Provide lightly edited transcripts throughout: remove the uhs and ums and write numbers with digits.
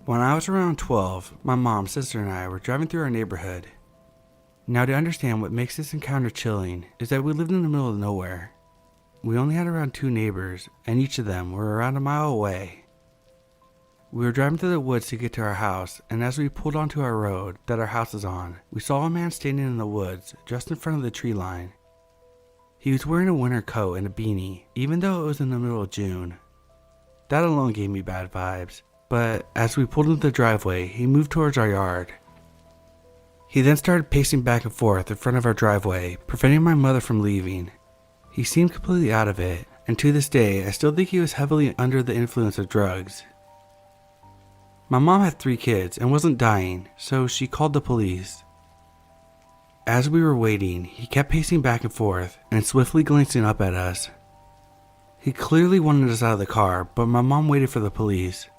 When I was around 12, my mom, sister, and I were driving through our neighborhood. Now, to understand what makes this encounter chilling is that we lived in the middle of nowhere. We only had around 2 neighbors, and each of them were around a mile away. We were driving through the woods to get to our house, and as we pulled onto our road that our house is on, we saw a man standing in the woods just in front of the tree line. He was wearing a winter coat and a beanie, even though it was in the middle of June. That alone gave me bad vibes, but as we pulled into the driveway, he moved towards our yard. He then started pacing back and forth in front of our driveway, preventing my mother from leaving. He seemed completely out of it, and to this day, I still think he was heavily under the influence of drugs. My mom had 3 kids and wasn't dying, so she called the police. As we were waiting, he kept pacing back and forth and swiftly glancing up at us. He clearly wanted us out of the car, but my mom waited for the police.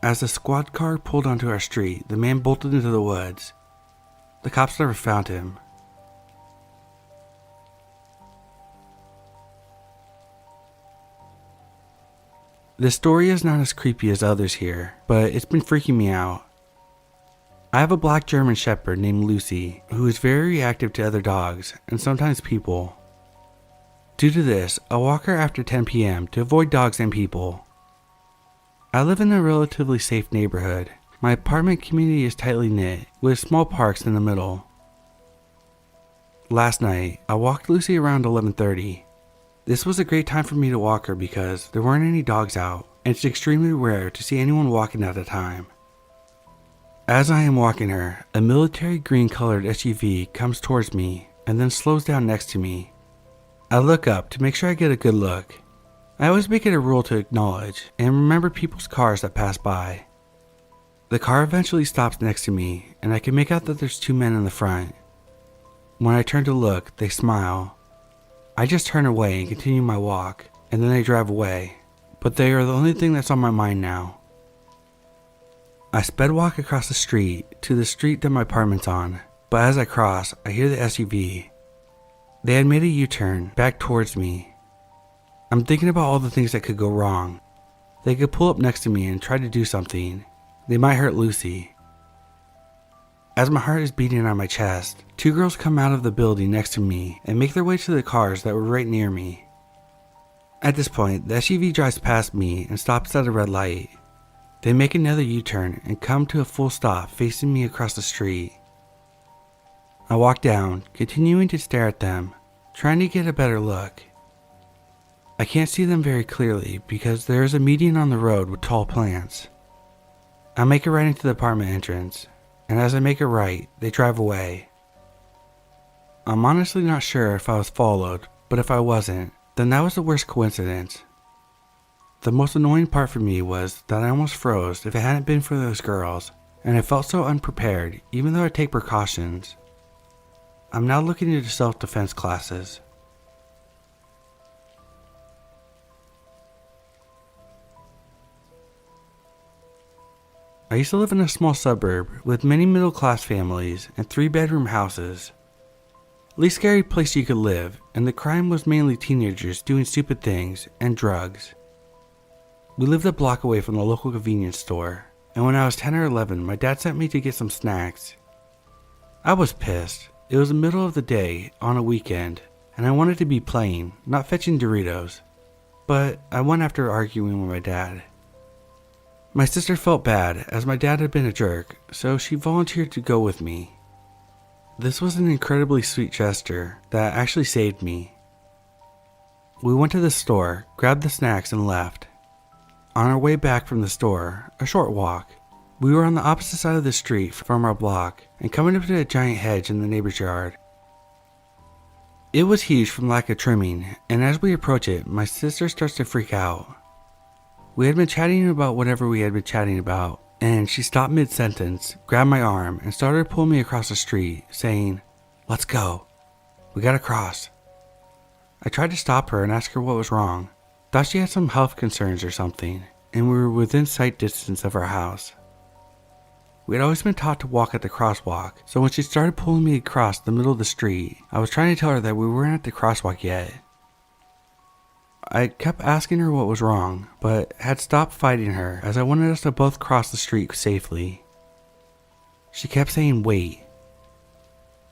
As the squad car pulled onto our street, the man bolted into the woods. The cops never found him. This story is not as creepy as others here, but it's been freaking me out. I have a black German shepherd named Lucy, who is very reactive to other dogs, and sometimes people. Due to this, I walk her after 10 p.m. to avoid dogs and people. I live in a relatively safe neighborhood. My apartment community is tightly knit, with small parks in the middle. Last night, I walked Lucy around 11:30. This was a great time for me to walk her because there weren't any dogs out, and it's extremely rare to see anyone walking at a time. As I am walking her, a military green colored SUV comes towards me and then slows down next to me. I look up to make sure I get a good look. I always make it a rule to acknowledge and remember people's cars that pass by. The car eventually stops next to me, and I can make out that there's 2 men in the front. When I turn to look, they smile. I just turn away and continue my walk, and then they drive away, but they are the only thing that's on my mind now. I sped walk across the street to the street that my apartment's on, but as I cross, I hear the SUV. They had made a U-turn back towards me. I'm thinking about all the things that could go wrong. They could pull up next to me and try to do something. They might hurt Lucy. As my heart is beating on my chest, 2 girls come out of the building next to me and make their way to the cars that were right near me. At this point, the SUV drives past me and stops at a red light. They make another U-turn and come to a full stop facing me across the street. I walk down, continuing to stare at them, trying to get a better look. I can't see them very clearly because there is a median on the road with tall plants. I make it right into the apartment entrance, and as I make it right, they drive away. I'm honestly not sure if I was followed, but if I wasn't, then that was the worst coincidence. The most annoying part for me was that I almost froze if it hadn't been for those girls, and I felt so unprepared even though I take precautions. I'm now looking into self-defense classes. I used to live in a small suburb with many middle-class families and 3-bedroom houses. Least scary place you could live, and the crime was mainly teenagers doing stupid things and drugs. We lived a block away from the local convenience store, and when I was 10 or 11, my dad sent me to get some snacks. I was pissed. It was the middle of the day on a weekend, and I wanted to be playing, not fetching Doritos. But I went after arguing with my dad. My sister felt bad as my dad had been a jerk, so she volunteered to go with me. This was an incredibly sweet gesture that actually saved me. We went to the store, grabbed the snacks, and left. On our way back from the store, a short walk, we were on the opposite side of the street from our block and coming up to a giant hedge in the neighbor's yard. It was huge from lack of trimming, and as we approach it, my sister starts to freak out. We had been chatting about whatever we had been chatting about, and she stopped mid-sentence, grabbed my arm, and started pulling me across the street, saying, "Let's go. We gotta cross." I tried to stop her and ask her what was wrong. Thought she had some health concerns or something, and we were within sight distance of our house. We had always been taught to walk at the crosswalk, so when she started pulling me across the middle of the street, I was trying to tell her that we weren't at the crosswalk yet. I kept asking her what was wrong, but had stopped fighting her as I wanted us to both cross the street safely. She kept saying, "Wait."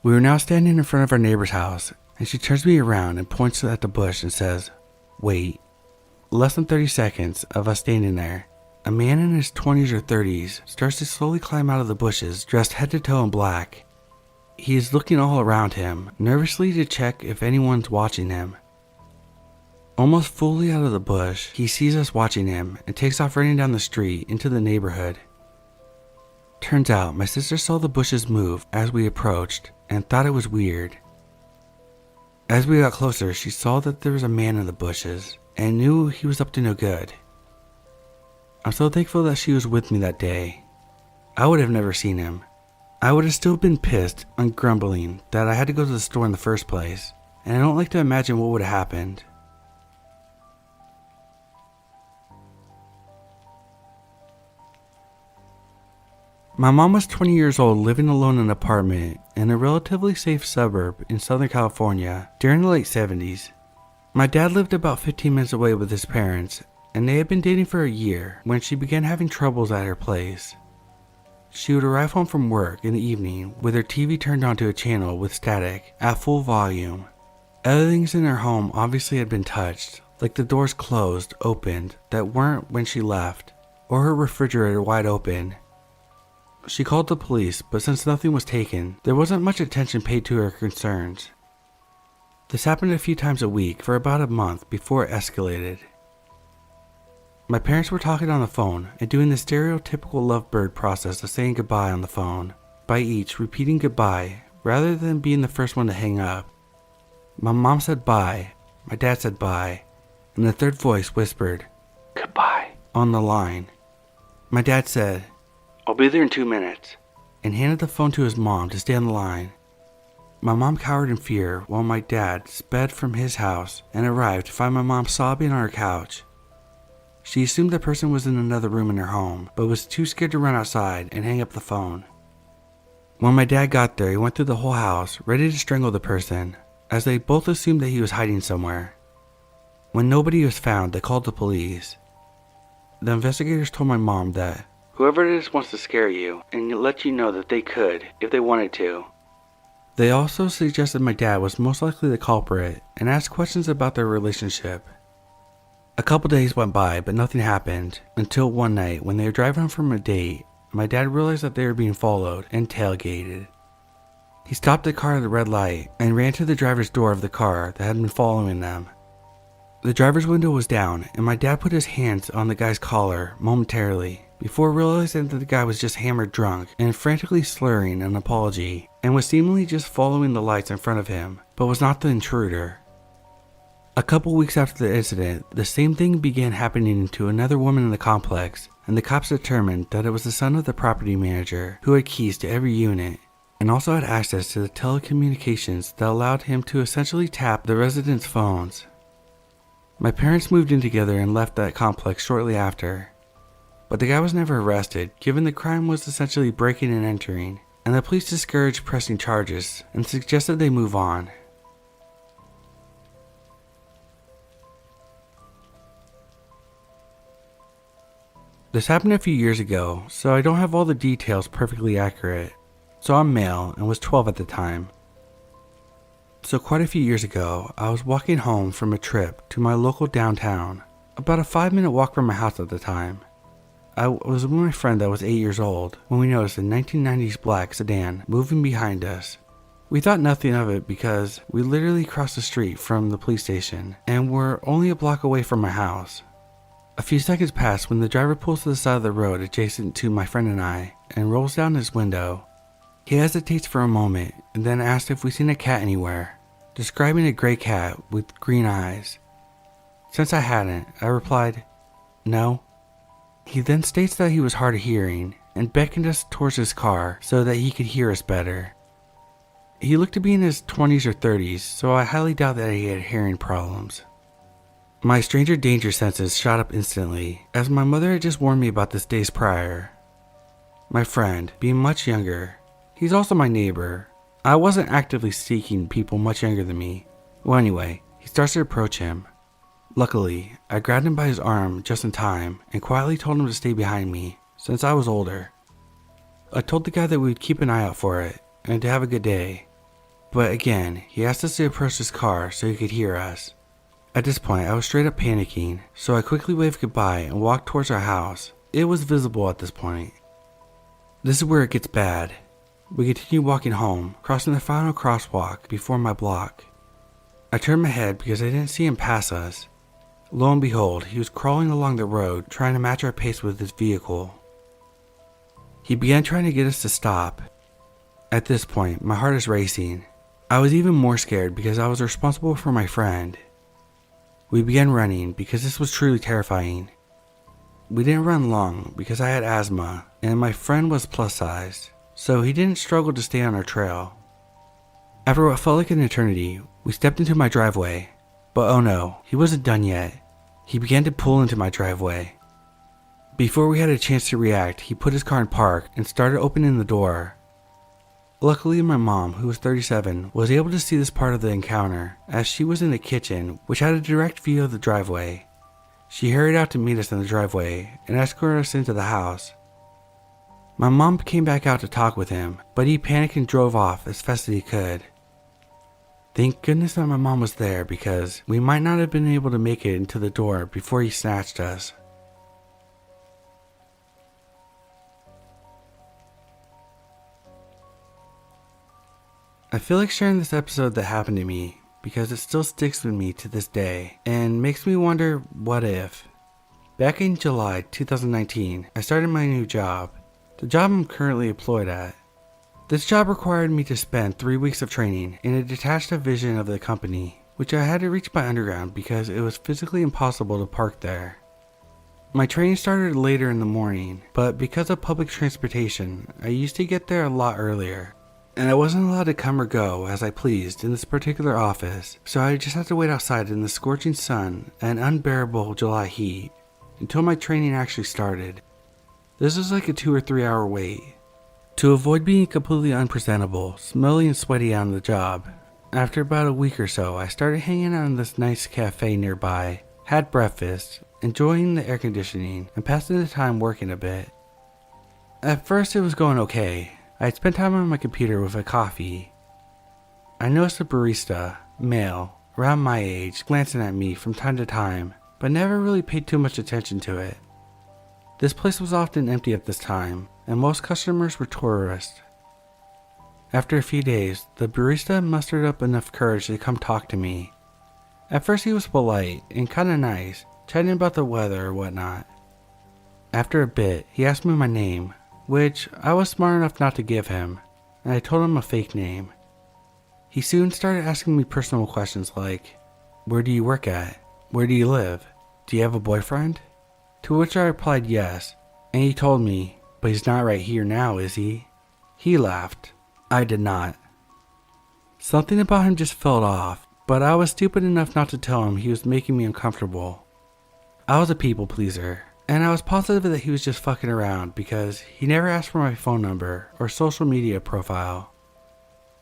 We were now standing in front of our neighbor's house, and she turns me around and points at the bush and says, "Wait." Less than 30 seconds of us standing there, a man in his 20s or 30s starts to slowly climb out of the bushes, dressed head to toe in black. He is looking all around him, nervously to check if anyone's watching him. Almost fully out of the bush, he sees us watching him and takes off running down the street into the neighborhood. Turns out my sister saw the bushes move as we approached and thought it was weird. As we got closer, she saw that there was a man in the bushes and knew he was up to no good. I'm so thankful that she was with me that day. I would have never seen him. I would have still been pissed and grumbling that I had to go to the store in the first place, and I don't like to imagine what would have happened. My mom was 20 years old, living alone in an apartment in a relatively safe suburb in Southern California during the late 70s. My dad lived about 15 minutes away with his parents, and they had been dating for a year when she began having troubles at her place. She would arrive home from work in the evening with her TV turned onto a channel with static at full volume. Other things in her home obviously had been touched, like the doors closed, opened, that weren't when she left, or her refrigerator wide open. She called the police, but since nothing was taken, there wasn't much attention paid to her concerns. This happened a few times a week for about a month before it escalated. My parents were talking on the phone and doing the stereotypical lovebird process of saying goodbye on the phone, by each repeating goodbye rather than being the first one to hang up. My mom said bye, my dad said bye, and the third voice whispered, "Goodbye," on the line. My dad said, "I'll be there in 2 minutes," and handed the phone to his mom to stay on the line. My mom cowered in fear while my dad sped from his house and arrived to find my mom sobbing on her couch. She assumed the person was in another room in her home, but was too scared to run outside and hang up the phone. When my dad got there, he went through the whole house, ready to strangle the person, as they both assumed that he was hiding somewhere. When nobody was found, they called the police. The investigators told my mom that whoever it is wants to scare you and let you know that they could if they wanted to. They also suggested my dad was most likely the culprit and asked questions about their relationship. A couple days went by, but nothing happened until one night when they were driving home from a date. My dad realized that they were being followed and tailgated. He stopped the car at a red light and ran to the driver's door of the car that had been following them. The driver's window was down, and my dad put his hands on the guy's collar momentarily before realizing that the guy was just hammered drunk and frantically slurring an apology and was seemingly just following the lights in front of him, but was not the intruder. A couple weeks after the incident, the same thing began happening to another woman in the complex, and the cops determined that it was the son of the property manager who had keys to every unit and also had access to the telecommunications that allowed him to essentially tap the residents' phones. My parents moved in together and left that complex shortly after, but the guy was never arrested given the crime was essentially breaking and entering, and the police discouraged pressing charges and suggested they move on. This happened a few years ago, so I don't have all the details perfectly accurate. So I'm male and was 12 at the time. So quite a few years ago, I was walking home from a trip to my local downtown, about a 5-minute walk from my house at the time. I was with my friend that was 8 years old when we noticed a 1990s black sedan moving behind us. We thought nothing of it because we literally crossed the street from the police station and were only a block away from my house. A few seconds pass when the driver pulls to the side of the road adjacent to my friend and I and rolls down his window. He hesitates for a moment and then asks if we've seen a cat anywhere, describing a gray cat with green eyes. Since I hadn't, I replied, "No." He then states that he was hard of hearing and beckoned us towards his car so that he could hear us better. He looked to be in his 20s or 30s, so I highly doubt that he had hearing problems. My stranger danger senses shot up instantly, as my mother had just warned me about this days prior. My friend, being much younger, he's also my neighbor. I wasn't actively seeking people much younger than me. Well, anyway, he starts to approach him. Luckily, I grabbed him by his arm just in time and quietly told him to stay behind me since I was older. I told the guy that we would keep an eye out for it and to have a good day. But again, he asked us to approach his car so he could hear us. At this point, I was straight up panicking, so I quickly waved goodbye and walked towards our house. It was visible at this point. This is where it gets bad. We continued walking home, crossing the final crosswalk before my block. I turned my head because I didn't see him pass us. Lo and behold, he was crawling along the road trying to match our pace with his vehicle. He began trying to get us to stop. At this point, my heart is racing. I was even more scared because I was responsible for my friend. We began running because this was truly terrifying. We didn't run long because I had asthma and my friend was plus sized, so he didn't struggle to stay on our trail. After what felt like an eternity, we stepped into my driveway, but oh no, he wasn't done yet. He began to pull into my driveway. Before we had a chance to react, he put his car in park and started opening the door. Luckily, my mom, who was 37, was able to see this part of the encounter as she was in the kitchen, which had a direct view of the driveway. She hurried out to meet us in the driveway and escorted us into the house. My mom came back out to talk with him, but he panicked and drove off as fast as he could. Thank goodness that my mom was there because we might not have been able to make it into the door before he snatched us. I feel like sharing this episode that happened to me because it still sticks with me to this day and makes me wonder what if. Back in July 2019, I started my new job, the job I'm currently employed at. This job required me to spend 3 weeks of training in a detached division of the company, which I had to reach by underground because it was physically impossible to park there. My training started later in the morning, but because of public transportation, I used to get there a lot earlier. And I wasn't allowed to come or go as I pleased in this particular office, so I just had to wait outside in the scorching sun and unbearable July heat until my training actually started. This was like a 2 or 3 hour wait. To avoid being completely unpresentable, smelly and sweaty on the job, after about a week or so, I started hanging out in this nice cafe nearby, had breakfast, enjoying the air conditioning, and passing the time working a bit. At first it was going okay. I had spent time on my computer with a coffee. I noticed a barista, male, around my age, glancing at me from time to time, but never really paid too much attention to it. This place was often empty at this time, and most customers were tourists. After a few days, the barista mustered up enough courage to come talk to me. At first he was polite and kinda nice, chatting about the weather or whatnot. After a bit, he asked me my name, which I was smart enough not to give him, and I told him a fake name. He soon started asking me personal questions like, where do you work at? Where do you live? Do you have a boyfriend? To which I replied yes, and he told me, but he's not right here now, is he? He laughed. I did not. Something about him just felt off, but I was stupid enough not to tell him he was making me uncomfortable. I was a people pleaser, and I was positive that he was just fucking around because he never asked for my phone number or social media profile.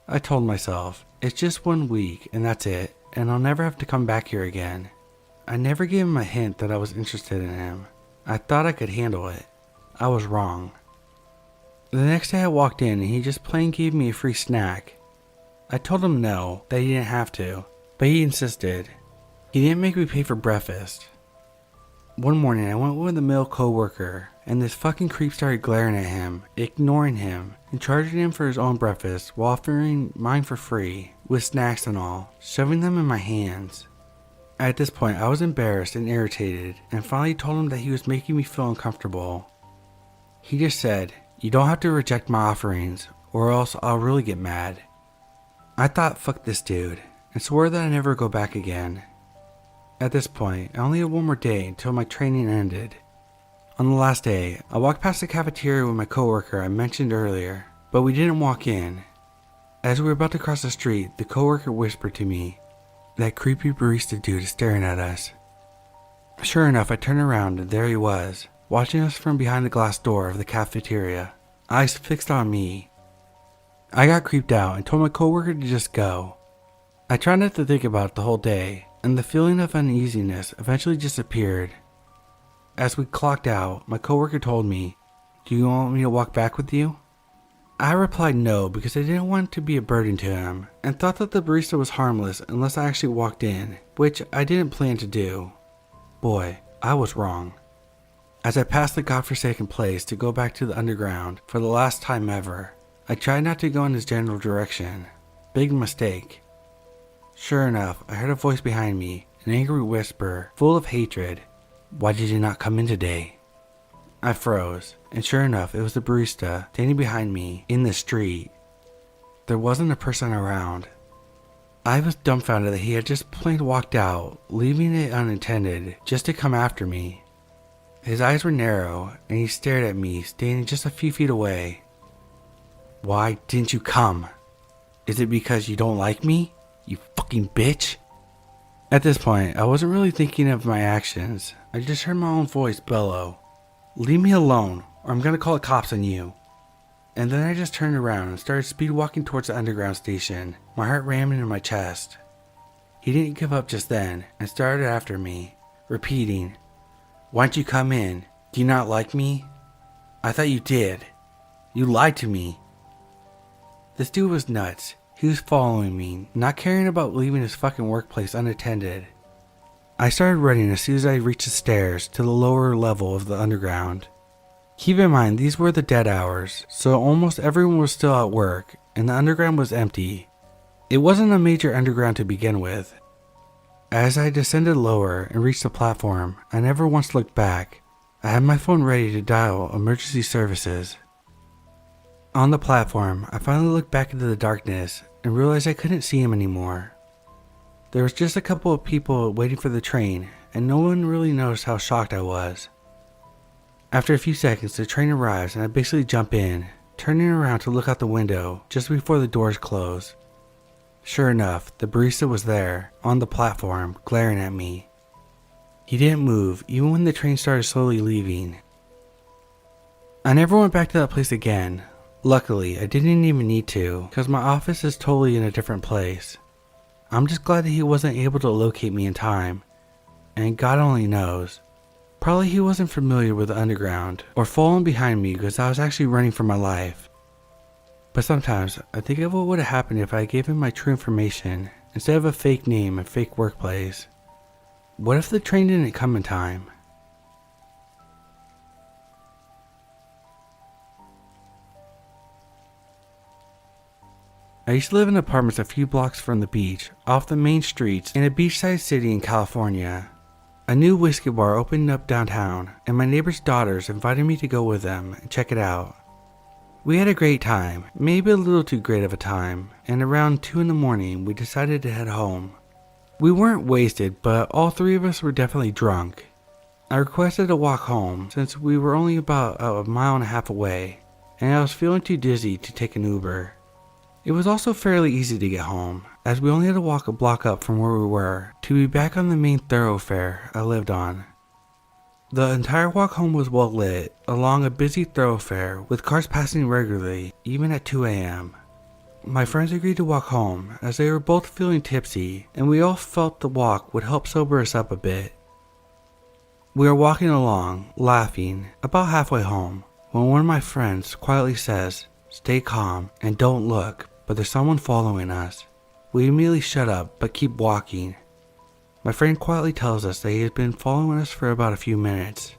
I told myself, it's just 1 week and that's it, and I'll never have to come back here again. I never gave him a hint that I was interested in him. I thought I could handle it. I was wrong. The next day I walked in and he just plain gave me a free snack. I told him no, that he didn't have to, but he insisted. He didn't make me pay for breakfast. One morning I went with a male co-worker and this fucking creep started glaring at him, ignoring him, and charging him for his own breakfast while offering mine for free, with snacks and all, shoving them in my hands. At this point I was embarrassed and irritated and finally told him that he was making me feel uncomfortable. He just said, you don't have to reject my offerings or else I'll really get mad. I thought fuck this dude and swore that I'd never go back again. At this point, I only had 1 more day until my training ended. On the last day, I walked past the cafeteria with my coworker I mentioned earlier, but we didn't walk in. As we were about to cross the street, the coworker whispered to me, that creepy barista dude is staring at us. Sure enough, I turned around and there he was, watching us from behind the glass door of the cafeteria, eyes fixed on me. I got creeped out and told my coworker to just go. I tried not to think about it the whole day, and the feeling of uneasiness eventually disappeared. As we clocked out, my coworker told me, "Do you want me to walk back with you?" I replied no because I didn't want to be a burden to him and thought that the barista was harmless unless I actually walked in, which I didn't plan to do. Boy, I was wrong. As I passed the godforsaken place to go back to the underground for the last time ever, I tried not to go in his general direction. Big mistake. Sure enough, I heard a voice behind me, an angry whisper full of hatred. "Why did you not come in today?" I froze, and sure enough, it was the barista standing behind me in the street. There wasn't a person around. I was dumbfounded that he had just plain walked out, leaving it unattended just to come after me. His eyes were narrow, and he stared at me standing just a few feet away. "Why didn't you come? Is it because you don't like me, you fucking bitch?" At this point, I wasn't really thinking of my actions. I just heard my own voice bellow, "Leave me alone, or I'm gonna call the cops on you." And then I just turned around and started speed walking towards the underground station, my heart ramming in my chest. He didn't give up just then and started after me, repeating, "Why don't you come in? Do you not like me? I thought you did. You lied to me." This dude was nuts. He was following me, not caring about leaving his fucking workplace unattended. I started running as soon as I reached the stairs to the lower level of the underground. Keep in mind, these were the dead hours, so almost everyone was still at work, and the underground was empty. It wasn't a major underground to begin with. As I descended lower and reached the platform, I never once looked back. I had my phone ready to dial emergency services. On the platform, I finally looked back into the darkness and realized I couldn't see him anymore. There was just a couple of people waiting for the train, and no one really noticed how shocked I was. After a few seconds, the train arrives and I basically jump in, turning around to look out the window just before the doors close. Sure enough, the barista was there, on the platform, glaring at me. He didn't move, even when the train started slowly leaving. I never went back to that place again. Luckily, I didn't even need to, because my office is totally in a different place. I'm just glad that he wasn't able to locate me in time, and God only knows. Probably he wasn't familiar with the underground, or following behind me because I was actually running for my life. But sometimes, I think of what would have happened if I gave him my true information, instead of a fake name and fake workplace. What if the train didn't come in time? I used to live in apartments a few blocks from the beach, off the main streets in a beachside city in California. A new whiskey bar opened up downtown, and my neighbor's daughters invited me to go with them and check it out. We had a great time, maybe a little too great of a time, and around 2 in the morning we decided to head home. We weren't wasted, but all three of us were definitely drunk. I requested to walk home since we were only about a mile and a half away, and I was feeling too dizzy to take an Uber. It was also fairly easy to get home, as we only had to walk a block up from where we were to be back on the main thoroughfare I lived on. The entire walk home was well lit, along a busy thoroughfare with cars passing regularly, even at 2 a.m. My friends agreed to walk home as they were both feeling tipsy, and we all felt the walk would help sober us up a bit. We were walking along, laughing, about halfway home, when one of my friends quietly says, "Stay calm and don't look, but there's someone following us." We immediately shut up but keep walking. My friend quietly tells us that he has been following us for about a few minutes.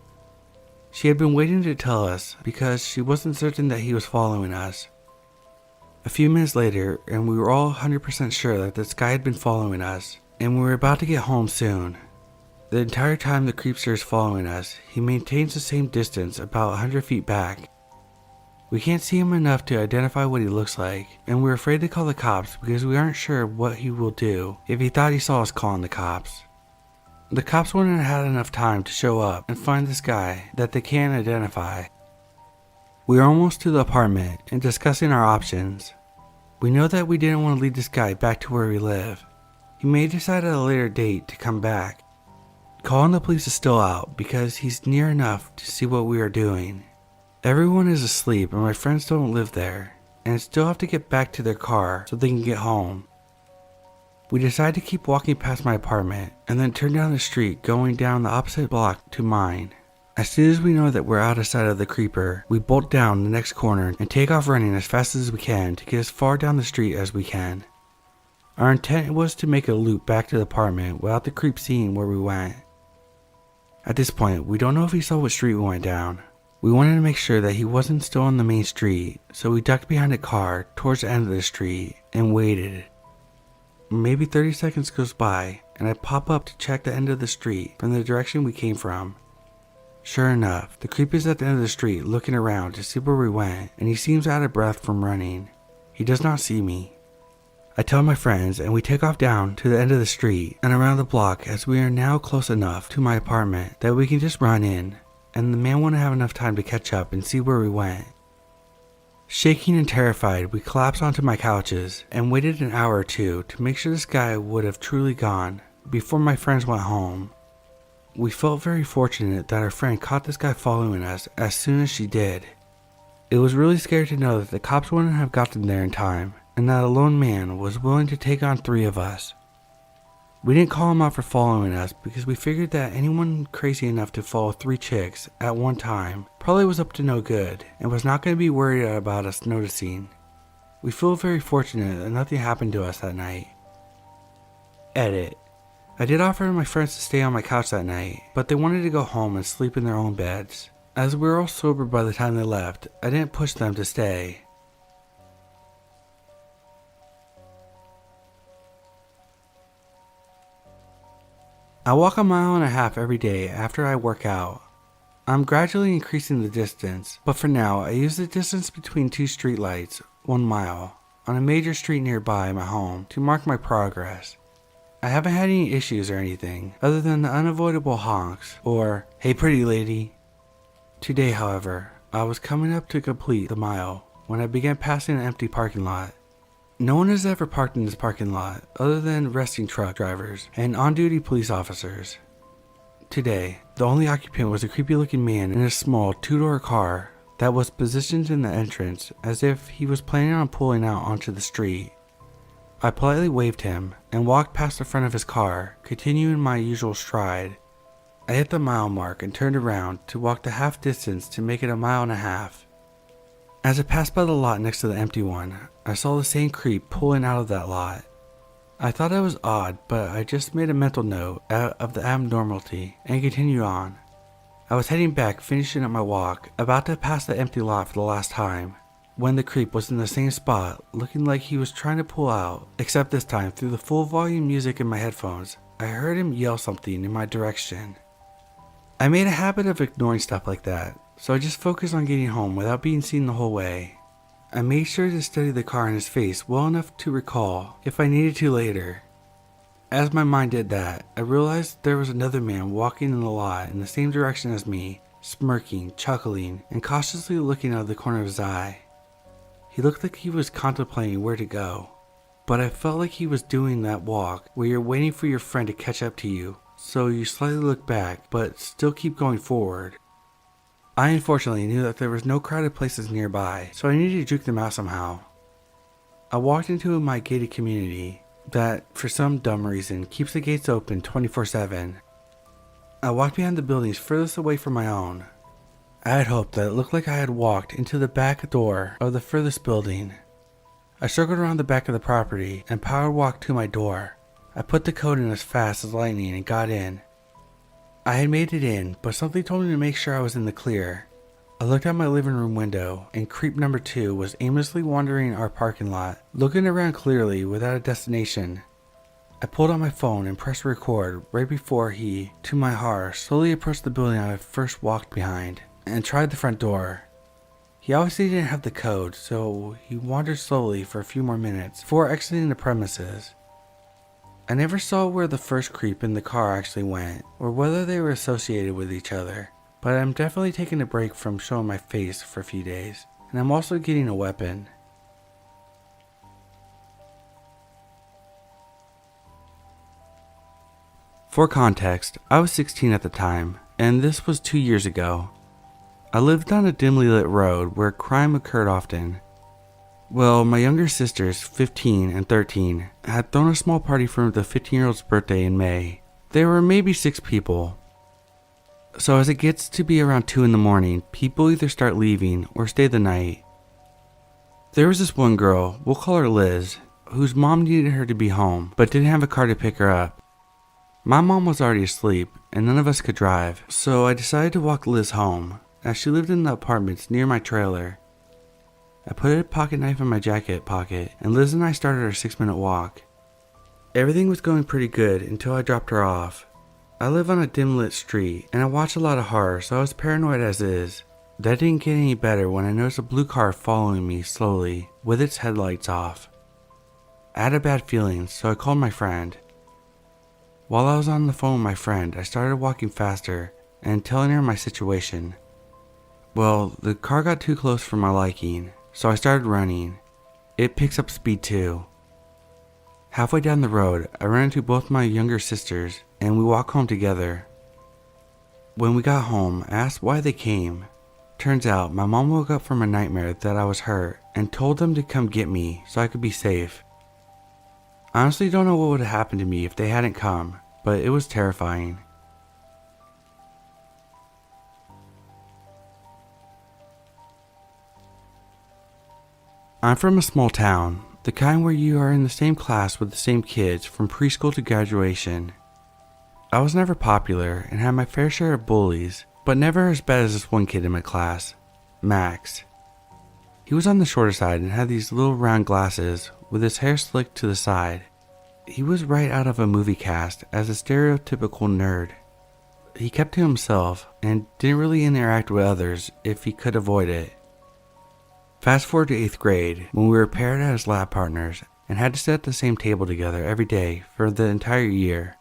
She had been waiting to tell us because she wasn't certain that he was following us. A few minutes later, and we were all 100% sure that this guy had been following us, and we were about to get home soon. The entire time the creepster is following us, he maintains the same distance, about 100 feet back. We can't see him enough to identify what he looks like, and we're afraid to call the cops because we aren't sure what he will do if he thought he saw us calling the cops. The cops wouldn't have had enough time to show up and find this guy that they can't identify. We are almost to the apartment and discussing our options. We know that we didn't want to lead this guy back to where we live. He may decide at a later date to come back. Calling the police is still out because he's near enough to see what we are doing. Everyone is asleep and my friends don't live there, and still have to get back to their car so they can get home. We decided to keep walking past my apartment and then turn down the street going down the opposite block to mine. As soon as we know that we're out of sight of the creeper, we bolt down the next corner and take off running as fast as we can to get as far down the street as we can. Our intent was to make a loop back to the apartment without the creep seeing where we went. At this point, we don't know if he saw what street we went down. We wanted to make sure that he wasn't still on the main street, so we ducked behind a car towards the end of the street and waited. Maybe 30 seconds goes by, and I pop up to check the end of the street from the direction we came from. Sure enough, the creep is at the end of the street looking around to see where we went, and he seems out of breath from running. He does not see me. I tell my friends and we take off down to the end of the street and around the block, as we are now close enough to my apartment that we can just run in, and the man won't have enough time to catch up and see where we went. Shaking and terrified, we collapsed onto my couches and waited an hour or two to make sure this guy would have truly gone before my friends went home. We felt very fortunate that our friend caught this guy following us as soon as she did. It was really scary to know that the cops wouldn't have gotten there in time, and that a lone man was willing to take on 3 of us. We didn't call him out for following us because we figured that anyone crazy enough to follow 3 chicks at one time probably was up to no good and was not going to be worried about us noticing. We feel very fortunate that nothing happened to us that night. Edit. I did offer my friends to stay on my couch that night, but they wanted to go home and sleep in their own beds. As we were all sober by the time they left, I didn't push them to stay. I walk 1.5 miles every day after I work out. I'm gradually increasing the distance, but for now I use the distance between 2 streetlights, 1 mile, on a major street nearby my home to mark my progress. I haven't had any issues or anything other than the unavoidable honks or "Hey pretty lady." Today, however, I was coming up to complete the mile when I began passing an empty parking lot. No one has ever parked in this parking lot other than resting truck drivers and on-duty police officers. Today, the only occupant was a creepy-looking man in a small 2-door car that was positioned in the entrance as if he was planning on pulling out onto the street. I politely waved him and walked past the front of his car, continuing my usual stride. I hit the mile mark and turned around to walk the half distance to make it 1.5 miles. As I passed by the lot next to the empty one, I saw the same creep pulling out of that lot. I thought it was odd, but I just made a mental note of the abnormality and continued on. I was heading back, finishing up my walk, about to pass the empty lot for the last time, when the creep was in the same spot, looking like he was trying to pull out, except this time through the full volume music in my headphones, I heard him yell something in my direction. I made a habit of ignoring stuff like that, so I just focused on getting home without being seen the whole way. I made sure to study the car and his face well enough to recall if I needed to later. As my mind did that, I realized there was another man walking in the lot in the same direction as me, smirking, chuckling, and cautiously looking out of the corner of his eye. He looked like he was contemplating where to go, but I felt like he was doing that walk where you're waiting for your friend to catch up to you, so you slightly look back but still keep going forward. I unfortunately knew that there was no crowded places nearby, so I needed to juke them out somehow. I walked into my gated community that, for some dumb reason, keeps the gates open 24/7. I walked behind the buildings furthest away from my own. I had hoped that it looked like I had walked into the back door of the furthest building. I circled around the back of the property and power walked to my door. I put the code in as fast as lightning and got in. I had made it in, but something told me to make sure I was in the clear. I looked out my living room window, and creep number 2 was aimlessly wandering our parking lot, looking around clearly without a destination. I pulled out my phone and pressed record right before he, to my horror, slowly approached the building I had first walked behind, and tried the front door. He obviously didn't have the code, so he wandered slowly for a few more minutes before exiting the premises. I never saw where the first creep in the car actually went, or whether they were associated with each other, but I'm definitely taking a break from showing my face for a few days, and I'm also getting a weapon. For context, I was 16 at the time, and this was 2 years ago. I lived on a dimly lit road where crime occurred often. Well, my younger sisters, 15 and 13, had thrown a small party for the 15-year-old's birthday in May. There were maybe 6 people. So as it gets to be around 2 in the morning, people either start leaving or stay the night. There was this one girl, we'll call her Liz, whose mom needed her to be home, but didn't have a car to pick her up. My mom was already asleep, and none of us could drive, so I decided to walk Liz home, as she lived in the apartments near my trailer. I put a pocket knife in my jacket pocket, and Liz and I started our 6-minute walk. Everything was going pretty good until I dropped her off. I live on a dim-lit street, and I watch a lot of horror, so I was paranoid as is. That didn't get any better when I noticed a blue car following me slowly, with its headlights off. I had a bad feeling, so I called my friend. While I was on the phone with my friend, I started walking faster and telling her my situation. Well, the car got too close for my liking, so I started running. It picks up speed too. Halfway down the road, I ran into both my younger sisters, and we walked home together. When we got home, I asked why they came. Turns out, my mom woke up from a nightmare that I was hurt and told them to come get me so I could be safe. I honestly don't know what would have happened to me if they hadn't come, but it was terrifying. I'm from a small town, the kind where you are in the same class with the same kids from preschool to graduation. I was never popular and had my fair share of bullies, but never as bad as this one kid in my class, Max. He was on the shorter side and had these little round glasses with his hair slicked to the side. He was right out of a movie cast as a stereotypical nerd. He kept to himself and didn't really interact with others if he could avoid it. Fast forward to 8th grade, when we were paired as lab partners and had to sit at the same table together every day for the entire year.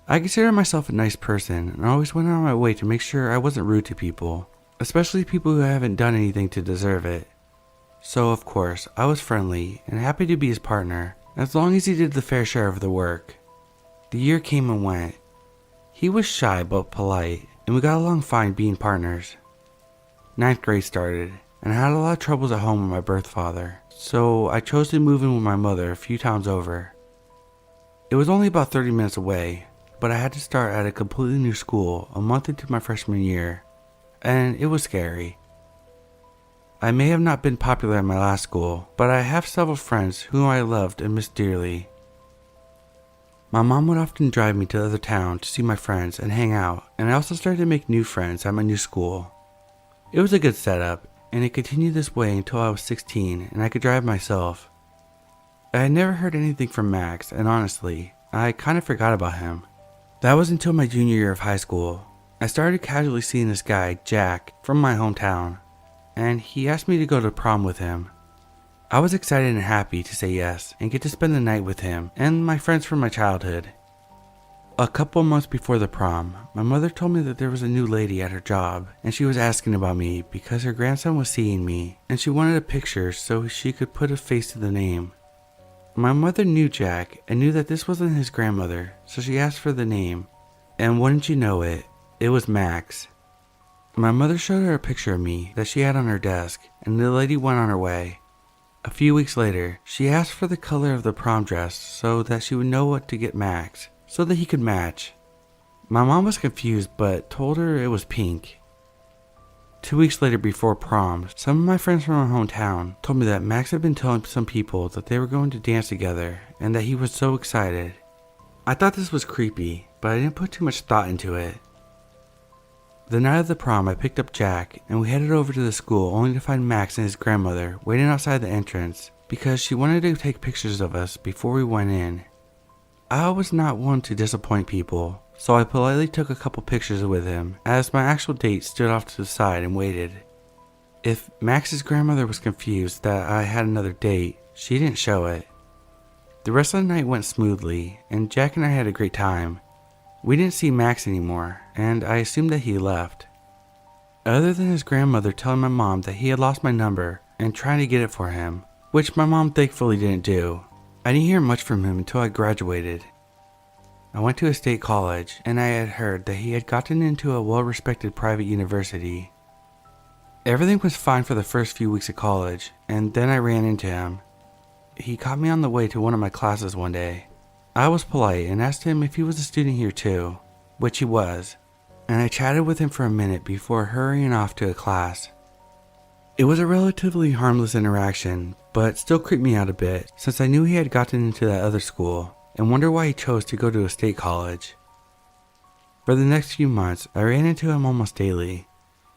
I consider myself a nice person and always went out of my way to make sure I wasn't rude to people, especially people who haven't done anything to deserve it. So of course, I was friendly and happy to be his partner, as long as he did the fair share of the work. The year came and went. He was shy but polite, and we got along fine being partners. 9th grade started, and I had a lot of troubles at home with my birth father, so I chose to move in with my mother a few towns over. It was only about 30 minutes away, but I had to start at a completely new school a month into my freshman year, and it was scary. I may have not been popular at my last school, but I have several friends whom I loved and missed dearly. My mom would often drive me to other towns to see my friends and hang out, and I also started to make new friends at my new school. It was a good setup, and it continued this way until I was 16 and I could drive myself. I had never heard anything from Max, and honestly, I kind of forgot about him. That was until my junior year of high school. I started casually seeing this guy, Jack, from my hometown, and he asked me to go to prom with him. I was excited and happy to say yes and get to spend the night with him and my friends from my childhood. A couple months before the prom, my mother told me that there was a new lady at her job and she was asking about me because her grandson was seeing me and she wanted a picture so she could put a face to the name. My mother knew Jack and knew that this wasn't his grandmother, so she asked for the name, and wouldn't you know it, it was Max. My mother showed her a picture of me that she had on her desk, and the lady went on her way. A few weeks later, she asked for the color of the prom dress so that she would know what to get Max, so that he could match. My mom was confused but told her it was pink. 2 weeks later before prom, some of my friends from my hometown told me that Max had been telling some people that they were going to dance together and that he was so excited. I thought this was creepy, but I didn't put too much thought into it. The night of the prom, I picked up Jack and we headed over to the school only to find Max and his grandmother waiting outside the entrance because she wanted to take pictures of us before we went in. I was not one to disappoint people, so I politely took a couple pictures with him as my actual date stood off to the side and waited. If Max's grandmother was confused that I had another date, she didn't show it. The rest of the night went smoothly and Jack and I had a great time. We didn't see Max anymore, and I assumed that he left. Other than his grandmother telling my mom that he had lost my number and trying to get it for him, which my mom thankfully didn't do, I didn't hear much from him until I graduated. I went to a state college, and I had heard that he had gotten into a well-respected private university. Everything was fine for the first few weeks of college, and then I ran into him. He caught me on the way to one of my classes one day. I was polite and asked him if he was a student here too, which he was, and I chatted with him for a minute before hurrying off to a class. It was a relatively harmless interaction, but still creeped me out a bit since I knew he had gotten into that other school and wondered why he chose to go to a state college. For the next few months, I ran into him almost daily.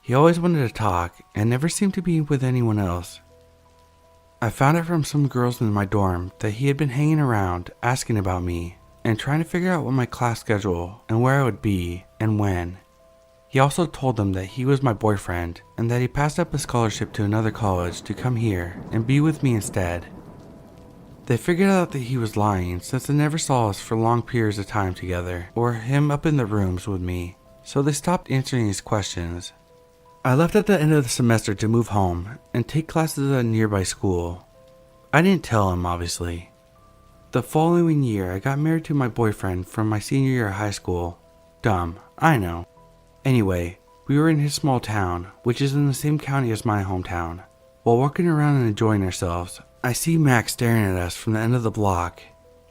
He always wanted to talk and never seemed to be with anyone else. I found out from some girls in my dorm that he had been hanging around asking about me and trying to figure out what my class schedule and where I would be and when. He also told them that he was my boyfriend and that he passed up a scholarship to another college to come here and be with me instead. They figured out that he was lying since they never saw us for long periods of time together or him up in the rooms with me, so they stopped answering his questions. I left at the end of the semester to move home and take classes at a nearby school. I didn't tell him, obviously. The following year, I got married to my boyfriend from my senior year of high school. Dumb, I know. Anyway, we were in his small town, which is in the same county as my hometown. While walking around and enjoying ourselves, I see Max staring at us from the end of the block.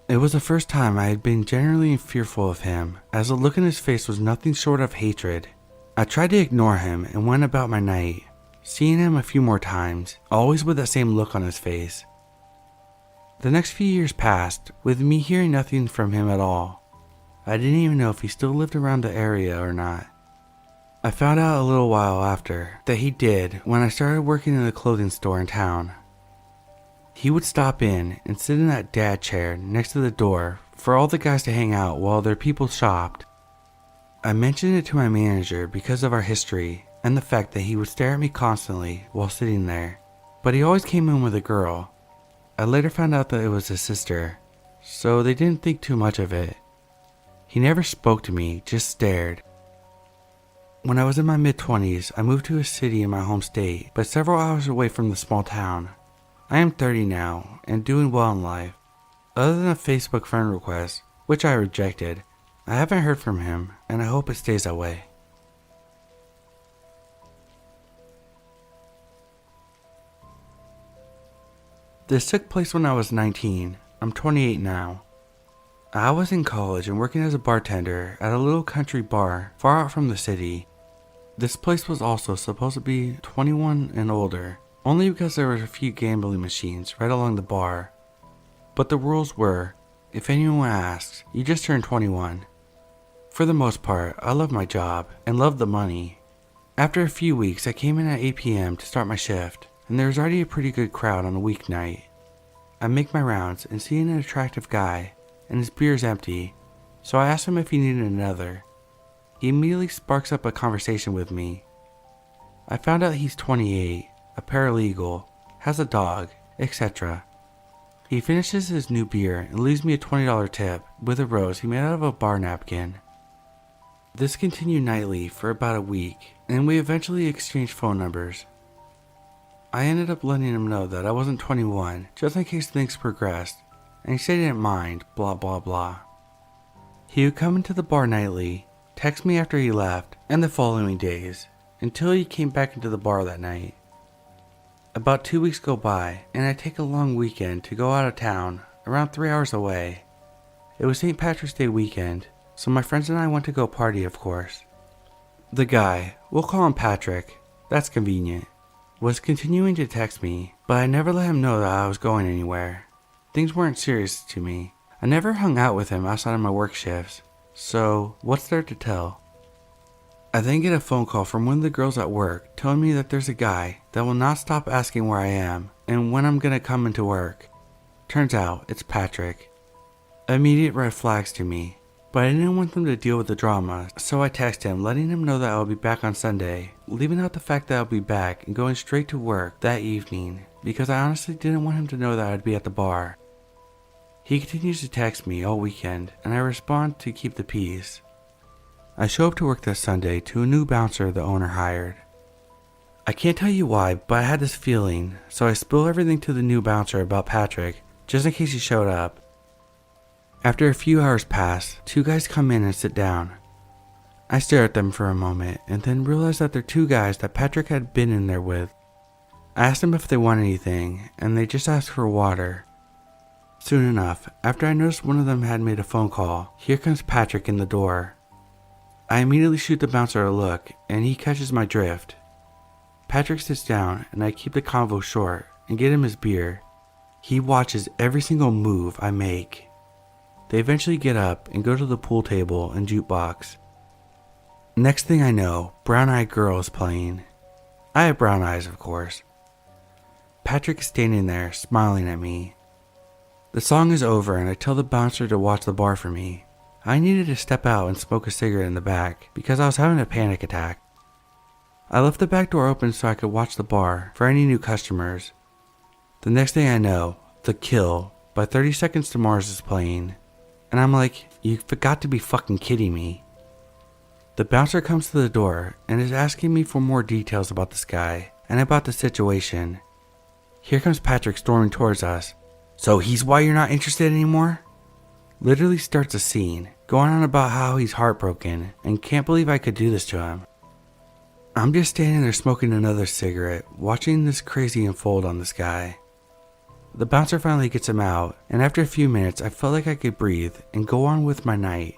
It was the first time I had been genuinely fearful of him, as the look in his face was nothing short of hatred. I tried to ignore him and went about my night, seeing him a few more times, always with that same look on his face. The next few years passed, with me hearing nothing from him at all. I didn't even know if he still lived around the area or not. I found out a little while after that he did when I started working in a clothing store in town. He would stop in and sit in that dad chair next to the door for all the guys to hang out while their people shopped. I mentioned it to my manager because of our history and the fact that he would stare at me constantly while sitting there, but he always came in with a girl. I later found out that it was his sister, so they didn't think too much of it. He never spoke to me, just stared. When I was in my mid-20s, I moved to a city in my home state, but several hours away from the small town. I am 30 now and doing well in life. Other than a Facebook friend request, which I rejected, I haven't heard from him, and I hope it stays that way. This took place when I was 19. I'm 28 now. I was in college and working as a bartender at a little country bar far out from the city. This place was also supposed to be 21 and older, only because there were a few gambling machines right along the bar. But the rules were, if anyone asks, you just turned 21. For the most part, I loved my job and loved the money. After a few weeks, I came in at 8 p.m. to start my shift, and there was already a pretty good crowd on a weeknight. I make my rounds and see an attractive guy, and his beer is empty, so I asked him if he needed another. He immediately sparks up a conversation with me. I found out he's 28, a paralegal, has a dog, etc. He finishes his new beer and leaves me a $20 tip with a rose he made out of a bar napkin. This continued nightly for about a week, and we eventually exchanged phone numbers. I ended up letting him know that I wasn't 21, just in case things progressed, and he said he didn't mind, blah blah blah. He would come into the bar nightly, text me after he left, and the following days, until he came back into the bar that night. About 2 weeks go by, and I take a long weekend to go out of town, around 3 hours away. It was St. Patrick's Day weekend, so my friends and I went to go party, of course. The guy, we'll call him Patrick, that's convenient, was continuing to text me, but I never let him know that I was going anywhere. Things weren't serious to me. I never hung out with him outside of my work shifts, so what's there to tell? I then get a phone call from one of the girls at work telling me that there's a guy that will not stop asking where I am and when I'm gonna come into work. Turns out it's Patrick. Immediate red flags to me, but I didn't want them to deal with the drama, so I text him letting him know that I'll be back on Sunday, leaving out the fact that I'll be back and going straight to work that evening because I honestly didn't want him to know that I'd be at the bar. He continues to text me all weekend and I respond to keep the peace. I show up to work this Sunday to a new bouncer the owner hired. I can't tell you why, but I had this feeling, so I spill everything to the new bouncer about Patrick, just in case he showed up. After a few hours pass, two guys come in and sit down. I stare at them for a moment and then realize that they're two guys that Patrick had been in there with. I asked them if they want anything, and they just asked for water. Soon enough, after I noticed one of them had made a phone call, here comes Patrick in the door. I immediately shoot the bouncer a look, and he catches my drift. Patrick sits down, and I keep the convo short and get him his beer. He watches every single move I make. They eventually get up and go to the pool table and jukebox. Next thing I know, Brown Eyed Girl is playing. I have brown eyes, of course. Patrick is standing there, smiling at me. The song is over and I tell the bouncer to watch the bar for me. I needed to step out and smoke a cigarette in the back because I was having a panic attack. I left the back door open so I could watch the bar for any new customers. The next thing I know, The Kill by 30 Seconds to Mars is playing. And I'm like, you've got to be fucking kidding me. The bouncer comes to the door and is asking me for more details about this guy and about the situation. Here comes Patrick storming towards us. So he's why you're not interested anymore? Literally starts a scene, going on about how he's heartbroken and can't believe I could do this to him. I'm just standing there smoking another cigarette, watching this crazy unfold on this guy. The bouncer finally gets him out, and after a few minutes I felt like I could breathe and go on with my night.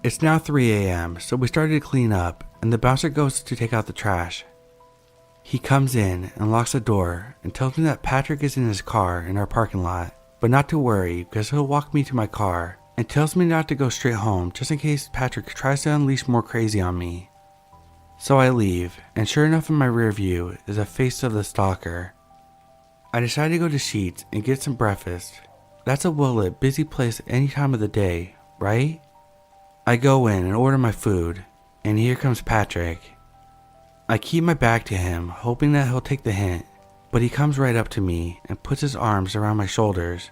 It's now 3 a.m, so we started to clean up, and the bouncer goes to take out the trash. He comes in and locks the door and tells me that Patrick is in his car in our parking lot, but not to worry because he'll walk me to my car, and tells me not to go straight home just in case Patrick tries to unleash more crazy on me. So I leave, and sure enough in my rear view is a face of the stalker. I decide to go to Sheetz and get some breakfast. That's a well-lit, busy place any time of the day, right? I go in and order my food, and here comes Patrick. I keep my back to him, hoping that he'll take the hint, but he comes right up to me and puts his arms around my shoulders.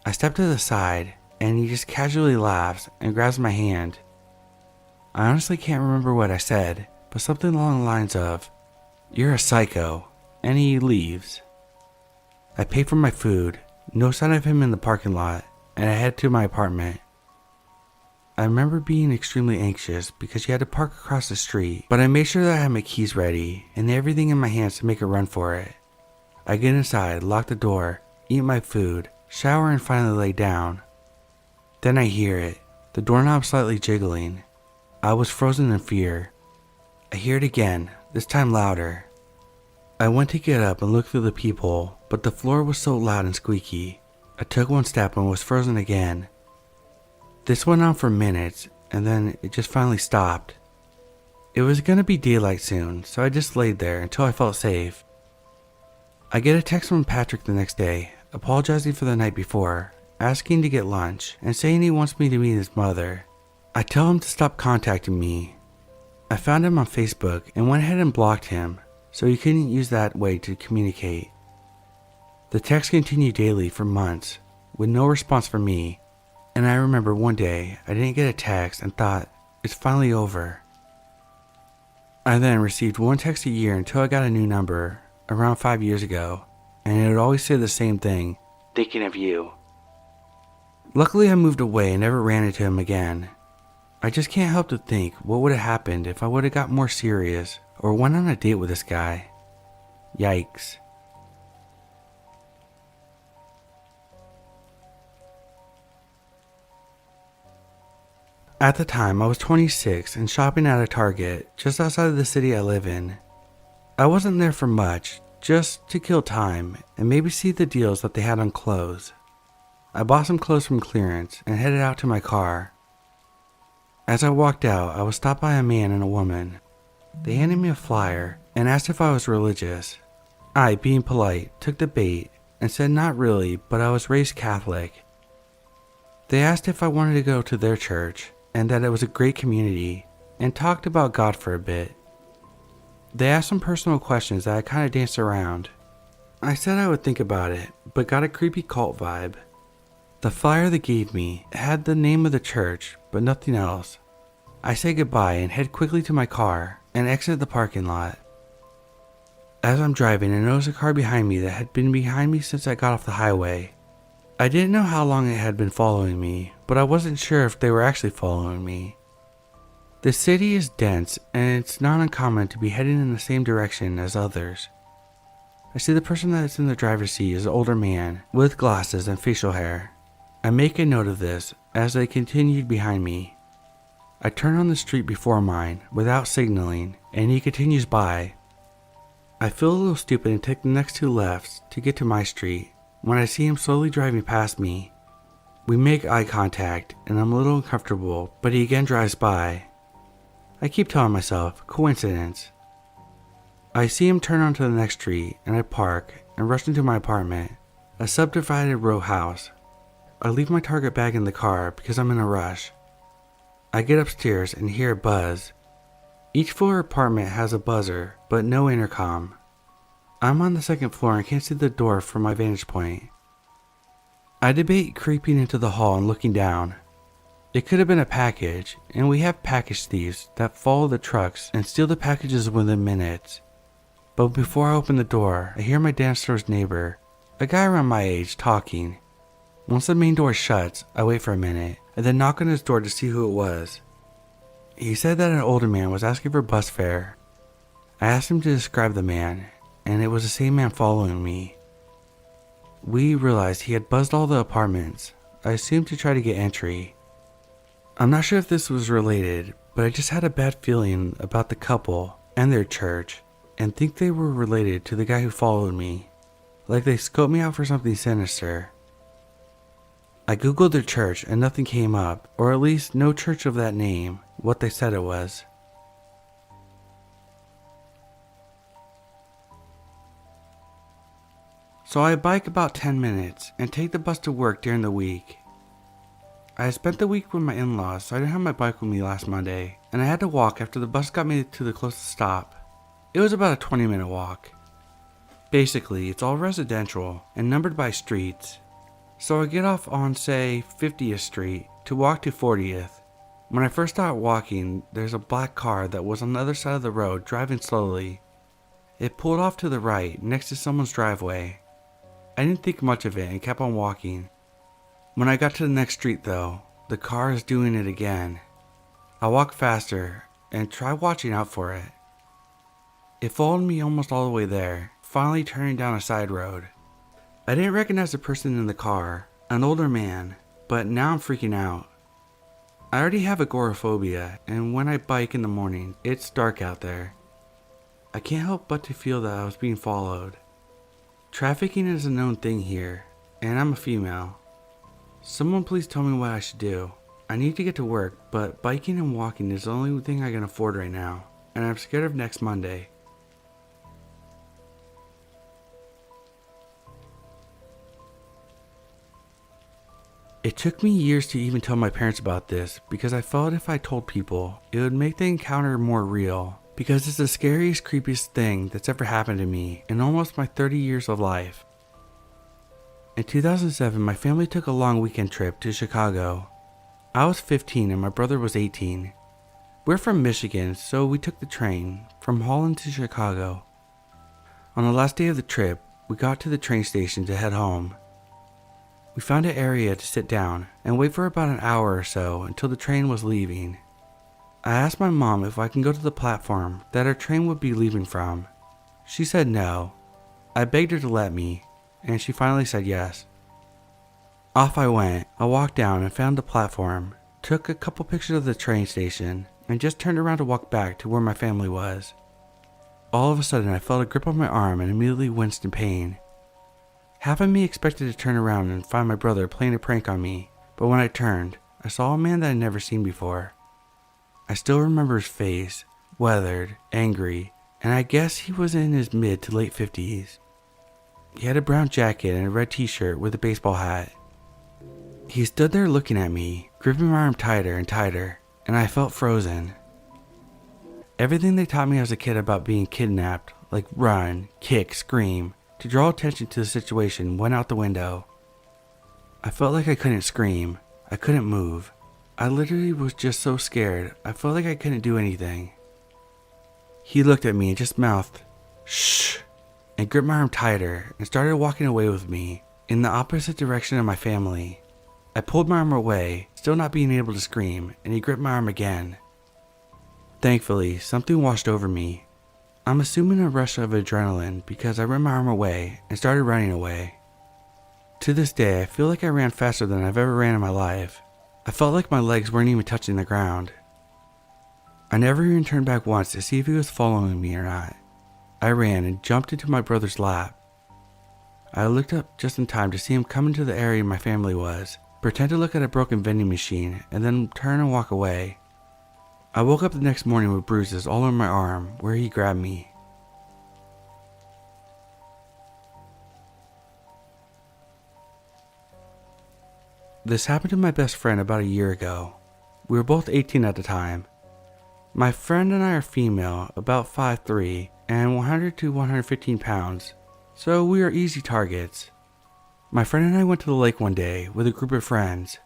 I step to the side, and he just casually laughs and grabs my hand. I honestly can't remember what I said, but something along the lines of, "You're a psycho," and he leaves. I pay for my food, no sign of him in the parking lot, and I head to my apartment. I remember being extremely anxious because you had to park across the street, but I made sure that I had my keys ready and everything in my hands to make a run for it. I get inside, lock the door, eat my food, shower and finally lay down. Then I hear it, the doorknob slightly jiggling. I was frozen in fear. I hear it again, this time louder. I went to get up and look through the peephole, but the floor was so loud and squeaky. I took one step and was frozen again. This went on for minutes, and then it just finally stopped. It was gonna be daylight soon, so I just laid there until I felt safe. I get a text from Patrick the next day, apologizing for the night before, asking to get lunch, and saying he wants me to meet his mother. I tell him to stop contacting me. I found him on Facebook and went ahead and blocked him, so he couldn't use that way to communicate. The texts continued daily for months, with no response from me. And I remember one day I didn't get a text and thought, it's finally over. I then received one text a year until I got a new number, around 5 years ago, and it would always say the same thing, thinking of you. Luckily I moved away and never ran into him again. I just can't help to think what would have happened if I would have got more serious or went on a date with this guy. Yikes. At the time, I was 26 and shopping at a Target just outside of the city I live in. I wasn't there for much, just to kill time and maybe see the deals that they had on clothes. I bought some clothes from clearance and headed out to my car. As I walked out, I was stopped by a man and a woman. They handed me a flyer and asked if I was religious. I, being polite, took the bait and said not really, but I was raised Catholic. They asked if I wanted to go to their church, and that it was a great community, and talked about God for a bit. They asked some personal questions that I kind of danced around. I said I would think about it, but got a creepy cult vibe. The flyer they gave me had the name of the church, but nothing else. I say goodbye and head quickly to my car and exit the parking lot. As I'm driving, I notice a car behind me that had been behind me since I got off the highway. I didn't know how long it had been following me, but I wasn't sure if they were actually following me. The city is dense and it's not uncommon to be heading in the same direction as others. I see the person that's in the driver's seat is an older man with glasses and facial hair. I make a note of this as they continued behind me. I turn on the street before mine without signaling and he continues by. I feel a little stupid and take the next two lefts to get to my street when I see him slowly driving past me. We make eye contact and I'm a little uncomfortable, but he again drives by. I keep telling myself, coincidence. I see him turn onto the next street and I park and rush into my apartment, a subdivided row house. I leave my Target bag in the car because I'm in a rush. I get upstairs and hear a buzz. Each floor apartment has a buzzer, but no intercom. I'm on the second floor and can't see the door from my vantage point. I debate creeping into the hall and looking down. It could have been a package, and we have package thieves that follow the trucks and steal the packages within minutes. But before I open the door, I hear my downstairs neighbor, a guy around my age, talking. Once the main door shuts, I wait for a minute, and then knock on his door to see who it was. He said that an older man was asking for bus fare. I asked him to describe the man, and it was the same man following me. We realized he had buzzed all the apartments, I assumed to try to get entry. I'm not sure if this was related, but I just had a bad feeling about the couple and their church, and think they were related to the guy who followed me, like they scoped me out for something sinister. I googled their church and nothing came up, or at least no church of that name, what they said it was. So I bike about 10 minutes and take the bus to work during the week. I had spent the week with my in-laws, so I didn't have my bike with me last Monday, and I had to walk after the bus got me to the closest stop. It was about a 20-minute walk. Basically, it's all residential and numbered by streets. So I get off on, say, 50th Street to walk to 40th. When I first start walking, there's a black car that was on the other side of the road driving slowly. It pulled off to the right next to someone's driveway. I didn't think much of it and kept on walking. When I got to the next street though, the car is doing it again. I walk faster and try watching out for it. It followed me almost all the way there, finally turning down a side road. I didn't recognize the person in the car, an older man, but now I'm freaking out. I already have agoraphobia, and when I bike in the morning, it's dark out there. I can't help but to feel that I was being followed. Trafficking is a known thing here, and I'm a female. Someone please tell me what I should do. I need to get to work, but biking and walking is the only thing I can afford right now, and I'm scared of next Monday. It took me years to even tell my parents about this because I felt if I told people, it would make the encounter more real, because it's the scariest, creepiest thing that's ever happened to me in almost my 30 years of life. In 2007, my family took a long weekend trip to Chicago. I was 15 and my brother was 18. We're from Michigan, so we took the train from Holland to Chicago. On the last day of the trip, we got to the train station to head home. We found an area to sit down and wait for about an hour or so until the train was leaving. I asked my mom if I can go to the platform that our train would be leaving from. She said no. I begged her to let me, and she finally said yes. Off I went. I walked down and found the platform, took a couple pictures of the train station, and just turned around to walk back to where my family was. All of a sudden I felt a grip on my arm and immediately winced in pain. Half of me expected to turn around and find my brother playing a prank on me, but when I turned, I saw a man that I'd never seen before. I still remember his face, weathered, angry, and I guess he was in his mid to late 50s. He had a brown jacket and a red t-shirt with a baseball hat. He stood there looking at me, gripping my arm tighter and tighter, and I felt frozen. Everything they taught me as a kid about being kidnapped, like run, kick, scream, to draw attention to the situation, went out the window. I felt like I couldn't scream. I couldn't move. I literally was just so scared. I felt like I couldn't do anything. He looked at me and just mouthed, "Shh," and gripped my arm tighter and started walking away with me in the opposite direction of my family. I pulled my arm away, still not being able to scream, and he gripped my arm again. Thankfully, something washed over me. I'm assuming a rush of adrenaline because I ripped my arm away and started running away. To this day, I feel like I ran faster than I've ever ran in my life. I felt like my legs weren't even touching the ground. I never even turned back once to see if he was following me or not. I ran and jumped into my brother's lap. I looked up just in time to see him come into the area my family was, pretend to look at a broken vending machine, and then turn and walk away. I woke up the next morning with bruises all over my arm where he grabbed me. This happened to my best friend about a year ago. We were both 18 at the time. My friend and I are female, about 5'3", and 100 to 115 pounds, so we are easy targets. My friend and I went to the lake one day with a group of friends.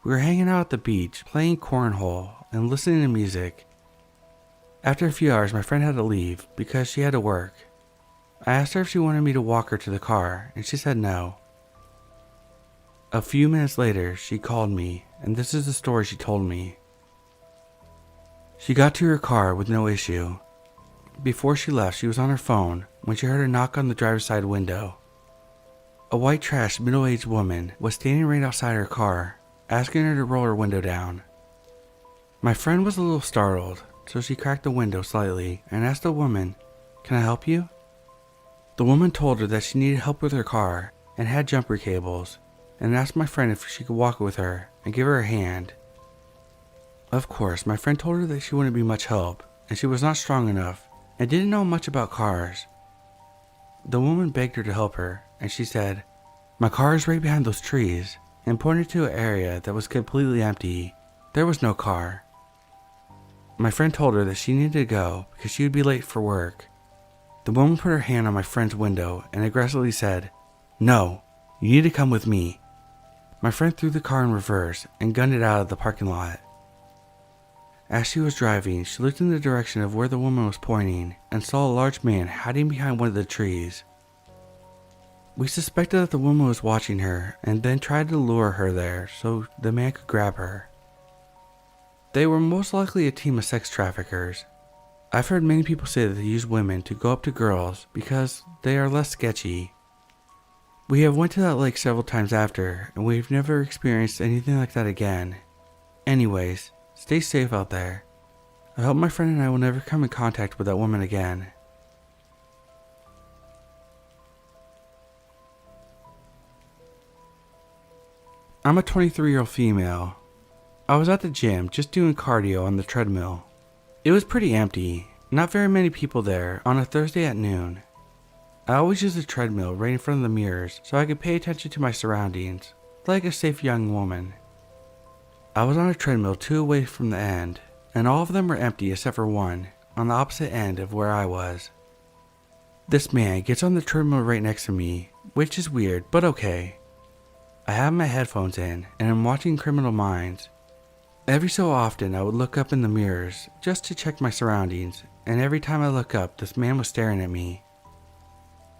We were hanging out at the beach, playing cornhole, and listening to music. After a few hours, my friend had to leave because she had to work. I asked her if she wanted me to walk her to the car, and she said no. A few minutes later, she called me, and this is the story she told me. She got to her car with no issue. Before she left, she was on her phone when she heard a knock on the driver's side window. A white trash middle-aged woman was standing right outside her car, asking her to roll her window down. My friend was a little startled, so she cracked the window slightly and asked the woman, "Can I help you?" The woman told her that she needed help with her car and had jumper cables, and asked my friend if she could walk with her and give her a hand. Of course, my friend told her that she wouldn't be much help, and she was not strong enough and didn't know much about cars. The woman begged her to help her, and she said, "My car is right behind those trees," and pointed to an area that was completely empty. There was no car. My friend told her that she needed to go because she would be late for work. The woman put her hand on my friend's window and aggressively said, "No, you need to come with me." My friend threw the car in reverse and gunned it out of the parking lot. As she was driving, she looked in the direction of where the woman was pointing and saw a large man hiding behind one of the trees. We suspected that the woman was watching her and then tried to lure her there so the man could grab her. They were most likely a team of sex traffickers. I've heard many people say that they use women to go up to girls because they are less sketchy. We have went to that lake several times after, and we've never experienced anything like that again. Anyways, stay safe out there. I hope my friend and I will never come in contact with that woman again. I'm a 23-year-old female. I was at the gym just doing cardio on the treadmill. It was pretty empty, not very many people there on a Thursday at noon. I always use the treadmill right in front of the mirrors so I could pay attention to my surroundings, like a safe young woman. I was on a treadmill 2 away from the end, and all of them were empty except for one, on the opposite end of where I was. This man gets on the treadmill right next to me, which is weird, but okay. I have my headphones in, and I'm watching Criminal Minds. Every so often I would look up in the mirrors just to check my surroundings, and every time I look up, this man was staring at me.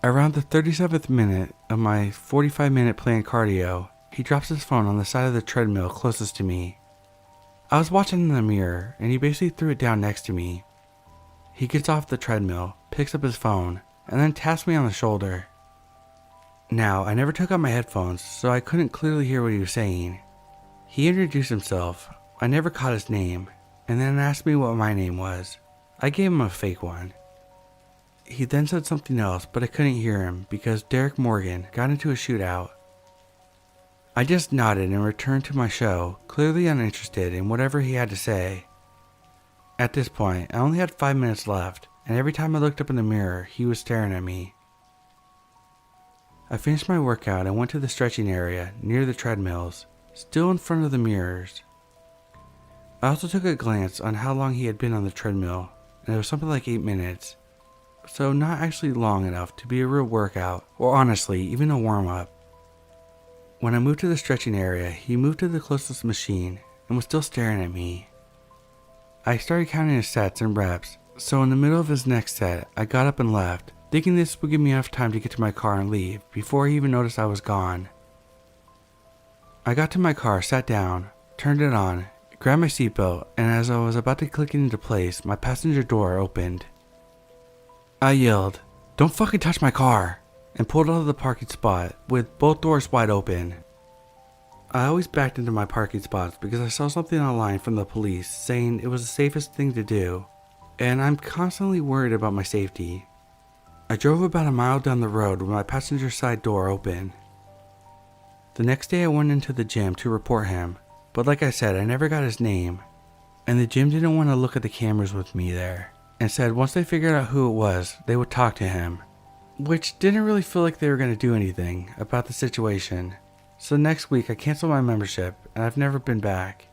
Around the 37th minute of my 45-minute planned cardio, he drops his phone on the side of the treadmill closest to me. I was watching in the mirror, and he basically threw it down next to me. He gets off the treadmill, picks up his phone, and then taps me on the shoulder. Now, I never took out my headphones, so I couldn't clearly hear what he was saying. He introduced himself, I never caught his name, and then asked me what my name was. I gave him a fake one. He then said something else, but I couldn't hear him because Derek Morgan got into a shootout. I just nodded and returned to my show, clearly uninterested in whatever he had to say. At this point, I only had 5 minutes left, and every time I looked up in the mirror, he was staring at me. I finished my workout and went to the stretching area near the treadmills, still in front of the mirrors. I also took a glance on how long he had been on the treadmill, and it was something like 8 minutes. So not actually long enough to be a real workout, or honestly, even a warm-up. When I moved to the stretching area, he moved to the closest machine and was still staring at me. I started counting his sets and reps, so in the middle of his next set, I got up and left, thinking this would give me enough time to get to my car and leave before he even noticed I was gone. I got to my car, sat down, turned it on, grabbed my seatbelt, and as I was about to click it into place, my passenger door opened. I yelled, "Don't fucking touch my car," and pulled out of the parking spot with both doors wide open. I always backed into my parking spots because I saw something online from the police saying it was the safest thing to do, and I'm constantly worried about my safety. I drove about a mile down the road with my passenger side door open. The next day I went into the gym to report him, but like I said, I never got his name, and the gym didn't want to look at the cameras with me there, and said once they figured out who it was, they would talk to him, which didn't really feel like they were going to do anything about the situation. So next week I canceled my membership, and I've never been back.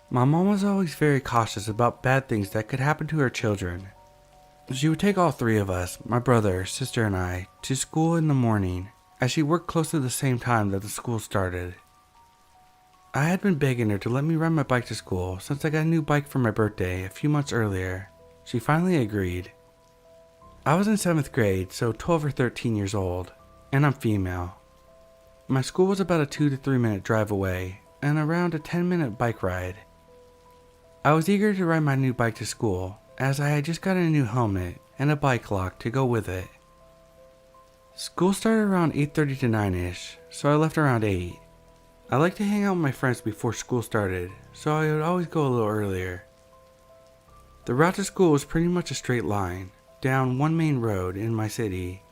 My mom was always very cautious about bad things that could happen to her children. She would take all three of us, my brother, sister, and I, to school in the morning, as she worked close to the same time that the school started. I had been begging her to let me ride my bike to school since I got a new bike for my birthday a few months earlier. She finally agreed. I was in 7th grade, so 12 or 13 years old, and I'm female. My school was about a 2 to 3 minute drive away, and around a 10-minute bike ride. I was eager to ride my new bike to school, as I had just gotten a new helmet and a bike lock to go with it. School started around 8:30 to 9ish, so I left around 8. I liked to hang out with my friends before school started, so I would always go a little earlier. The route to school was pretty much a straight line, down one main road in my city.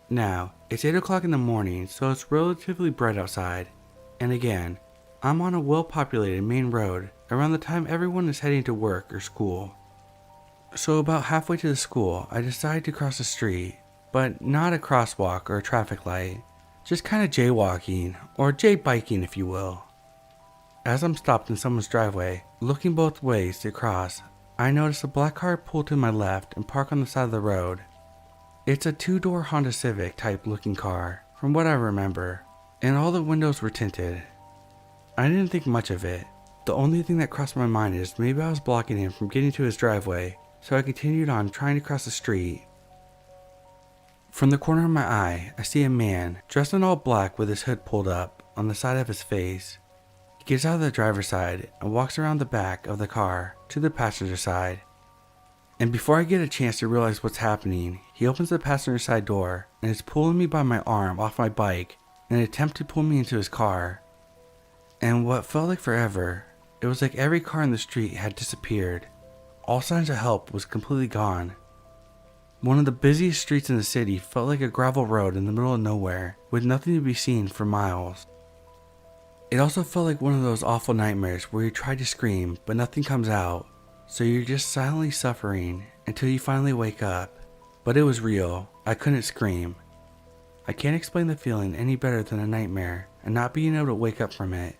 Now, it's 8 o'clock in the morning, so it's relatively bright outside, and again, I'm on a well-populated main road around the time everyone is heading to work or school. So about halfway to the school, I decided to cross the street, but not a crosswalk or a traffic light, just kind of jaywalking, or jay-biking if you will. As I'm stopped in someone's driveway, looking both ways to cross, I notice a black car pull to my left and park on the side of the road. It's a 2-door Honda Civic type looking car, from what I remember, and all the windows were tinted. I didn't think much of it. The only thing that crossed my mind is maybe I was blocking him from getting to his driveway, so I continued on trying to cross the street. From the corner of my eye, I see a man dressed in all black with his hood pulled up on the side of his face. He gets out of the driver's side and walks around the back of the car to the passenger side. And before I get a chance to realize what's happening, he opens the passenger side door and is pulling me by my arm off my bike in an attempt to pull me into his car. And what felt like forever, it was like every car in the street had disappeared. All signs of help was completely gone. One of the busiest streets in the city felt like a gravel road in the middle of nowhere, with nothing to be seen for miles. It also felt like one of those awful nightmares where you try to scream, but nothing comes out, so you're just silently suffering until you finally wake up. But it was real. I couldn't scream. I can't explain the feeling any better than a nightmare and not being able to wake up from it.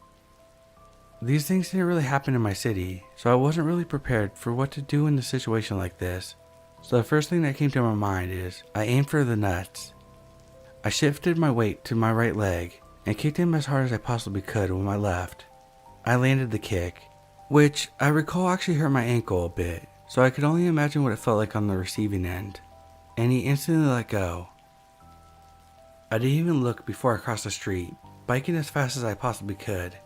These things didn't really happen in my city, so I wasn't really prepared for what to do in a situation like this. So the first thing that came to my mind is, I aimed for the nuts. I shifted my weight to my right leg and kicked him as hard as I possibly could with my left. I landed the kick, which I recall actually hurt my ankle a bit, so I could only imagine what it felt like on the receiving end. And he instantly let go. I didn't even look before I crossed the street, biking as fast as I possibly could.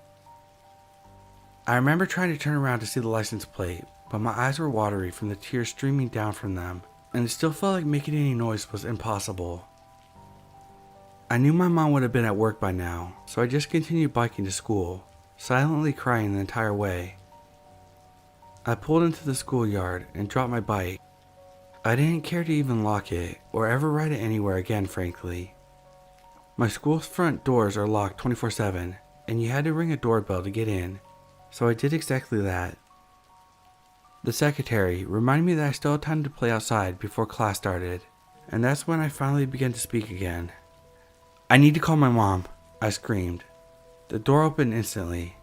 I remember trying to turn around to see the license plate, but my eyes were watery from the tears streaming down from them, and it still felt like making any noise was impossible. I knew my mom would have been at work by now, so I just continued biking to school, silently crying the entire way. I pulled into the schoolyard and dropped my bike. I didn't care to even lock it, or ever ride it anywhere again, frankly. My school's front doors are locked 24/7, and you had to ring a doorbell to get in, so I did exactly that. The secretary reminded me that I still had time to play outside before class started, and that's when I finally began to speak again. "I need to call my mom," I screamed. The door opened instantly.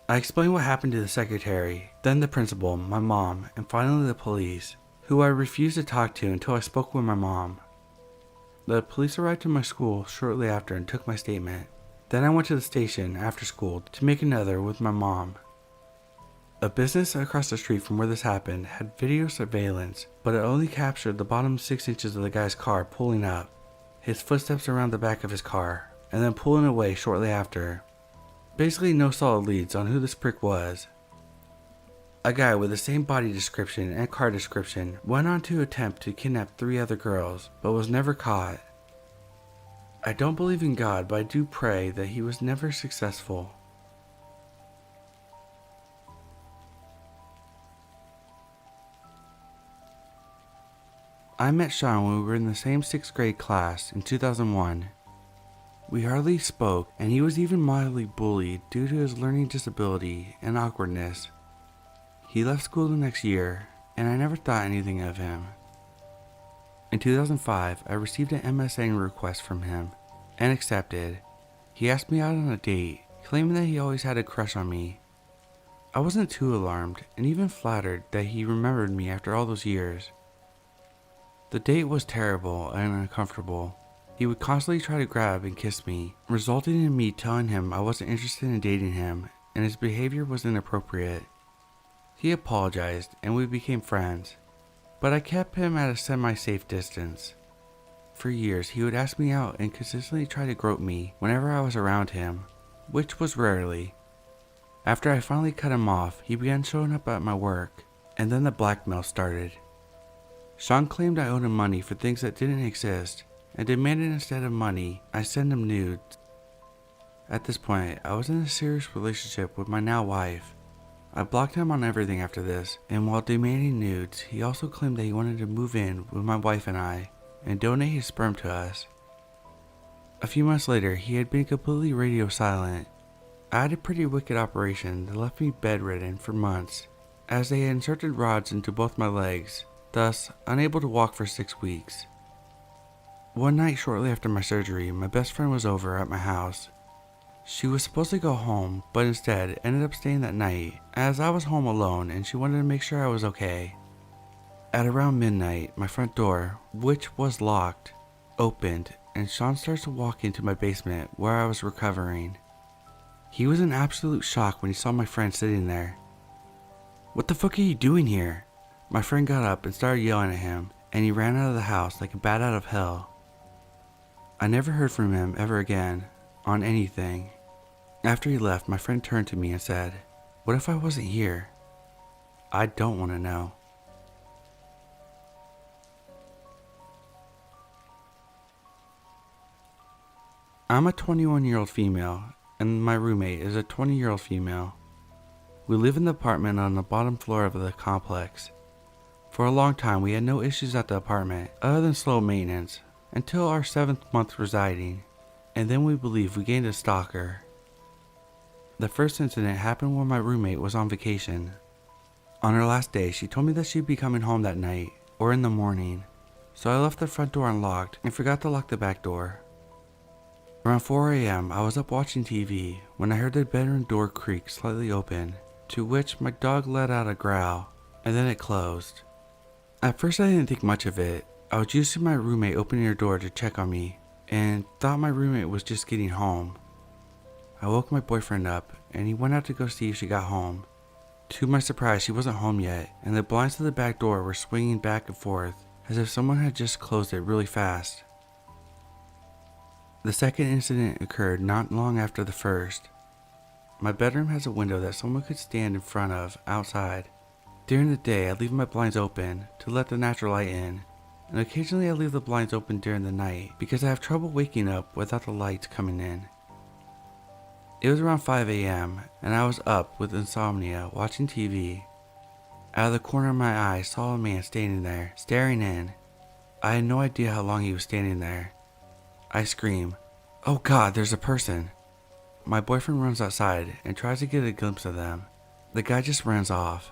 I explained what happened to the secretary, then the principal, my mom, and finally the police, who I refused to talk to until I spoke with my mom. The police arrived to my school shortly after and took my statement. Then I went to the station after school to make another with my mom. A business across the street from where this happened had video surveillance, but it only captured the bottom 6 inches of the guy's car pulling up. his footsteps around the back of his car, and then pulling away shortly after. Basically no solid leads on who this prick was. A guy with the same body description and car description went on to attempt to kidnap 3 other girls, but was never caught. I don't believe in God, but I do pray that he was never successful. I met Sean when we were in the same 6th grade class in 2001. We hardly spoke, and he was even mildly bullied due to his learning disability and awkwardness. He left school the next year, and I never thought anything of him. In 2005, I received an MSN request from him and accepted. He asked me out on a date, claiming that he always had a crush on me. I wasn't too alarmed and even flattered that he remembered me after all those years. The date was terrible and uncomfortable. He would constantly try to grab and kiss me, resulting in me telling him I wasn't interested in dating him and his behavior was inappropriate. He apologized and we became friends, but I kept him at a semi-safe distance. For years, he would ask me out and consistently try to grope me whenever I was around him, which was rarely. After I finally cut him off, he began showing up at my work, and then the blackmail started. Sean claimed I owed him money for things that didn't exist, and demanded instead of money, I send him nudes. At this point, I was in a serious relationship with my now wife. I blocked him on everything after this, and while demanding nudes, he also claimed that he wanted to move in with my wife and I, and donate his sperm to us. A few months later, he had been completely radio silent. I had a pretty wicked operation that left me bedridden for months, as they had inserted rods into both my legs, thus unable to walk for 6 weeks. One night shortly after my surgery, my best friend was over at my house. She was supposed to go home, but instead ended up staying that night, as I was home alone and she wanted to make sure I was okay. At around midnight, my front door, which was locked, opened, and Sean starts to walk into my basement where I was recovering. He was in absolute shock when he saw my friend sitting there. "What the fuck are you doing here?" My friend got up and started yelling at him, and he ran out of the house like a bat out of hell. I never heard from him ever again, on anything. After he left, my friend turned to me and said, "What if I wasn't here?" I don't want to know. I'm a 21-year-old female, and my roommate is a 20-year-old female. We live in the apartment on the bottom floor of the complex. For a long time, we had no issues at the apartment, other than slow maintenance, until our 7th month residing, and then we believe we gained a stalker. The first incident happened when my roommate was on vacation. On her last day, she told me that she'd be coming home that night, or in the morning, so I left the front door unlocked and forgot to lock the back door. Around 4 a.m., I was up watching TV when I heard the bedroom door creak slightly open, to which my dog let out a growl, and then it closed. At first I didn't think much of it. I was used to my roommate opening her door to check on me, and thought my roommate was just getting home. I woke my boyfriend up, and he went out to go see if she got home. To my surprise, she wasn't home yet, and the blinds to the back door were swinging back and forth, as if someone had just closed it really fast. The second incident occurred not long after the first. My bedroom has a window that someone could stand in front of outside. During the day, I leave my blinds open to let the natural light in, and occasionally I leave the blinds open during the night because I have trouble waking up without the lights coming in. It was around 5 a.m. and I was up with insomnia watching TV. Out of the corner of my eye, I saw a man standing there, staring in. I had no idea how long he was standing there. I scream, "Oh God, there's a person!" My boyfriend runs outside and tries to get a glimpse of them. The guy just runs off.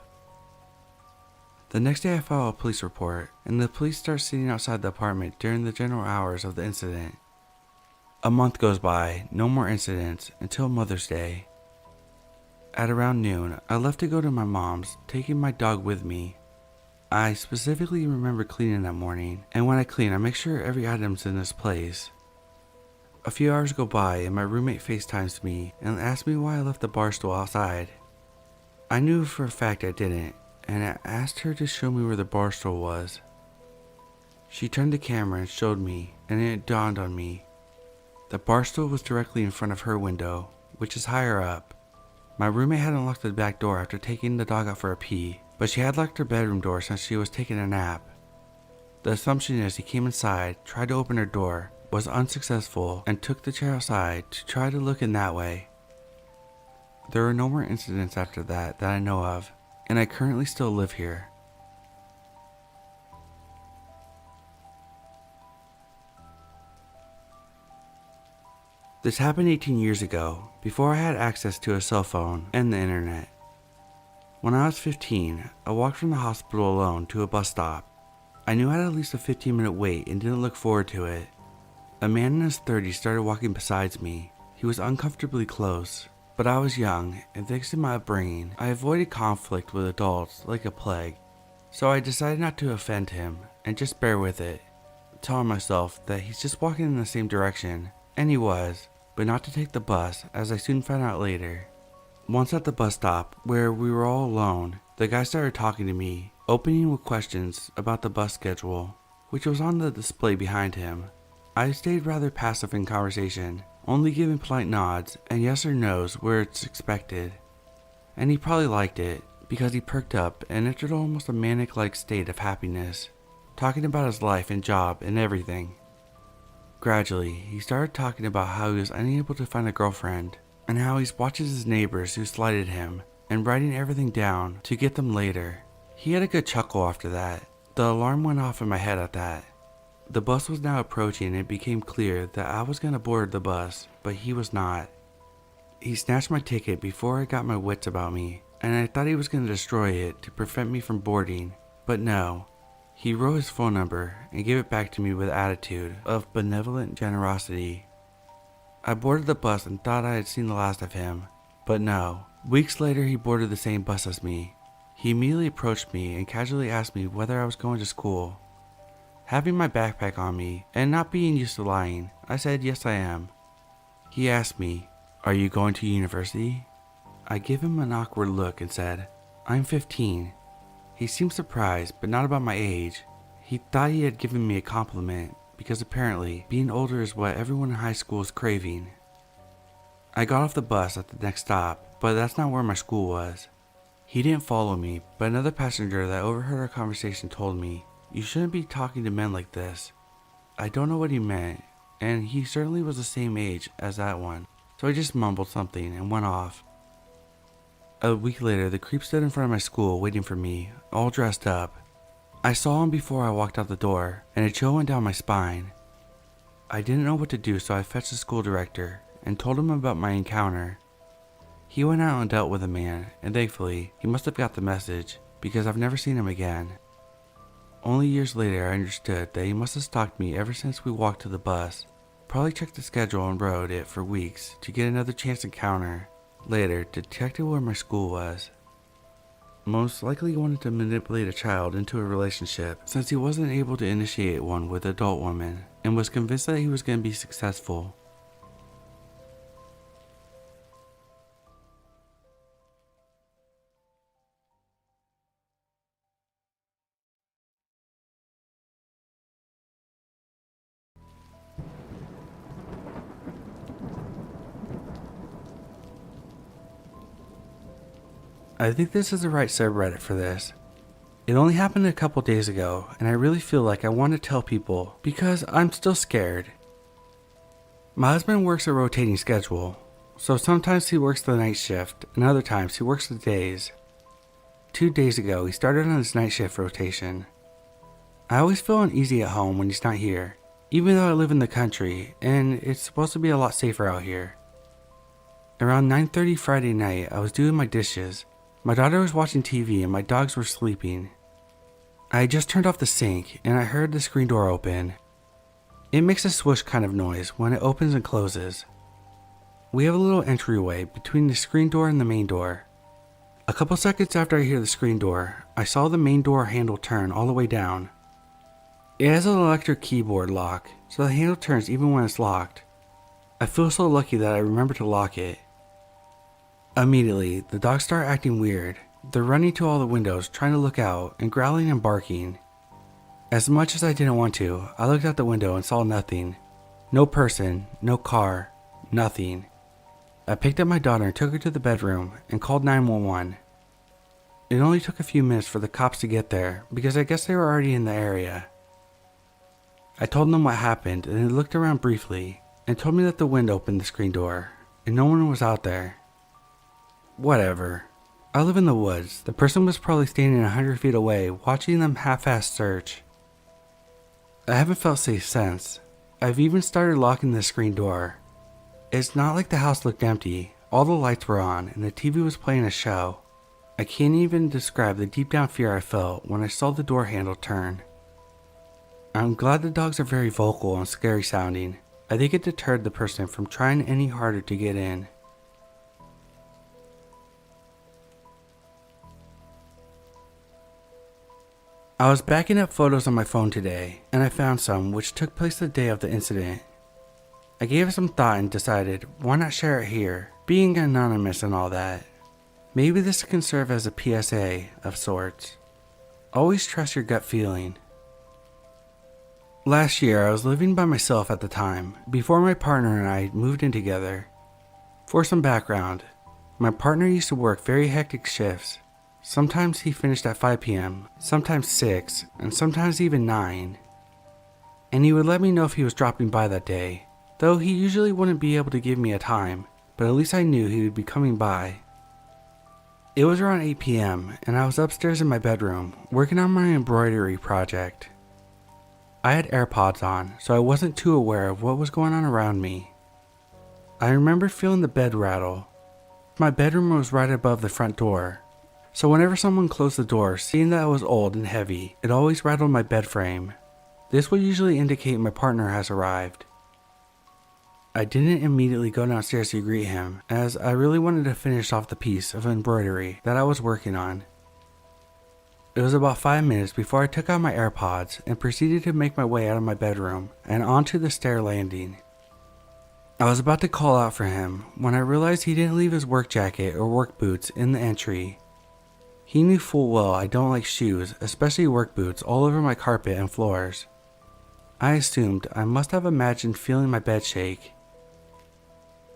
The next day I file a police report, and the police start sitting outside the apartment during the general hours of the incident. A month goes by, no more incidents, until Mother's Day. At around noon, I left to go to my mom's, taking my dog with me. I specifically remember cleaning that morning, and when I clean, I make sure every item's in its place. A few hours go by, and my roommate FaceTimes me and asks me why I left the bar stool outside. I knew for a fact I didn't, and I asked her to show me where the bar stool was. She turned the camera and showed me, and it dawned on me. The bar stool was directly in front of her window, which is higher up. My roommate hadn't locked the back door after taking the dog out for a pee, but she had locked her bedroom door since she was taking a nap. The assumption is he came inside, tried to open her door, was unsuccessful, and took the chair outside to try to look in that way. There were no more incidents after that I know of, and I currently still live here. This happened 18 years ago, before I had access to a cell phone and the internet. When I was 15, I walked from the hospital alone to a bus stop. I knew I had at least a 15-minute wait and didn't look forward to it. A man in his 30s started walking beside me. He was uncomfortably close, but I was young, and thanks to my upbringing, I avoided conflict with adults like a plague. So I decided not to offend him and just bear with it, telling myself that he's just walking in the same direction, and he was, but not to take the bus, as I soon found out later. Once at the bus stop, where we were all alone, the guy started talking to me, opening with questions about the bus schedule, which was on the display behind him. I stayed rather passive in conversation, only giving polite nods and yes or no's where it's expected. And he probably liked it, because he perked up and entered almost a manic-like state of happiness, talking about his life and job and everything. Gradually, he started talking about how he was unable to find a girlfriend, and how he watches his neighbors who slighted him, and writing everything down to get them later. He had a good chuckle after that. The alarm went off in my head at that. The bus was now approaching and it became clear that I was going to board the bus, but he was not. He snatched my ticket before I got my wits about me, and I thought he was going to destroy it to prevent me from boarding, but no. He wrote his phone number and gave it back to me with attitude of benevolent generosity. I boarded the bus and thought I had seen the last of him, but no. Weeks later he boarded the same bus as me. He immediately approached me and casually asked me whether I was going to school. Having my backpack on me and not being used to lying, I said yes I am. He asked me, "Are you going to university?" I gave him an awkward look and said, "I'm 15. He seemed surprised, but not about my age. He thought he had given me a compliment, because apparently being older is what everyone in high school is craving. I got off the bus at the next stop, but that's not where my school was. He didn't follow me, but another passenger that overheard our conversation told me, "You shouldn't be talking to men like this." I don't know what he meant, and he certainly was the same age as that one, so I just mumbled something and went off. A week later, the creep stood in front of my school waiting for me, all dressed up. I saw him before I walked out the door, and a chill went down my spine. I didn't know what to do, so I fetched the school director and told him about my encounter. He went out and dealt with the man, and thankfully, he must have got the message, because I've never seen him again. Only years later, I understood that he must have stalked me ever since we walked to the bus. Probably checked the schedule and rode it for weeks to get another chance encounter. Later, detected where my school was. Most likely he wanted to manipulate a child into a relationship since he wasn't able to initiate one with adult women and was convinced that he was going to be successful. I think this is the right subreddit for this. It only happened a couple days ago, and I really feel like I want to tell people because I'm still scared. My husband works a rotating schedule, so sometimes he works the night shift and other times he works the days. 2 days ago, he started on his night shift rotation. I always feel uneasy at home when he's not here, even though I live in the country and it's supposed to be a lot safer out here. Around 9:30 Friday night, I was doing my dishes. My daughter was watching TV and my dogs were sleeping. I had just turned off the sink and I heard the screen door open. It makes a swoosh kind of noise when it opens and closes. We have a little entryway between the screen door and the main door. A couple seconds after I hear the screen door, I saw the main door handle turn all the way down. It has an electric keyboard lock, so the handle turns even when it's locked. I feel so lucky that I remembered to lock it. Immediately, the dogs start acting weird. They're running to all the windows trying to look out and growling and barking. As much as I didn't want to, I looked out the window and saw nothing. No person, no car, nothing. I picked up my daughter and took her to the bedroom and called 911. It only took a few minutes for the cops to get there because I guess they were already in the area. I told them what happened and they looked around briefly and told me that the wind opened the screen door and no one was out there. Whatever. I live in the woods. The person was probably standing 100 feet away watching them half-assed search. I haven't felt safe since. I've even started locking the screen door. It's not like the house looked empty. All the lights were on and the TV was playing a show. I can't even describe the deep down fear I felt when I saw the door handle turn. I'm glad the dogs are very vocal and scary sounding. I think it deterred the person from trying any harder to get in. I was backing up photos on my phone today, and I found some which took place the day of the incident. I gave it some thought and decided, why not share it here, being anonymous and all that. Maybe this can serve as a PSA of sorts. Always trust your gut feeling. Last year, I was living by myself at the time, before my partner and I moved in together. For some background, my partner used to work very hectic shifts. Sometimes he finished at 5 p.m., sometimes 6, and sometimes even 9. And he would let me know if he was dropping by that day, though he usually wouldn't be able to give me a time, but at least I knew he would be coming by. It was around 8 p.m. and I was upstairs in my bedroom, working on my embroidery project. I had AirPods on, so I wasn't too aware of what was going on around me. I remember feeling the bed rattle. My bedroom was right above the front door, so whenever someone closed the door, seeing that it was old and heavy, it always rattled my bed frame. This would usually indicate my partner has arrived. I didn't immediately go downstairs to greet him, as I really wanted to finish off the piece of embroidery that I was working on. It was about 5 minutes before I took out my AirPods and proceeded to make my way out of my bedroom and onto the stair landing. I was about to call out for him when I realized he didn't leave his work jacket or work boots in the entry. He knew full well I don't like shoes, especially work boots, all over my carpet and floors. I assumed I must have imagined feeling my bed shake.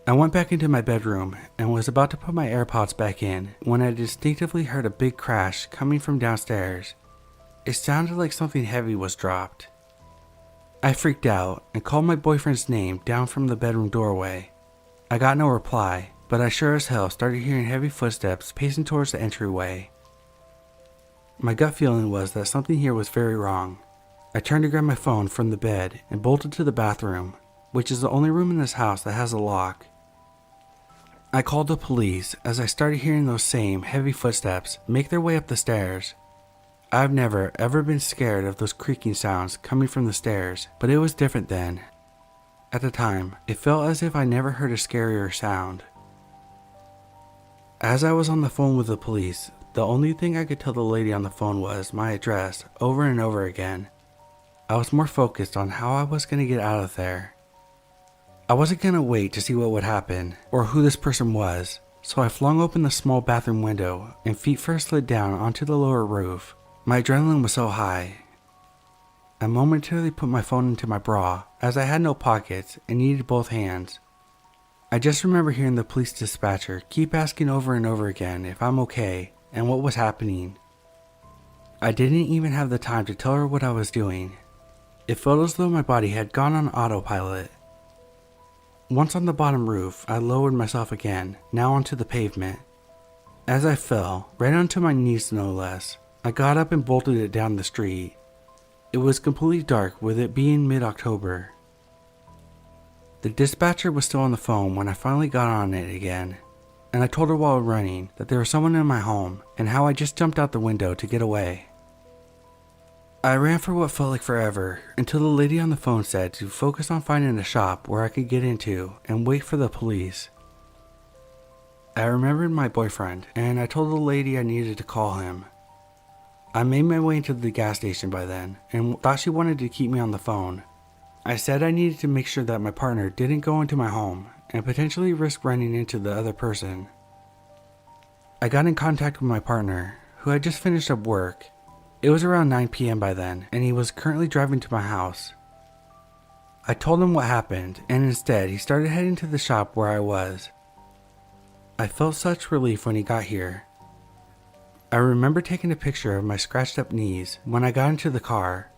I went back into my bedroom and was about to put my AirPods back in when I distinctly heard a big crash coming from downstairs. It sounded like something heavy was dropped. I freaked out and called my boyfriend's name down from the bedroom doorway. I got no reply, but I sure as hell started hearing heavy footsteps pacing towards the entryway. My gut feeling was that something here was very wrong. I turned to grab my phone from the bed and bolted to the bathroom, which is the only room in this house that has a lock. I called the police as I started hearing those same heavy footsteps make their way up the stairs. I've never ever been scared of those creaking sounds coming from the stairs, but it was different then. At the time, it felt as if I never heard a scarier sound. As I was on the phone with the police, the only thing I could tell the lady on the phone was my address over and over again. I was more focused on how I was going to get out of there. I wasn't going to wait to see what would happen or who this person was, so I flung open the small bathroom window and feet first slid down onto the lower roof. My adrenaline was so high. I momentarily put my phone into my bra as I had no pockets and needed both hands. I just remember hearing the police dispatcher keep asking over and over again if I'm okay and what was happening. I didn't even have the time to tell her what I was doing. It felt as though my body had gone on autopilot. Once on the bottom roof, I lowered myself again, now onto the pavement. As I fell, right onto my knees no less, I got up and bolted it down the street. It was completely dark with it being mid-October. The dispatcher was still on the phone when I finally got on it again, and I told her while running that there was someone in my home and how I just jumped out the window to get away. I ran for what felt like forever until the lady on the phone said to focus on finding a shop where I could get into and wait for the police. I remembered my boyfriend and I told the lady I needed to call him. I made my way into the gas station by then and thought she wanted to keep me on the phone. I said I needed to make sure that my partner didn't go into my home and potentially risk running into the other person. I got in contact with my partner, who had just finished up work. It was around 9 p.m. by then, and he was currently driving to my house. I told him what happened, and instead he started heading to the shop where I was. I felt such relief when he got here. I remember taking a picture of my scratched up knees when I got into the car.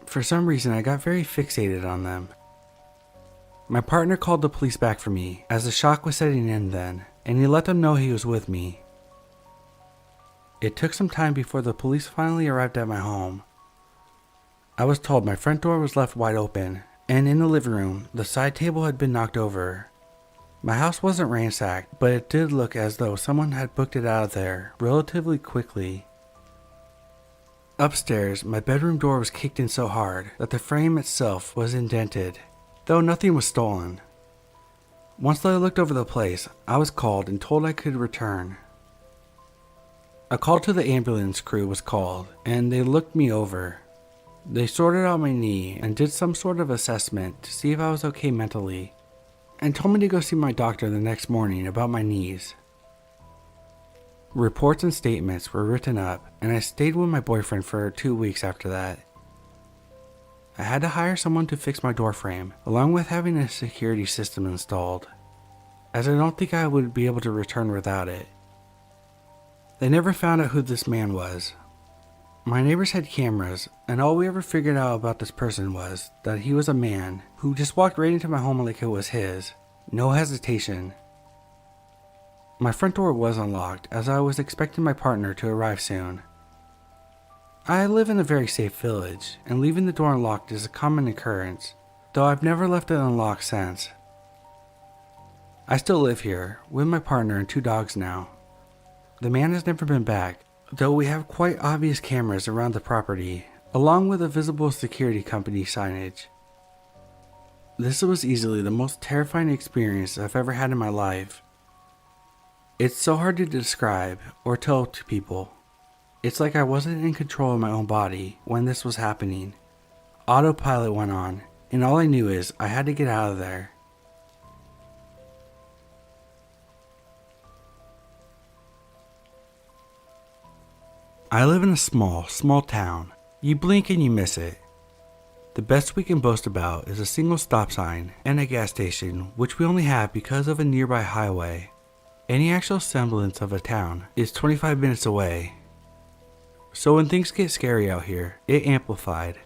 For some reason, I got very fixated on them. My partner called the police back for me as the shock was setting in then, and he let them know he was with me. It took some time before the police finally arrived at my home. I was told my front door was left wide open, and in the living room, the side table had been knocked over. My house wasn't ransacked, but it did look as though someone had booked it out of there relatively quickly. Upstairs, my bedroom door was kicked in so hard that the frame itself was indented, though nothing was stolen. Once I looked over the place, I was called and told I could return. A call to the ambulance crew was called, and they looked me over. They sorted out my knee and did some sort of assessment to see if I was okay mentally, and told me to go see my doctor the next morning about my knees. Reports and statements were written up, and I stayed with my boyfriend for 2 weeks after that. I had to hire someone to fix my door frame, along with having a security system installed, as I don't think I would be able to return without it. They never found out who this man was. My neighbors had cameras, and all we ever figured out about this person was that he was a man who just walked right into my home like it was his, no hesitation. My front door was unlocked as I was expecting my partner to arrive soon. I live in a very safe village, and leaving the door unlocked is a common occurrence, though I've never left it unlocked since. I still live here, with my partner and 2 dogs now. The man has never been back, though we have quite obvious cameras around the property, along with a visible security company signage. This was easily the most terrifying experience I've ever had in my life. It's so hard to describe or tell to people. It's like I wasn't in control of my own body when this was happening. Autopilot went on, and all I knew is I had to get out of there. I live in a small town. You blink and you miss it. The best we can boast about is a single stop sign and a gas station, which we only have because of a nearby highway. Any actual semblance of a town is 25 minutes away. So when things get scary out here, it amplified.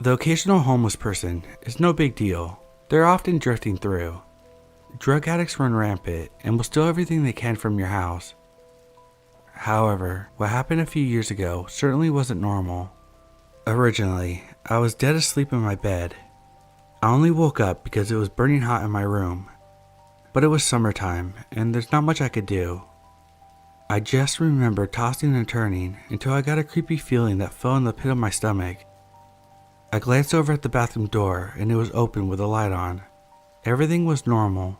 The occasional homeless person is no big deal. They're often drifting through. Drug addicts run rampant and will steal everything they can from your house. However, what happened a few years ago certainly wasn't normal. Originally, I was dead asleep in my bed. I only woke up because it was burning hot in my room. But it was summertime, and there's not much I could do. I just remember tossing and turning until I got a creepy feeling that fell in the pit of my stomach. I glanced over at the bathroom door, and it was open with a light on. Everything was normal.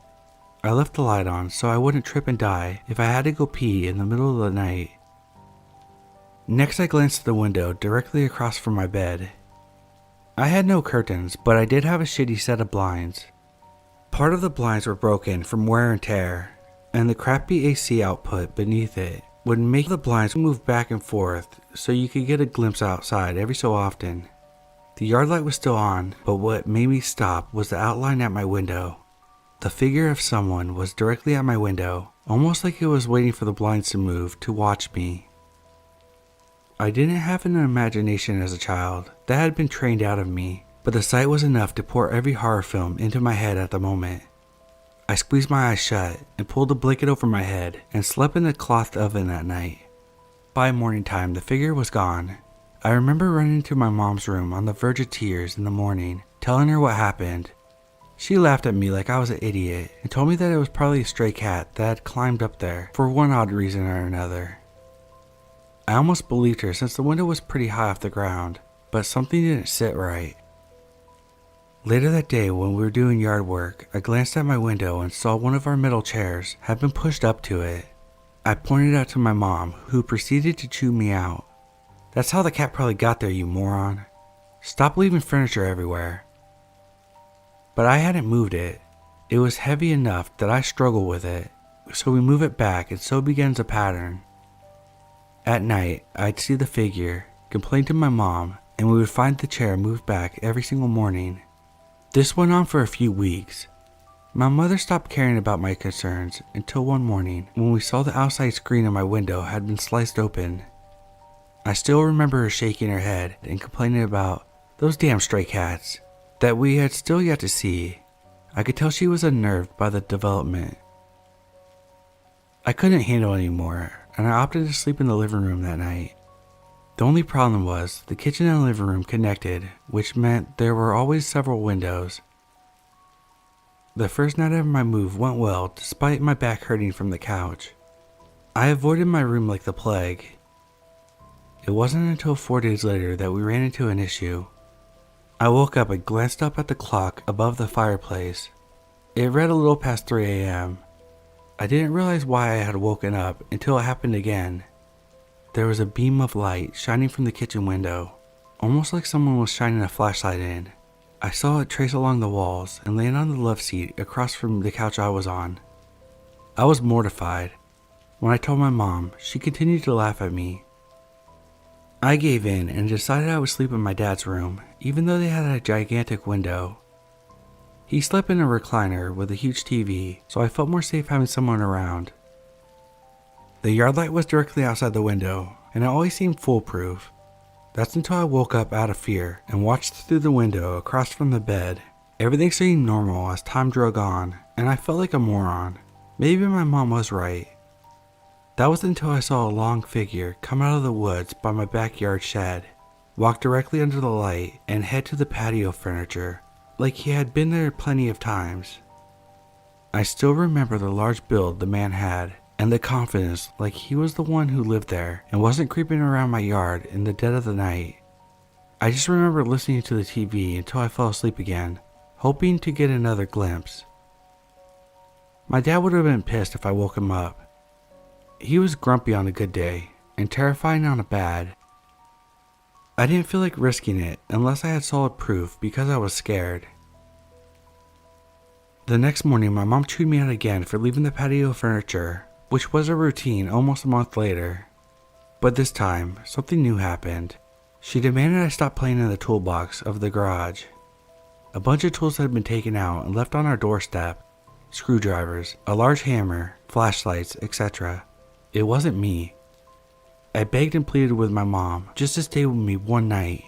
I left the light on so I wouldn't trip and die if I had to go pee in the middle of the night. Next, I glanced at the window directly across from my bed. I had no curtains, but I did have a shitty set of blinds. Part of the blinds were broken from wear and tear, and the crappy AC output beneath it would make the blinds move back and forth so you could get a glimpse outside every so often. The yard light was still on, but what made me stop was the outline at my window. The figure of someone was directly at my window, almost like it was waiting for the blinds to move to watch me. I didn't have an imagination as a child. That had been trained out of me, but the sight was enough to pour every horror film into my head at the moment. I squeezed my eyes shut and pulled a blanket over my head and slept in a cloth oven that night. By morning time, the figure was gone. I remember running to my mom's room on the verge of tears in the morning, telling her what happened. She laughed at me like I was an idiot and told me that it was probably a stray cat that had climbed up there for one odd reason or another. I almost believed her since the window was pretty high off the ground, but something didn't sit right. Later that day when we were doing yard work, I glanced at my window and saw one of our metal chairs had been pushed up to it. I pointed out to my mom, who proceeded to chew me out. "That's how the cat probably got there, you moron. Stop leaving furniture everywhere." But I hadn't moved it. It was heavy enough that I struggled with it, so we move it back and so begins a pattern. At night, I'd see the figure, complain to my mom, and we would find the chair moved back every single morning. This went on for a few weeks. My mother stopped caring about my concerns until one morning when we saw the outside screen of my window had been sliced open. I still remember her shaking her head and complaining about those damn stray cats that we had still yet to see. I could tell she was unnerved by the development. I couldn't handle it anymore, and I opted to sleep in the living room that night. The only problem was the kitchen and living room connected, which meant there were always several windows. The first night of my move went well despite my back hurting from the couch. I avoided my room like the plague. It wasn't until 4 days later that we ran into an issue. I woke up and glanced up at the clock above the fireplace. It read a little past 3 a.m. I didn't realize why I had woken up until it happened again. There was a beam of light shining from the kitchen window, almost like someone was shining a flashlight in. I saw it trace along the walls and land on the love seat across from the couch I was on. I was mortified. When I told my mom, she continued to laugh at me. I gave in and decided I would sleep in my dad's room, even though they had a gigantic window. He slept in a recliner with a huge TV, so I felt more safe having someone around. The yard light was directly outside the window, and it always seemed foolproof. That's until I woke up out of fear and watched through the window across from the bed. Everything seemed normal as time drug on, and I felt like a moron. Maybe my mom was right. That was until I saw a long figure come out of the woods by my backyard shed, walk directly under the light, and head to the patio furniture, like he had been there plenty of times. I still remember the large build the man had, and the confidence like he was the one who lived there and wasn't creeping around my yard in the dead of the night. I just remember listening to the TV until I fell asleep again, hoping to get another glimpse. My dad would have been pissed if I woke him up. He was grumpy on a good day and terrifying on a bad. I didn't feel like risking it unless I had solid proof because I was scared. The next morning my mom chewed me out again for leaving the patio furniture, which was a routine almost a month later. But this time, something new happened. She demanded I stop playing in the toolbox of the garage. A bunch of tools had been taken out and left on our doorstep. Screwdrivers, a large hammer, flashlights, etc. It wasn't me. I begged and pleaded with my mom just to stay with me one night.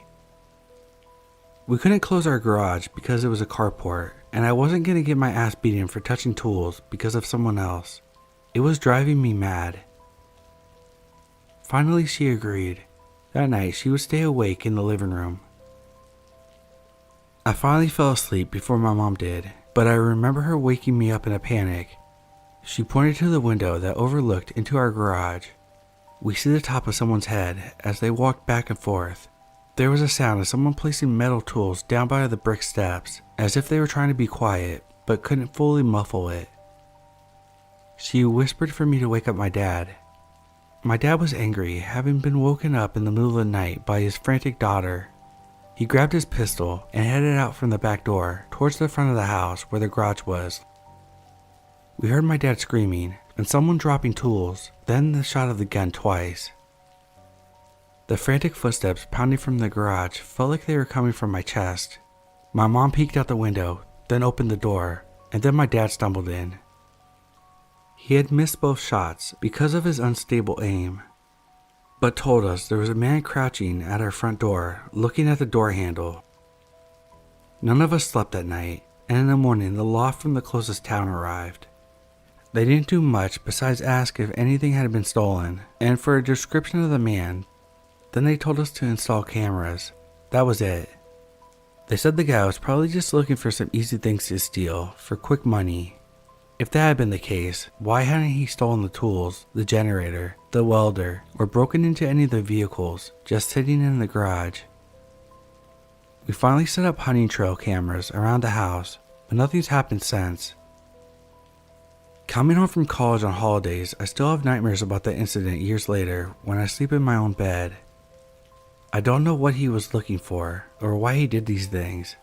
We couldn't close our garage because it was a carport, and I wasn't going to get my ass beaten for touching tools because of someone else. It was driving me mad. Finally, she agreed. That night, she would stay awake in the living room. I finally fell asleep before my mom did, but I remember her waking me up in a panic. She pointed to the window that overlooked into our garage. We see the top of someone's head as they walked back and forth. There was a sound of someone placing metal tools down by the brick steps, as if they were trying to be quiet, but couldn't fully muffle it. She whispered for me to wake up my dad. My dad was angry, having been woken up in the middle of the night by his frantic daughter. He grabbed his pistol and headed out from the back door towards the front of the house where the garage was. We heard my dad screaming and someone dropping tools, then the shot of the gun twice. The frantic footsteps pounding from the garage felt like they were coming from my chest. My mom peeked out the window, then opened the door, and then my dad stumbled in. He had missed both shots because of his unstable aim, but told us there was a man crouching at our front door, looking at the door handle. None of us slept that night, and in the morning the law from the closest town arrived. They didn't do much besides ask if anything had been stolen, and for a description of the man. Then they told us to install cameras. That was it. They said the guy was probably just looking for some easy things to steal for quick money. If that had been the case, why hadn't he stolen the tools, the generator, the welder, or broken into any of the vehicles just sitting in the garage? We finally set up hunting trail cameras around the house, but nothing's happened since. Coming home from college on holidays, I still have nightmares about the incident years later when I sleep in my own bed. I don't know what he was looking for or why he did these things.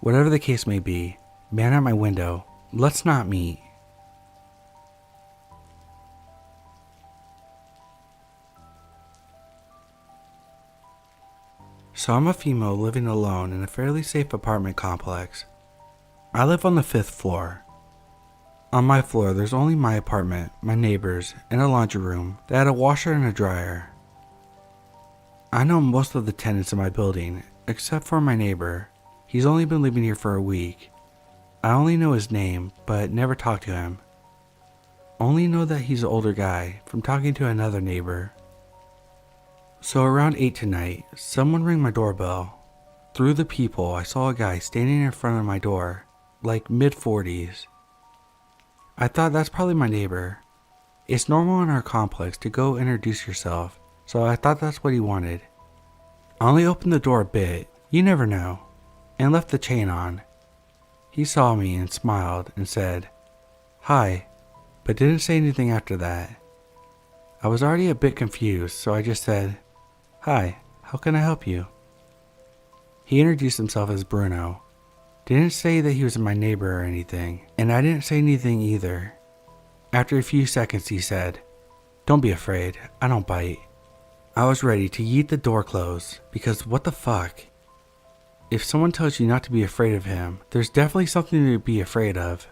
Whatever the case may be, man at my window, let's not meet. So I'm a female living alone in a fairly safe apartment complex. I live on the 5th floor. On my floor, there's only my apartment, my neighbors, and a laundry room that had a washer and a dryer. I know most of the tenants in my building, except for my neighbor. He's only been living here for a week. I only know his name, but never talked to him. Only know that he's an older guy from talking to another neighbor. So around 8 tonight, someone rang my doorbell. Through the peephole, I saw a guy standing in front of my door, like mid-40s. I thought that's probably my neighbor. It's normal in our complex to go introduce yourself, so I thought that's what he wanted. I only opened the door a bit, you never know, and left the chain on. He saw me and smiled and said, "Hi," but didn't say anything after that. I was already a bit confused, so I just said, "Hi, how can I help you?" He introduced himself as Bruno. Didn't say that he was my neighbor or anything, and I didn't say anything either. After a few seconds he said, "Don't be afraid, I don't bite." I was ready to yeet the door closed, because what the fuck? If someone tells you not to be afraid of him, there's definitely something to be afraid of.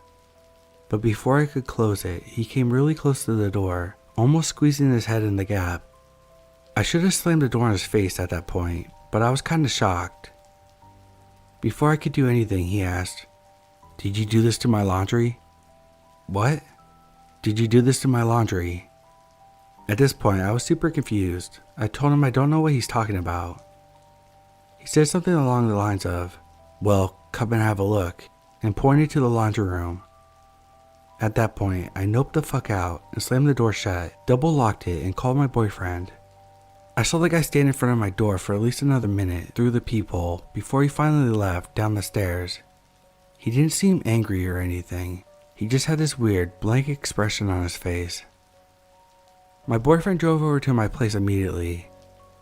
But before I could close it, he came really close to the door, almost squeezing his head in the gap. I should have slammed the door in his face at that point, but I was kinda shocked. Before I could do anything, he asked, "Did you do this to my laundry?" "What?" "Did you do this to my laundry?" At this point, I was super confused. I told him I don't know what he's talking about. He said something along the lines of, "Well, come and have a look," and pointed to the laundry room. At that point, I noped the fuck out and slammed the door shut, double locked it, and called my boyfriend. I saw the guy stand in front of my door for at least another minute through the peephole before he finally left down the stairs. He didn't seem angry or anything. He just had this weird, blank expression on his face. My boyfriend drove over to my place immediately.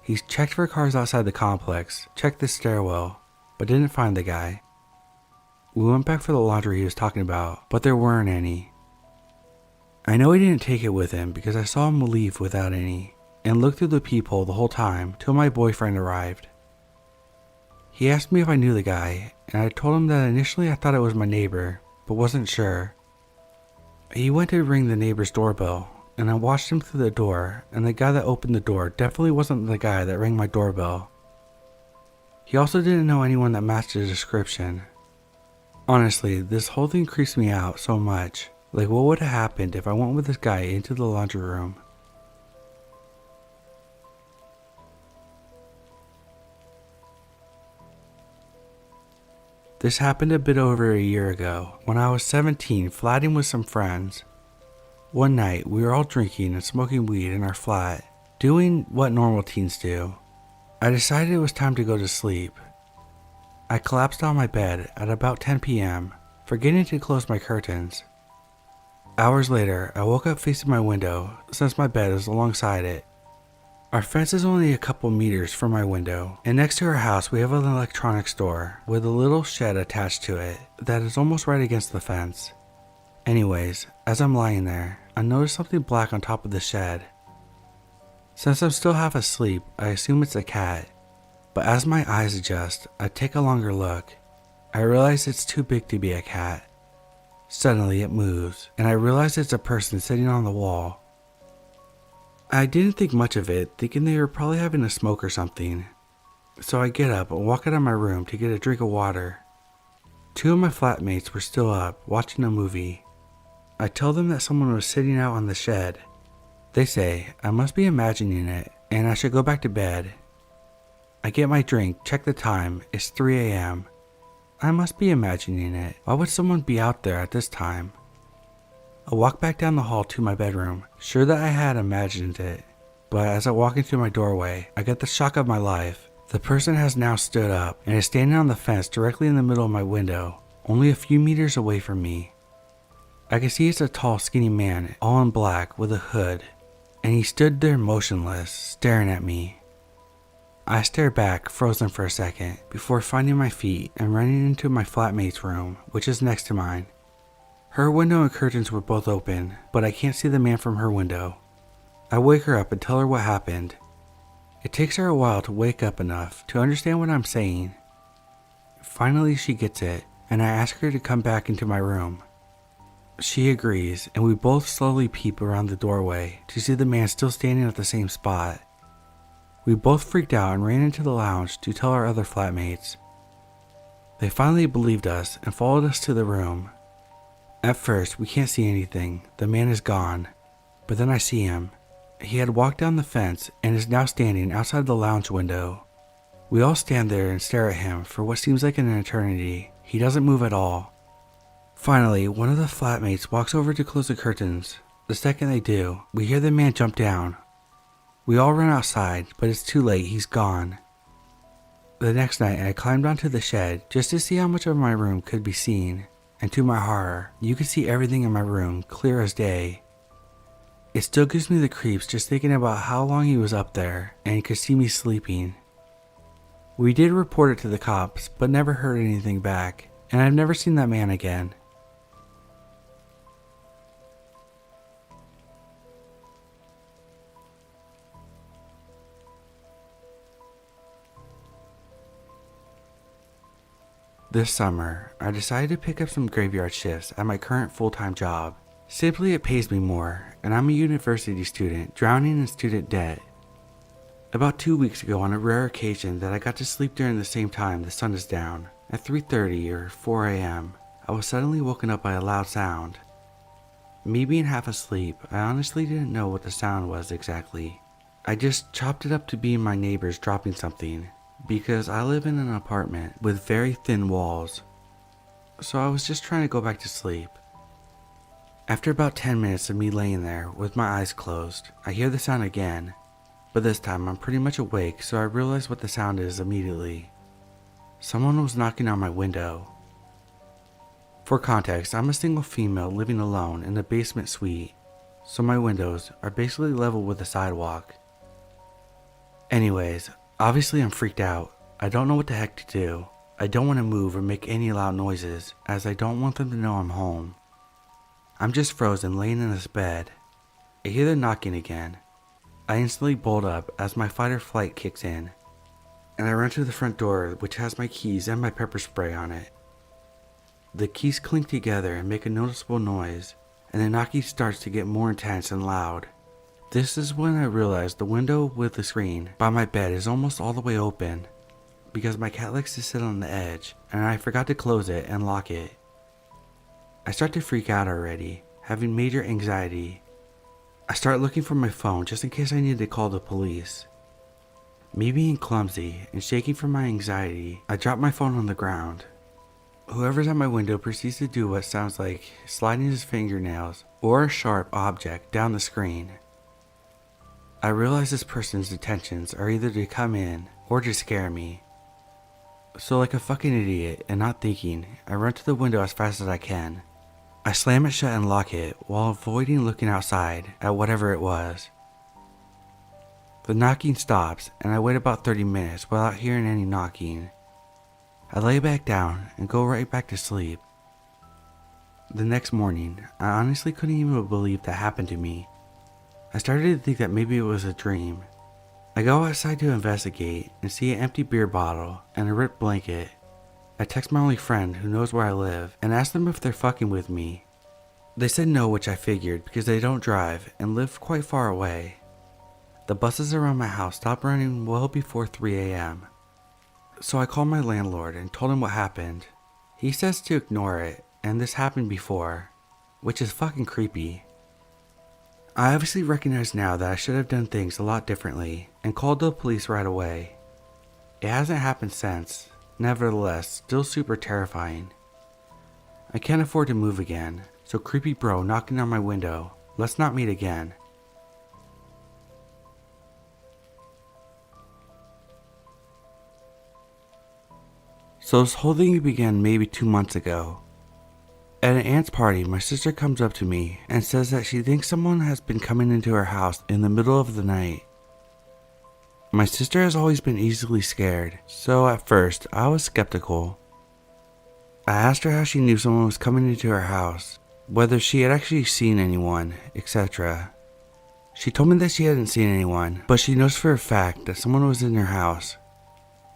He checked for cars outside the complex, checked the stairwell, but didn't find the guy. We went back for the laundry he was talking about, but there weren't any. I know he didn't take it with him because I saw him leave without any, and looked through the peephole the whole time till my boyfriend arrived. He asked me if I knew the guy, and I told him that initially I thought it was my neighbor, but wasn't sure. He went to ring the neighbor's doorbell, and I watched him through the door, and the guy that opened the door definitely wasn't the guy that rang my doorbell. He also didn't know anyone that matched the description. Honestly, this whole thing creeps me out so much. Like, what would have happened if I went with this guy into the laundry room? This happened a bit over a year ago, when I was 17 flatting with some friends. One night, we were all drinking and smoking weed in our flat, doing what normal teens do. I decided it was time to go to sleep. I collapsed on my bed at about 10 p.m., forgetting to close my curtains. Hours later, I woke up facing my window since my bed was alongside it. Our fence is only a couple meters from my window, and next to our house we have an electronics store with a little shed attached to it that is almost right against the fence. Anyways, as I'm lying there, I notice something black on top of the shed. Since I'm still half asleep, I assume it's a cat, but as my eyes adjust, I take a longer look. I realize it's too big to be a cat. Suddenly it moves, and I realize it's a person sitting on the wall. I didn't think much of it, thinking they were probably having a smoke or something. So I get up and walk out of my room to get a drink of water. Two of my flatmates were still up, watching a movie. I tell them that someone was sitting out on the shed. They say I must be imagining it, and I should go back to bed. I get my drink, check the time, it's 3 a.m. I must be imagining it. Why would someone be out there at this time? I walk back down the hall to my bedroom, sure that I had imagined it. But as I walk into my doorway, I get the shock of my life. The person has now stood up and is standing on the fence directly in the middle of my window, only a few meters away from me. I can see it's a tall, skinny man, all in black with a hood, and he stood there motionless, staring at me. I stare back, frozen for a second, before finding my feet and running into my flatmate's room, which is next to mine. Her window and curtains were both open, but I can't see the man from her window. I wake her up and tell her what happened. It takes her a while to wake up enough to understand what I'm saying. Finally, she gets it, and I ask her to come back into my room. She agrees, and we both slowly peep around the doorway to see the man still standing at the same spot. We both freaked out and ran into the lounge to tell our other flatmates. They finally believed us and followed us to the room. At first, we can't see anything. The man is gone. But then I see him. He had walked down the fence and is now standing outside the lounge window. We all stand there and stare at him for what seems like an eternity. He doesn't move at all. Finally, one of the flatmates walks over to close the curtains. The second they do, we hear the man jump down. We all run outside, but it's too late, he's gone. The next night, I climbed onto the shed just to see how much of my room could be seen, and to my horror, you could see everything in my room clear as day. It still gives me the creeps just thinking about how long he was up there, and he could see me sleeping. We did report it to the cops, but never heard anything back, and I've never seen that man again. This summer, I decided to pick up some graveyard shifts at my current full-time job. Simply it pays me more, and I'm a university student drowning in student debt. About 2 weeks ago, on a rare occasion that I got to sleep during the same time the sun is down, at 3:30 or 4 a.m., I was suddenly woken up by a loud sound. Me being half asleep, I honestly didn't know what the sound was exactly. I just chopped it up to be my neighbors dropping something, because I live in an apartment with very thin walls. So I was just trying to go back to sleep. After about 10 minutes of me laying there with my eyes closed, I hear the sound again, but this time I'm pretty much awake, so I realize what the sound is immediately. Someone was knocking on my window. For context, I'm a single female living alone in a basement suite, so my windows are basically level with the sidewalk. Anyways, obviously I'm freaked out. I don't know what the heck to do. I don't want to move or make any loud noises, as I don't want them to know I'm home. I'm just frozen laying in this bed. I hear the knocking again. I instantly bolt up as my fight or flight kicks in, and I run to the front door, which has my keys and my pepper spray on it. The keys clink together and make a noticeable noise, and the knocking starts to get more intense and loud. This is when I realize the window with the screen by my bed is almost all the way open, because my cat likes to sit on the edge, and I forgot to close it and lock it. I start to freak out already, having major anxiety. I start looking for my phone just in case I need to call the police. Me being clumsy and shaking from my anxiety, I drop my phone on the ground. Whoever's at my window proceeds to do what sounds like sliding his fingernails or a sharp object down the screen. I realize this person's intentions are either to come in or to scare me. So like a fucking idiot and not thinking, I run to the window as fast as I can. I slam it shut and lock it while avoiding looking outside at whatever it was. The knocking stops and I wait about 30 minutes without hearing any knocking. I lay back down and go right back to sleep. The next morning, I honestly couldn't even believe that happened to me. I started to think that maybe it was a dream. I go outside to investigate and see an empty beer bottle and a ripped blanket. I text my only friend who knows where I live and ask them if they're fucking with me. They said no, which I figured because they don't drive and live quite far away. The buses around my house stopped running well before 3 a.m. So I called my landlord and told him what happened. He says to ignore it, and this happened before, which is fucking creepy. I obviously recognize now that I should have done things a lot differently and called the police right away. It hasn't happened since, nevertheless, still super terrifying. I can't afford to move again, so creepy bro knocking on my window, let's not meet again. So this whole thing began maybe 2 months ago. At an aunt's party, my sister comes up to me and says that she thinks someone has been coming into her house in the middle of the night. My sister has always been easily scared, so at first I was skeptical. I asked her how she knew someone was coming into her house, whether she had actually seen anyone, etc. She told me that she hadn't seen anyone, but she knows for a fact that someone was in her house.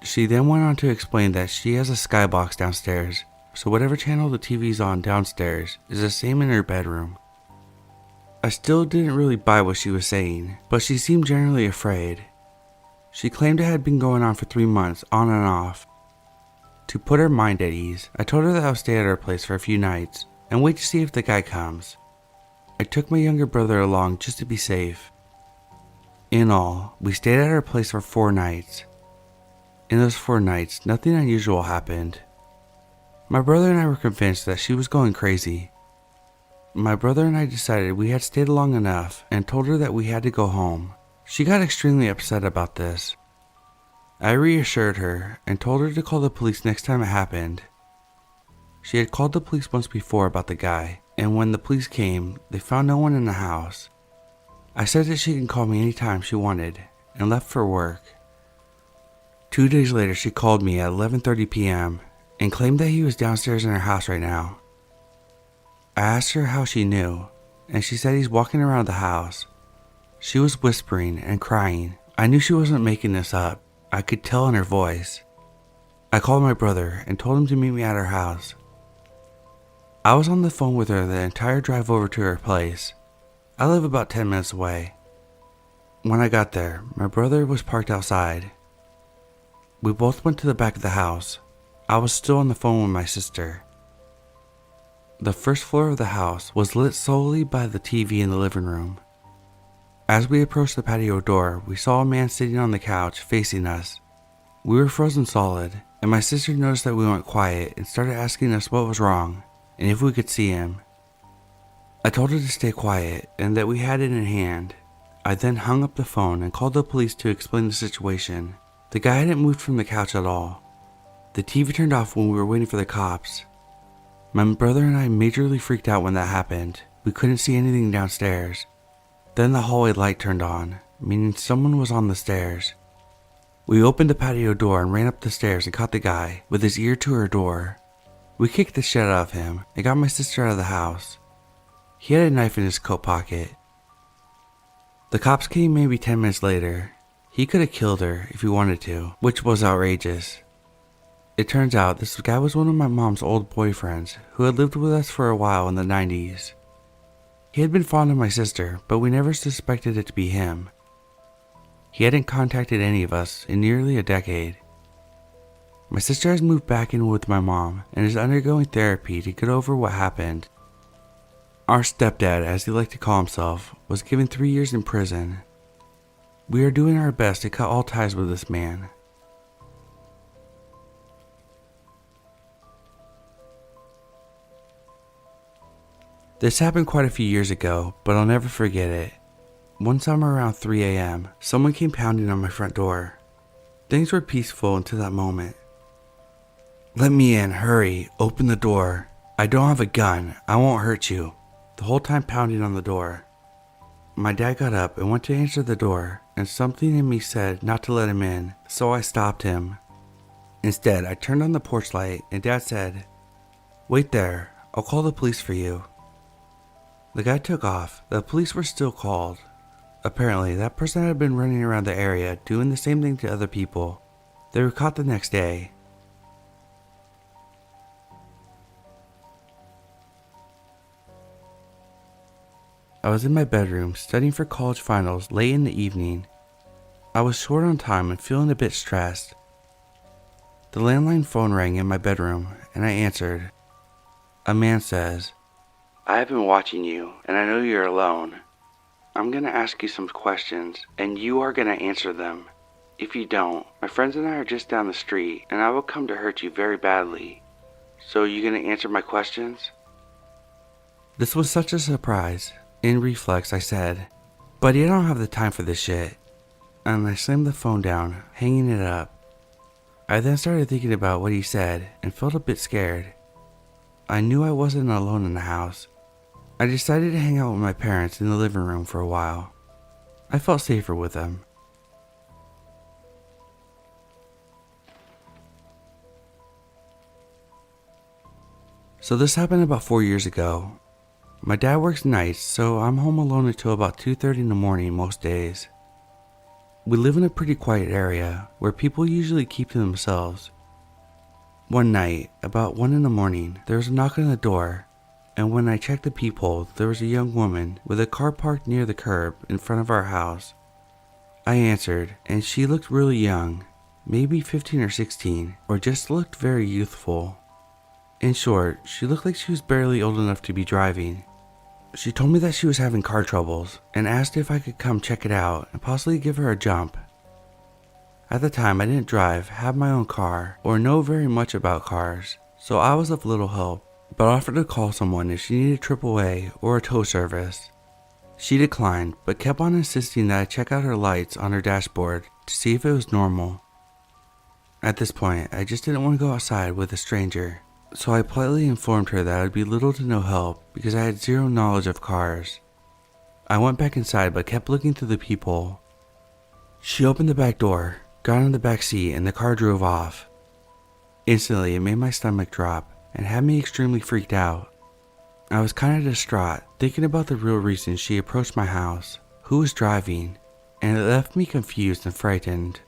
She then went on to explain that she has a skybox downstairs, so whatever channel the TV's on downstairs is the same in her bedroom. I still didn't really buy what she was saying, but she seemed generally afraid. She claimed it had been going on for 3 months, on and off. To put her mind at ease, I told her that I would stay at her place for a few nights and wait to see if the guy comes. I took my younger brother along just to be safe. In all, we stayed at her place for 4 nights. In those 4 nights, nothing unusual happened. My brother and I were convinced that she was going crazy. My brother and I decided we had stayed long enough and told her that we had to go home. She got extremely upset about this. I reassured her and told her to call the police next time it happened. She had called the police once before about the guy, and when the police came, they found no one in the house. I said that she can call me anytime she wanted and left for work. 2 days later, she called me at 11:30 p.m. and claimed that he was downstairs in her house right now. I asked her how she knew, and she said he's walking around the house. She was whispering and crying. I knew she wasn't making this up. I could tell in her voice. I called my brother and told him to meet me at her house. I was on the phone with her the entire drive over to her place. I live about 10 minutes away. When I got there, my brother was parked outside. We both went to the back of the house. I was still on the phone with my sister. The first floor of the house was lit solely by the TV in the living room. As we approached the patio door, we saw a man sitting on the couch facing us. We were frozen solid, and my sister noticed that we went quiet and started asking us what was wrong and if we could see him. I told her to stay quiet and that we had it in hand. I then hung up the phone and called the police to explain the situation. The guy hadn't moved from the couch at all. The TV turned off when we were waiting for the cops. My brother and I majorly freaked out when that happened. We couldn't see anything downstairs. Then the hallway light turned on, meaning someone was on the stairs. We opened the patio door and ran up the stairs and caught the guy with his ear to her door. We kicked the shit out of him and got my sister out of the house. He had a knife in his coat pocket. The cops came maybe 10 minutes later. He could have killed her if he wanted to, which was outrageous. It turns out this guy was one of my mom's old boyfriends who had lived with us for a while in the 90s. He had been fond of my sister, but we never suspected it to be him. He hadn't contacted any of us in nearly a decade. My sister has moved back in with my mom and is undergoing therapy to get over what happened. Our stepdad, as he liked to call himself, was given 3 years in prison. We are doing our best to cut all ties with this man. This happened quite a few years ago, but I'll never forget it. One summer around 3 a.m., someone came pounding on my front door. Things were peaceful until that moment. "Let me in, hurry, open the door. I don't have a gun, I won't hurt you." The whole time pounding on the door. My dad got up and went to answer the door, and something in me said not to let him in, so I stopped him. Instead, I turned on the porch light and Dad said, "Wait there, I'll call the police for you." The guy took off. The police were still called. Apparently, that person had been running around the area doing the same thing to other people. They were caught the next day. I was in my bedroom studying for college finals late in the evening. I was short on time and feeling a bit stressed. The landline phone rang in my bedroom and I answered. A man says, "I have been watching you and I know you're alone. I'm going to ask you some questions and you are going to answer them. If you don't, my friends and I are just down the street and I will come to hurt you very badly. So are you going to answer my questions?" This was such a surprise. In reflex, I said, "Buddy, I don't have the time for this shit." And I slammed the phone down, hanging it up. I then started thinking about what he said and felt a bit scared. I knew I wasn't alone in the house. I decided to hang out with my parents in the living room for a while. I felt safer with them. So this happened about 4 years ago. My dad works nights, so I'm home alone until about 2:30 in the morning most days. We live in a pretty quiet area where people usually keep to themselves. One night, about 1 in the morning, there was a knock on the door, and when I checked the peephole, there was a young woman with a car parked near the curb in front of our house. I answered, and she looked really young, maybe 15 or 16, or just looked very youthful. In short, she looked like she was barely old enough to be driving. She told me that she was having car troubles and asked if I could come check it out and possibly give her a jump. At the time, I didn't drive, have my own car, or know very much about cars, so I was of little help, but offered to call someone if she needed AAA or a tow service. She declined, but kept on insisting that I check out her lights on her dashboard to see if it was normal. At this point, I just didn't want to go outside with a stranger, so I politely informed her that I would be little to no help because I had zero knowledge of cars. I went back inside but kept looking through the peephole. She opened the back door, got in the back seat, and the car drove off. Instantly, it made my stomach drop and had me extremely freaked out. I was kind of distraught, thinking about the real reason she approached my house, who was driving, and it left me confused and frightened.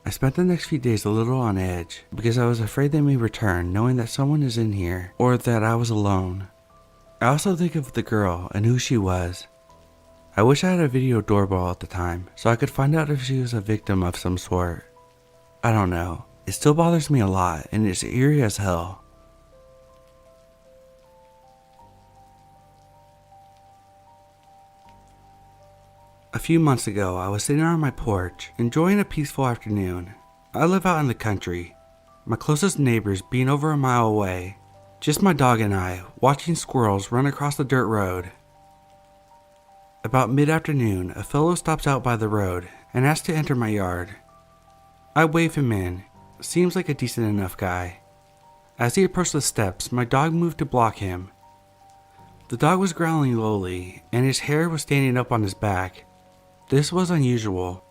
I spent the next few days a little on edge because I was afraid they may return knowing that someone is in here or that I was alone. I also think of the girl and who she was. I wish I had a video doorbell at the time so I could find out if she was a victim of some sort. I don't know. It still bothers me a lot and it's eerie as hell. A few months ago, I was sitting on my porch, enjoying a peaceful afternoon. I live out in the country, my closest neighbors being over a mile away. Just my dog and I, watching squirrels run across the dirt road. About mid-afternoon, a fellow stops out by the road and asks to enter my yard. I wave him in. Seems like a decent enough guy. As he approached the steps, my dog moved to block him. The dog was growling lowly, and his hair was standing up on his back. This was unusual.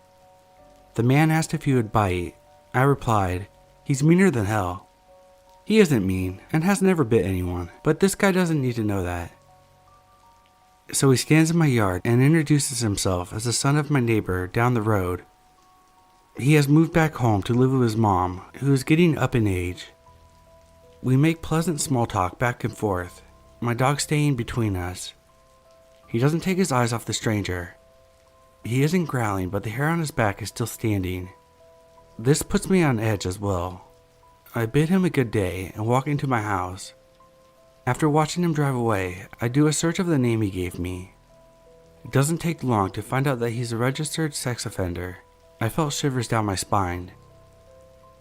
The man asked if he would bite. I replied, "He's meaner than hell." He isn't mean and has never bit anyone, but this guy doesn't need to know that. So he stands in my yard and introduces himself as the son of my neighbor down the road. He has moved back home to live with his mom, who is getting up in age. We make pleasant small talk back and forth, my dog staying between us. He doesn't take his eyes off the stranger. He isn't growling, but the hair on his back is still standing. This puts me on edge as well. I bid him a good day and walk into my house. After watching him drive away, I do a search of the name he gave me. It doesn't take long to find out that he's a registered sex offender. I felt shivers down my spine.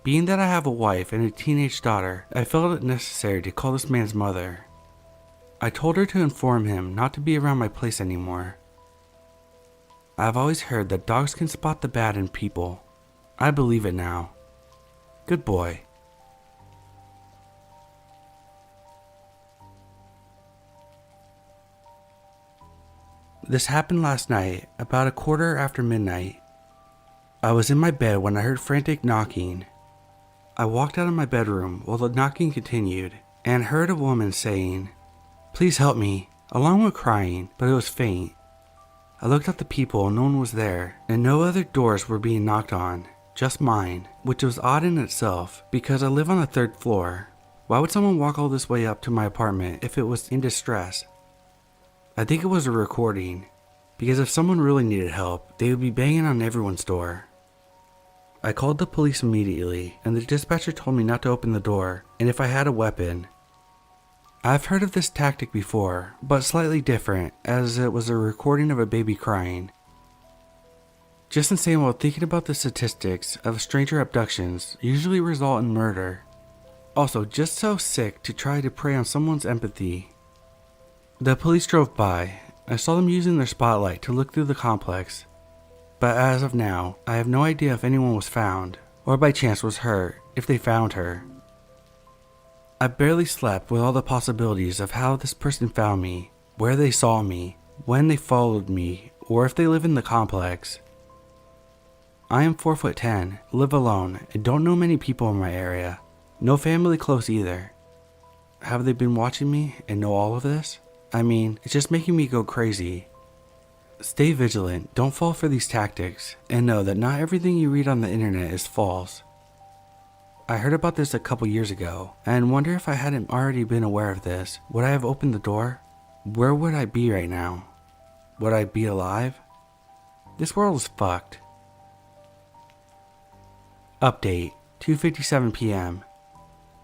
Being that I have a wife and a teenage daughter, I felt it necessary to call this man's mother. I told her to inform him not to be around my place anymore. I've always heard that dogs can spot the bad in people. I believe it now. Good boy. This happened last night, about a quarter after midnight. I was in my bed when I heard frantic knocking. I walked out of my bedroom while the knocking continued and heard a woman saying, "Please help me," along with crying, but it was faint. I looked at the people and no one was there, and no other doors were being knocked on, just mine, which was odd in itself because I live on the 3rd floor. Why would someone walk all this way up to my apartment if it was in distress? I think it was a recording, because if someone really needed help, they would be banging on everyone's door. I called the police immediately, and the dispatcher told me not to open the door, and if I had a weapon. I've heard of this tactic before, but slightly different, as it was a recording of a baby crying. Just insane while thinking about the statistics of stranger abductions usually result in murder. Also, just so sick to try to prey on someone's empathy. The police drove by. I saw them using their spotlight to look through the complex. But as of now, I have no idea if anyone was found, or by chance was hurt, if they found her. I barely slept with all the possibilities of how this person found me, where they saw me, when they followed me, or if they live in the complex. I am 4'10", live alone, and don't know many people in my area. No family close either. Have they been watching me and know all of this? I mean, it's just making me go crazy. Stay vigilant, don't fall for these tactics, and know that not everything you read on the internet is false. I heard about this a couple years ago, and wonder if I hadn't already been aware of this, would I have opened the door? Where would I be right now? Would I be alive? This world is fucked. Update, 2:57 p.m.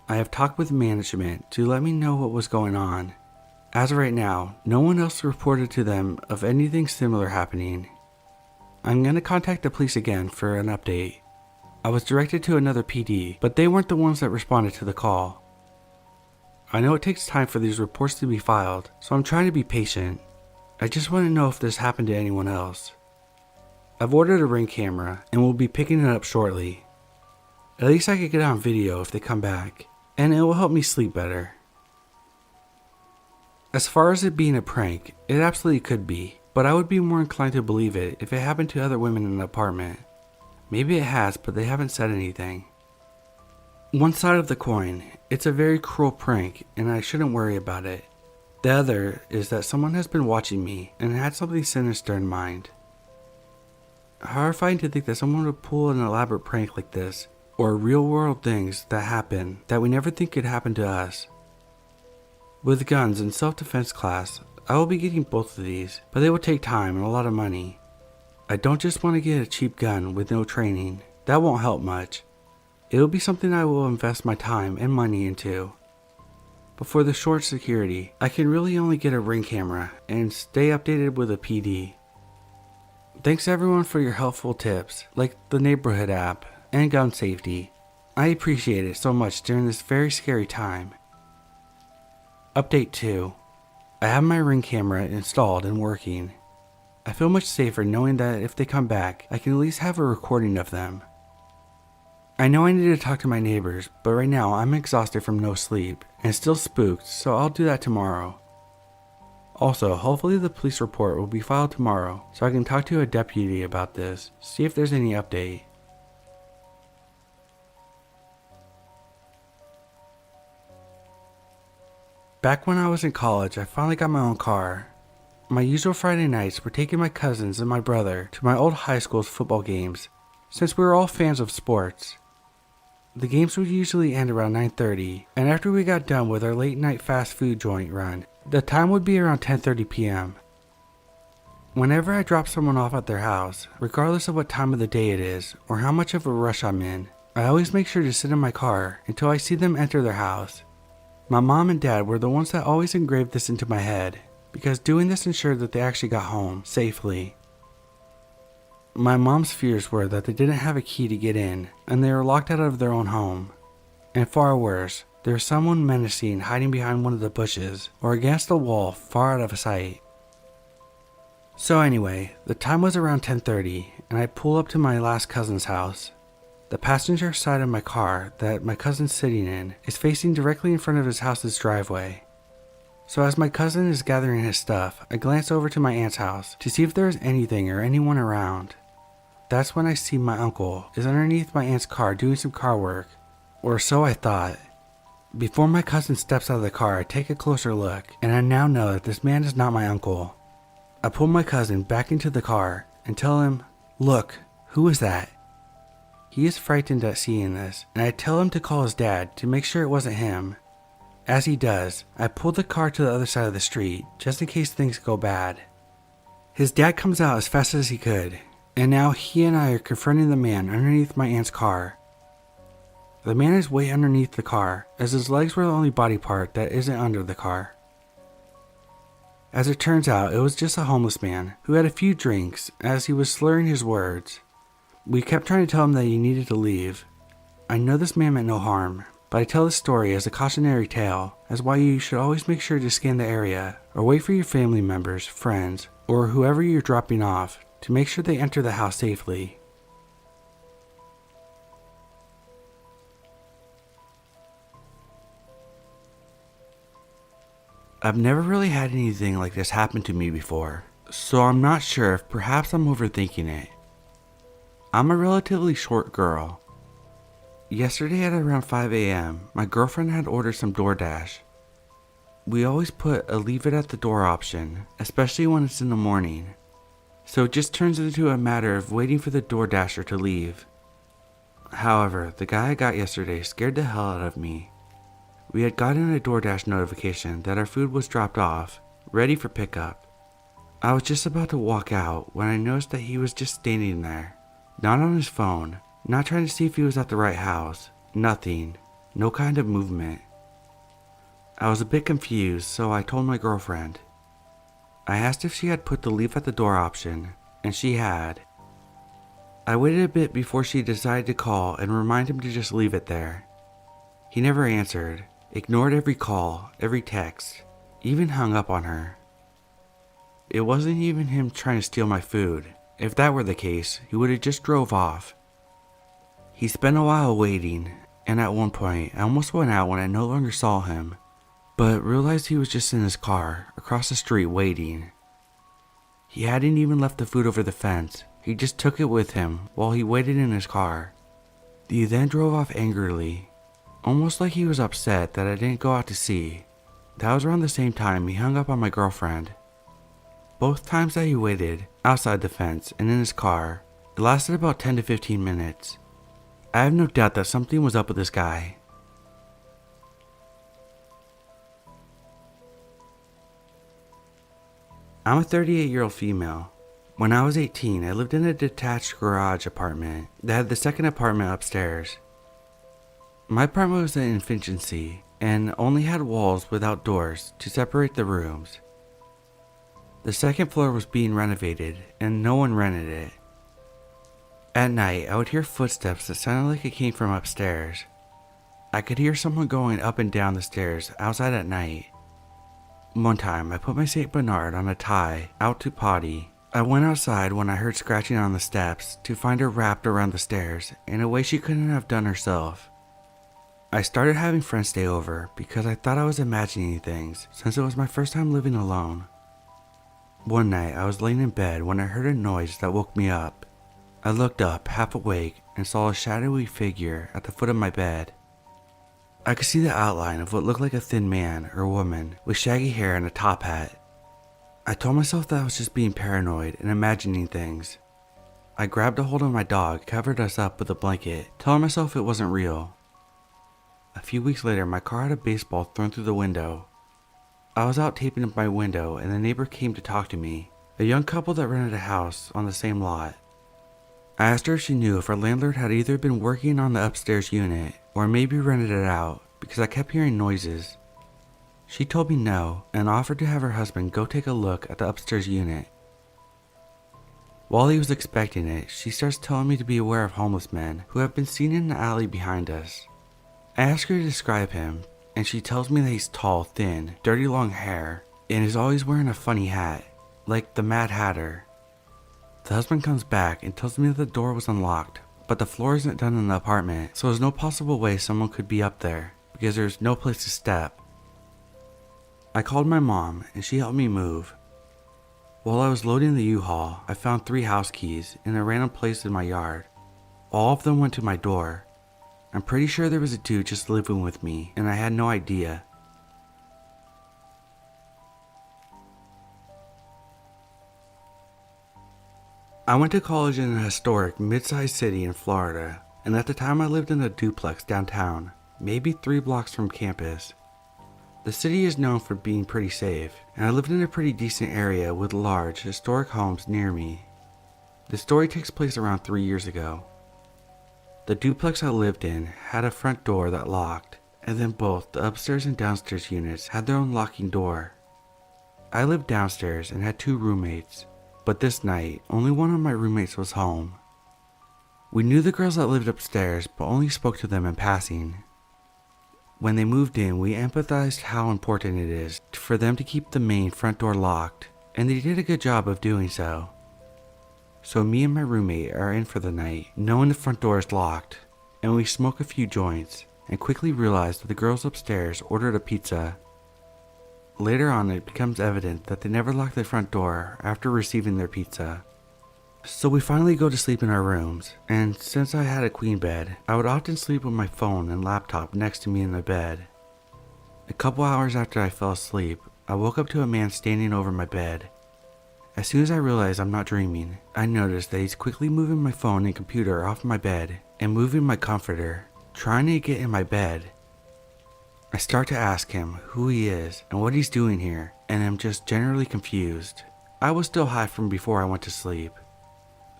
I have talked with management to let me know what was going on. As of right now, no one else reported to them of anything similar happening. I'm going to contact the police again for an update. I was directed to another PD, but they weren't the ones that responded to the call. I know it takes time for these reports to be filed, so I'm trying to be patient. I just want to know if this happened to anyone else. I've ordered a Ring camera and will be picking it up shortly. At least I could get it on video if they come back, and it will help me sleep better. As far as it being a prank, it absolutely could be, but I would be more inclined to believe it if it happened to other women in the apartment. Maybe it has, but they haven't said anything. One side of the coin, it's a very cruel prank and I shouldn't worry about it. The other is that someone has been watching me and had something sinister in mind. Horrifying to think that someone would pull an elaborate prank like this, or real world things that happen that we never think could happen to us. With guns and self-defense class, I will be getting both of these, but they will take time and a lot of money. I don't just want to get a cheap gun with no training. That won't help much. It will be something I will invest my time and money into. But for the short security, I can really only get a Ring camera and stay updated with a PD. Thanks everyone for your helpful tips, like the neighborhood app and gun safety. I appreciate it so much during this very scary time. Update 2. I have my Ring camera installed and working. I feel much safer knowing that if they come back, I can at least have a recording of them. I know I need to talk to my neighbors, but right now I'm exhausted from no sleep and still spooked, so I'll do that tomorrow. Also, hopefully the police report will be filed tomorrow so I can talk to a deputy about this, see if there's any update. Back when I was in college, I finally got my own car. My usual Friday nights were taking my cousins and my brother to my old high school's football games, since we were all fans of sports. The games would usually end around 9:30, and after we got done with our late night fast food joint run, the time would be around 10:30 p.m. Whenever I drop someone off at their house, regardless of what time of the day it is or how much of a rush I'm in, I always make sure to sit in my car until I see them enter their house. My mom and dad were the ones that always engraved this into my head, because doing this ensured that they actually got home safely. My mom's fears were that they didn't have a key to get in, and they were locked out of their own home. And far worse, there was someone menacing hiding behind one of the bushes or against a wall far out of sight. So anyway, the time was around 10:30, and I pull up to my last cousin's house. The passenger side of my car that my cousin's sitting in is facing directly in front of his house's driveway. So as my cousin is gathering his stuff, I glance over to my aunt's house to see if there is anything or anyone around. That's when I see my uncle is underneath my aunt's car doing some car work, or so I thought. Before my cousin steps out of the car, I take a closer look, and I now know that this man is not my uncle. I pull my cousin back into the car and tell him, "Look, who is that?" He is frightened at seeing this, and I tell him to call his dad to make sure it wasn't him. As he does, I pull the car to the other side of the street, just in case things go bad. His dad comes out as fast as he could, and now he and I are confronting the man underneath my aunt's car. The man is way underneath the car, as his legs were the only body part that isn't under the car. As it turns out, it was just a homeless man who had a few drinks as he was slurring his words. We kept trying to tell him that he needed to leave. I know this man meant no harm, but I tell this story as a cautionary tale as why you should always make sure to scan the area or wait for your family members, friends, or whoever you're dropping off to make sure they enter the house safely. I've never really had anything like this happen to me before, so I'm not sure if perhaps I'm overthinking it. I'm a relatively short girl. Yesterday at around 5 a.m., my girlfriend had ordered some DoorDash. We always put a leave it at the door option, especially when it's in the morning. So it just turns into a matter of waiting for the DoorDasher to leave. However, the guy I got yesterday scared the hell out of me. We had gotten a DoorDash notification that our food was dropped off, ready for pickup. I was just about to walk out when I noticed that he was just standing there, not on his phone, not trying to see if he was at the right house, nothing, no kind of movement. I was a bit confused, so I told my girlfriend. I asked if she had put the leave at the door option, and she had. I waited a bit before she decided to call and remind him to just leave it there. He never answered, ignored every call, every text, even hung up on her. It wasn't even him trying to steal my food. If that were the case, he would have just drove off. He spent a while waiting, and at one point I almost went out when I no longer saw him, but realized he was just in his car across the street waiting. He hadn't even left the food over the fence. He just took it with him while he waited in his car. He then drove off angrily, almost like he was upset that I didn't go out to see. That was around the same time he hung up on my girlfriend. Both times that he waited, outside the fence and in his car, it lasted about 10 to 15 minutes. I have no doubt that something was up with this guy. I'm a 38-year-old female. When I was 18, I lived in a detached garage apartment that had the second apartment upstairs. My apartment was in infancy and only had walls without doors to separate the rooms. The second floor was being renovated and no one rented it. At night, I would hear footsteps that sounded like it came from upstairs. I could hear someone going up and down the stairs outside at night. One time, I put my St. Bernard on a tie out to potty. I went outside when I heard scratching on the steps to find her wrapped around the stairs in a way she couldn't have done herself. I started having friends stay over because I thought I was imagining things since it was my first time living alone. One night, I was laying in bed when I heard a noise that woke me up. I looked up, half awake, and saw a shadowy figure at the foot of my bed. I could see the outline of what looked like a thin man or woman with shaggy hair and a top hat. I told myself that I was just being paranoid and imagining things. I grabbed a hold of my dog, covered us up with a blanket, telling myself it wasn't real. A few weeks later, my car had a baseball thrown through the window. I was out taping up my window and the neighbor came to talk to me, a young couple that rented a house on the same lot. I asked her if she knew if our landlord had either been working on the upstairs unit or maybe rented it out because I kept hearing noises. She told me no and offered to have her husband go take a look at the upstairs unit. While he was expecting it, she starts telling me to be aware of homeless men who have been seen in the alley behind us. I ask her to describe him, and she tells me that he's tall, thin, dirty long hair, and is always wearing a funny hat, like the Mad Hatter. The husband comes back and tells me that the door was unlocked, but the floor isn't done in the apartment, so there's no possible way someone could be up there, because there's no place to step. I called my mom, and she helped me move. While I was loading the U-Haul, I found 3 house keys in a random place in my yard. All of them went to my door. I'm pretty sure there was a dude just living with me, and I had no idea. I went to college in a historic mid-sized city in Florida, and at the time I lived in a duplex downtown, maybe 3 blocks from campus. The city is known for being pretty safe, and I lived in a pretty decent area with large, historic homes near me. The story takes place around 3 years ago. The duplex I lived in had a front door that locked, and then both the upstairs and downstairs units had their own locking door. I lived downstairs and had 2 roommates, but this night, only one of my roommates was home. We knew the girls that lived upstairs, but only spoke to them in passing. When they moved in, we empathized how important it is for them to keep the main front door locked, and they did a good job of doing so. So me and my roommate are in for the night, knowing the front door is locked, and we smoke a few joints, and quickly realize that the girls upstairs ordered a pizza. Later on, it becomes evident that they never locked the front door after receiving their pizza. So we finally go to sleep in our rooms, and since I had a queen bed, I would often sleep with my phone and laptop next to me in the bed. A couple hours after I fell asleep, I woke up to a man standing over my bed. As soon as I realized I'm not dreaming, I noticed that he's quickly moving my phone and computer off my bed and moving my comforter, trying to get in my bed. I start to ask him who he is and what he's doing here, and am just generally confused. I was still high from before I went to sleep.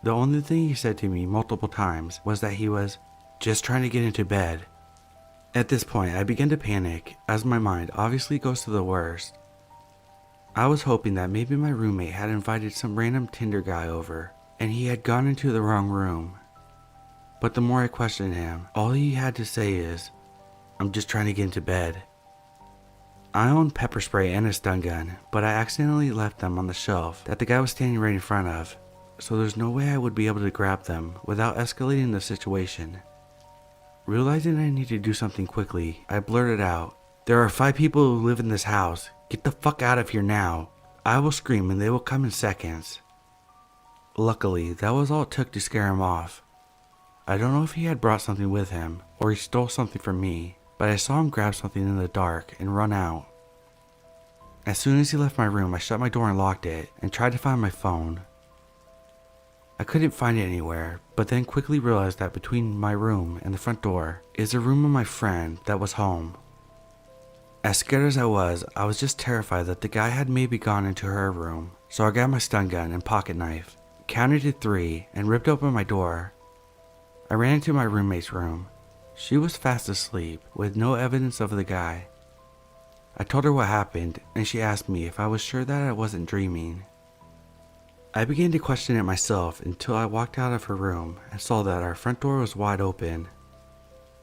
The only thing he said to me multiple times was that he was just trying to get into bed. At this point, I began to panic, as my mind obviously goes to the worst. I was hoping that maybe my roommate had invited some random Tinder guy over, and he had gone into the wrong room. But the more I questioned him, all he had to say is, "I'm just trying to get into bed." I own pepper spray and a stun gun, but I accidentally left them on the shelf that the guy was standing right in front of, so there's no way I would be able to grab them without escalating the situation. Realizing I need to do something quickly, I blurted out, "There are 5 people who live in this house. Get the fuck out of here now. I will scream and they will come in seconds." Luckily, that was all it took to scare him off. I don't know if he had brought something with him, or he stole something from me, but I saw him grab something in the dark and run out. As soon as he left my room, I shut my door and locked it, and tried to find my phone. I couldn't find it anywhere, but then quickly realized that between my room and the front door is the room of my friend that was home. As scared as I was just terrified that the guy had maybe gone into her room, so I got my stun gun and pocket knife, counted to 3, and ripped open my door. I ran into my roommate's room. She was fast asleep, with no evidence of the guy. I told her what happened, and she asked me if I was sure that I wasn't dreaming. I began to question it myself until I walked out of her room and saw that our front door was wide open.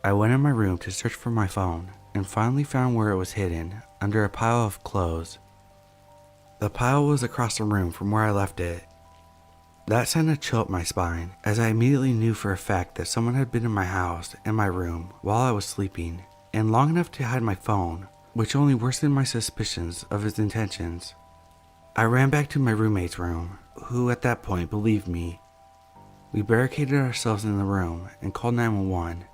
I went in my room to search for my phone and finally found where it was hidden under a pile of clothes. The pile was across the room from where I left it. That sent a chill up my spine, as I immediately knew for a fact that someone had been in my house and my room while I was sleeping, and long enough to hide my phone, which only worsened my suspicions of his intentions. I ran back to my roommate's room, who at that point believed me. We barricaded ourselves in the room and called 911.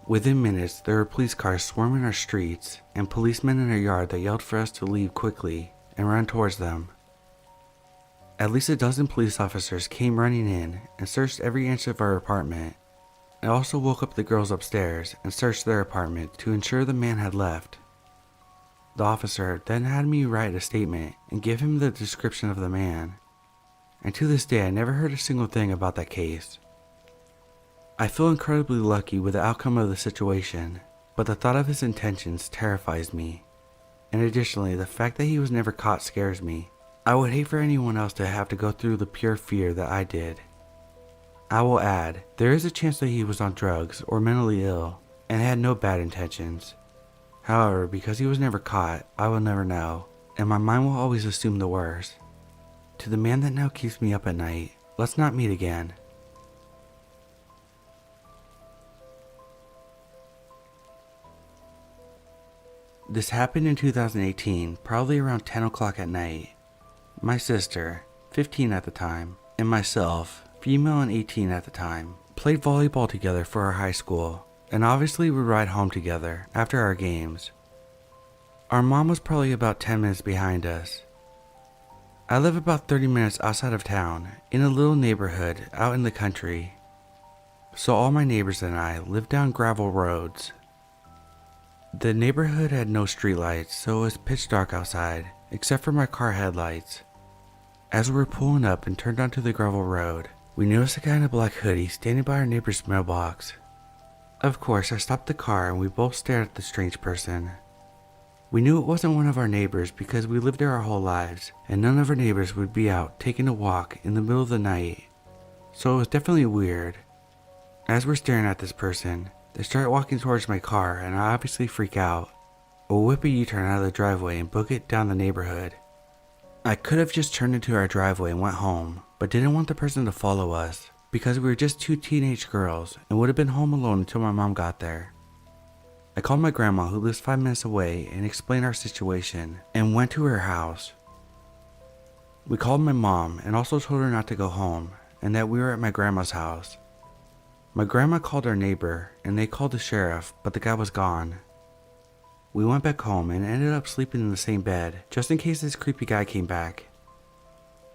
Within minutes, there were police cars swarming our streets and policemen in our yard that yelled for us to leave quickly and run towards them. At least a dozen police officers came running in and searched every inch of our apartment. I also woke up the girls upstairs and searched their apartment to ensure the man had left. The officer then had me write a statement and give him the description of the man, and to this day I never heard a single thing about that case. I feel incredibly lucky with the outcome of the situation, but the thought of his intentions terrifies me, and additionally the fact that he was never caught scares me. I would hate for anyone else to have to go through the pure fear that I did. I will add, there is a chance that he was on drugs or mentally ill and had no bad intentions. However, because he was never caught, I will never know, and my mind will always assume the worst. To the man that now keeps me up at night, let's not meet again. This happened in 2018, probably around 10 o'clock at night. My sister, 15 at the time, and myself, female and 18 at the time, played volleyball together for our high school, and obviously would ride home together after our games. Our mom was probably about 10 minutes behind us. I live about 30 minutes outside of town, in a little neighborhood out in the country, so all my neighbors and I lived down gravel roads. The neighborhood had no streetlights, so it was pitch dark outside, except for my car headlights. As we were pulling up and turned onto the gravel road, we noticed a guy in a black hoodie standing by our neighbor's mailbox. Of course, I stopped the car and we both stared at the strange person. We knew it wasn't one of our neighbors because we lived there our whole lives, and none of our neighbors would be out taking a walk in the middle of the night, so it was definitely weird. As we're staring at this person, they start walking towards my car and I obviously freak out. We'll whip a U-turn out of the driveway and book it down the neighborhood. I could have just turned into our driveway and went home, but didn't want the person to follow us because we were just 2 teenage girls and would have been home alone until my mom got there. I called my grandma, who lives 5 minutes away, and explained our situation and went to her house. We called my mom and also told her not to go home and that we were at my grandma's house. My grandma called our neighbor and they called the sheriff, but the guy was gone. We went back home and ended up sleeping in the same bed, just in case this creepy guy came back.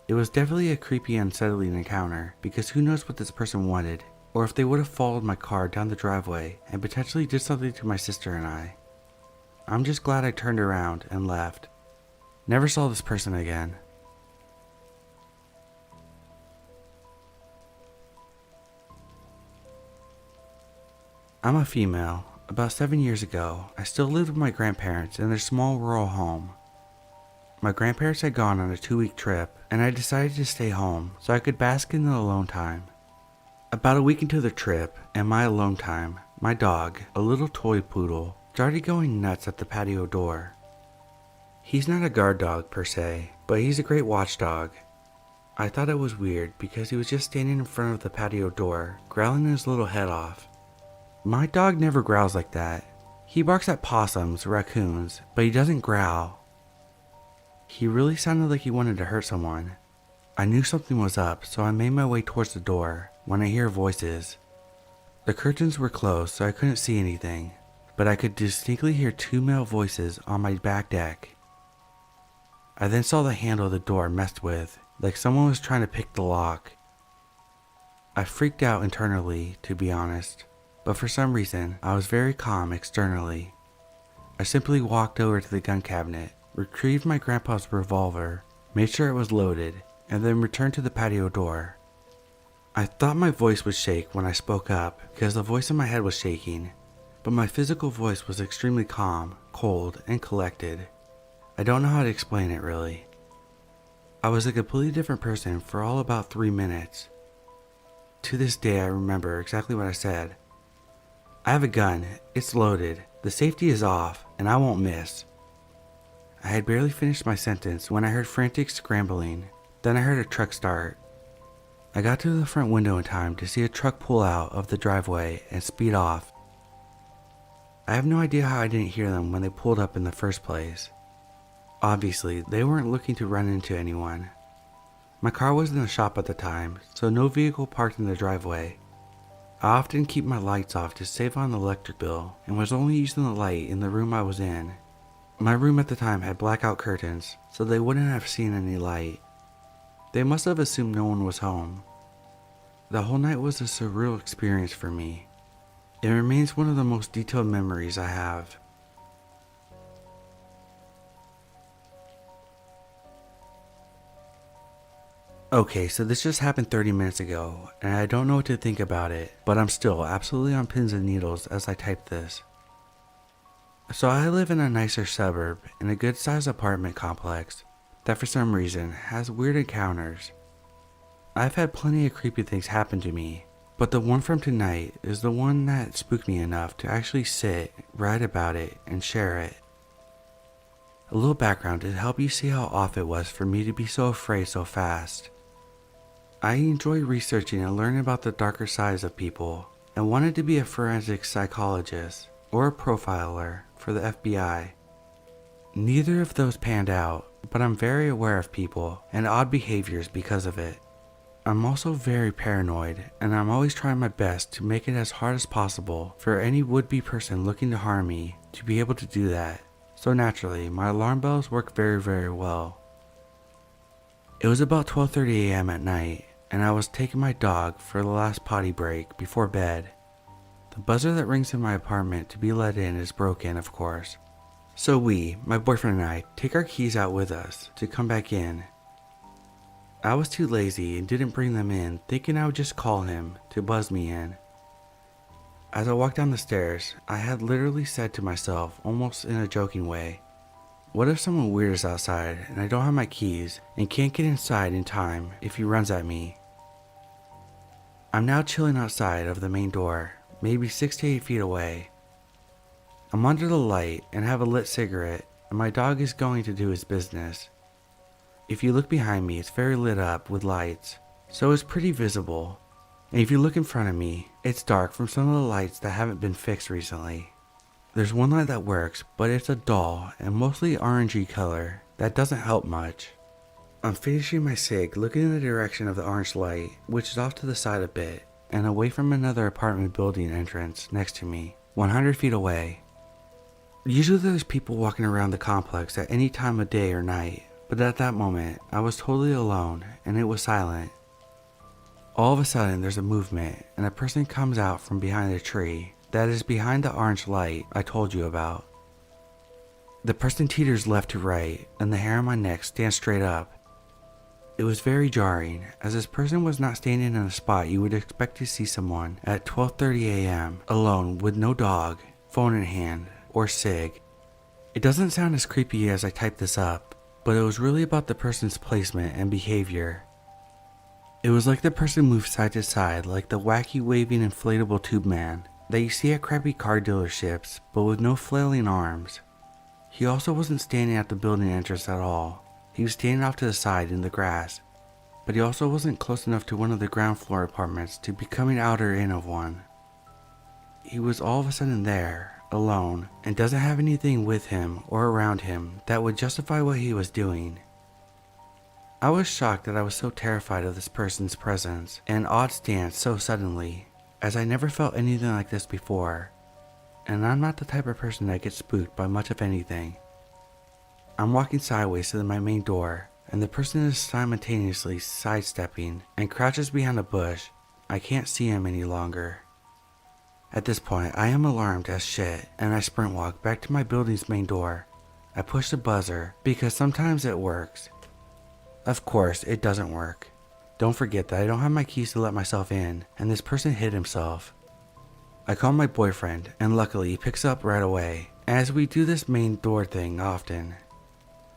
It was definitely a creepy, unsettling encounter, because who knows what this person wanted, or if they would have followed my car down the driveway and potentially did something to my sister and I. I'm just glad I turned around and left. Never saw this person again. I'm a female. About 7 years ago, I still lived with my grandparents in their small rural home. My grandparents had gone on a 2-week trip, and I decided to stay home so I could bask in the alone time. About a week into the trip and my alone time, my dog, a little toy poodle, started going nuts at the patio door. He's not a guard dog per se, but he's a great watchdog. I thought it was weird because he was just standing in front of the patio door, growling his little head off. My dog never growls like that. He barks at possums, raccoons, but he doesn't growl. He really sounded like he wanted to hurt someone. I knew something was up, so I made my way towards the door when I hear voices. The curtains were closed, so I couldn't see anything, but I could distinctly hear 2 male voices on my back deck. I then saw the handle of the door messed with, like someone was trying to pick the lock. I freaked out internally, to be honest, but for some reason, I was very calm externally. I simply walked over to the gun cabinet, retrieved my grandpa's revolver, made sure it was loaded, and then returned to the patio door. I thought my voice would shake when I spoke up because the voice in my head was shaking, but my physical voice was extremely calm, cold, and collected. I don't know how to explain it really. I was a completely different person for all about 3 minutes. To this day I remember exactly what I said. I have a gun, it's loaded, the safety is off, and I won't miss. I had barely finished my sentence when I heard frantic scrambling, then I heard a truck start. I got to the front window in time to see a truck pull out of the driveway and speed off. I have no idea how I didn't hear them when they pulled up in the first place. Obviously, they weren't looking to run into anyone. My car was in the shop at the time, so no vehicle parked in the driveway. I often keep my lights off to save on the electric bill and was only using the light in the room I was in. My room at the time had blackout curtains, so they wouldn't have seen any light. They must have assumed no one was home. The whole night was a surreal experience for me. It remains one of the most detailed memories I have. Okay, so this just happened 30 minutes ago, and I don't know what to think about it, but I'm still absolutely on pins and needles as I type this. So I live in a nicer suburb in a good-sized apartment complex that for some reason has weird encounters. I've had plenty of creepy things happen to me, but the one from tonight is the one that spooked me enough to actually sit, write about it, and share it. A little background to help you see how off it was for me to be so afraid so fast. I enjoy researching and learning about the darker sides of people, and wanted to be a forensic psychologist or a profiler for the FBI. Neither of those panned out, but I'm very aware of people and odd behaviors because of it. I'm also very paranoid, and I'm always trying my best to make it as hard as possible for any would-be person looking to harm me to be able to do that. So naturally, my alarm bells work very, very well. It was about 12:30 a.m. at night, and I was taking my dog for the last potty break before bed. The buzzer that rings in my apartment to be let in is broken, of course. So we, my boyfriend and I, take our keys out with us to come back in. I was too lazy and didn't bring them in, thinking I would just call him to buzz me in. As I walked down the stairs, I had literally said to myself, almost in a joking way, what if someone weird is outside and I don't have my keys and can't get inside in time if he runs at me? I'm now chilling outside of the main door, maybe 6 to 8 feet away. I'm under the light and have a lit cigarette, and my dog is going to do his business. If you look behind me, it's very lit up with lights, so it's pretty visible. And if you look in front of me, it's dark from some of the lights that haven't been fixed recently. There's one light that works, but it's a dull and mostly orangey color that doesn't help much. I'm finishing my cig looking in the direction of the orange light, which is off to the side a bit, and away from another apartment building entrance next to me, 100 feet away. Usually there's people walking around the complex at any time of day or night, but at that moment, I was totally alone and it was silent. All of a sudden, there's a movement and a person comes out from behind a tree that is behind the orange light I told you about. The person teeters left to right and the hair on my neck stands straight up. It was very jarring, as this person was not standing in a spot you would expect to see someone at 12:30 a.m. alone with no dog, phone in hand, or cig. It doesn't sound as creepy as I typed this up, but it was really about the person's placement and behavior. It was like the person moved side to side like the wacky waving inflatable tube man that you see at crappy car dealerships, but with no flailing arms. He also wasn't standing at the building entrance at all. He was standing off to the side in the grass, but he also wasn't close enough to one of the ground floor apartments to be coming out or in of one. He was all of a sudden there, alone, and doesn't have anything with him or around him that would justify what he was doing. I was shocked that I was so terrified of this person's presence and odd stance so suddenly, as I never felt anything like this before, and I'm not the type of person that gets spooked by much of anything. I'm walking sideways to my main door, and the person is simultaneously sidestepping and crouches behind a bush. I can't see him any longer. At this point, I am alarmed as shit, and I sprint walk back to my building's main door. I push the buzzer, because sometimes it works. Of course, it doesn't work. Don't forget that I don't have my keys to let myself in, and this person hid himself. I call my boyfriend, and luckily he picks up right away, as we do this main door thing often.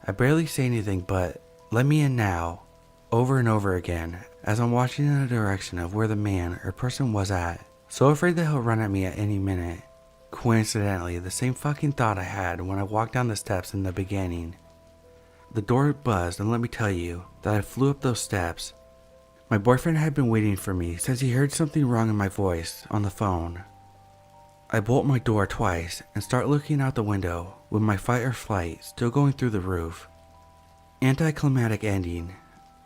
I barely say anything but, "Let me in now," over and over again, as I'm watching in the direction of where the man or person was at, so afraid that he'll run at me at any minute. Coincidentally, the same fucking thought I had when I walked down the steps in the beginning. The door buzzed, and let me tell you that I flew up those steps. My boyfriend had been waiting for me since he heard something wrong in my voice on the phone. I bolt my door twice and start looking out the window with my fight or flight still going through the roof. Anticlimactic ending.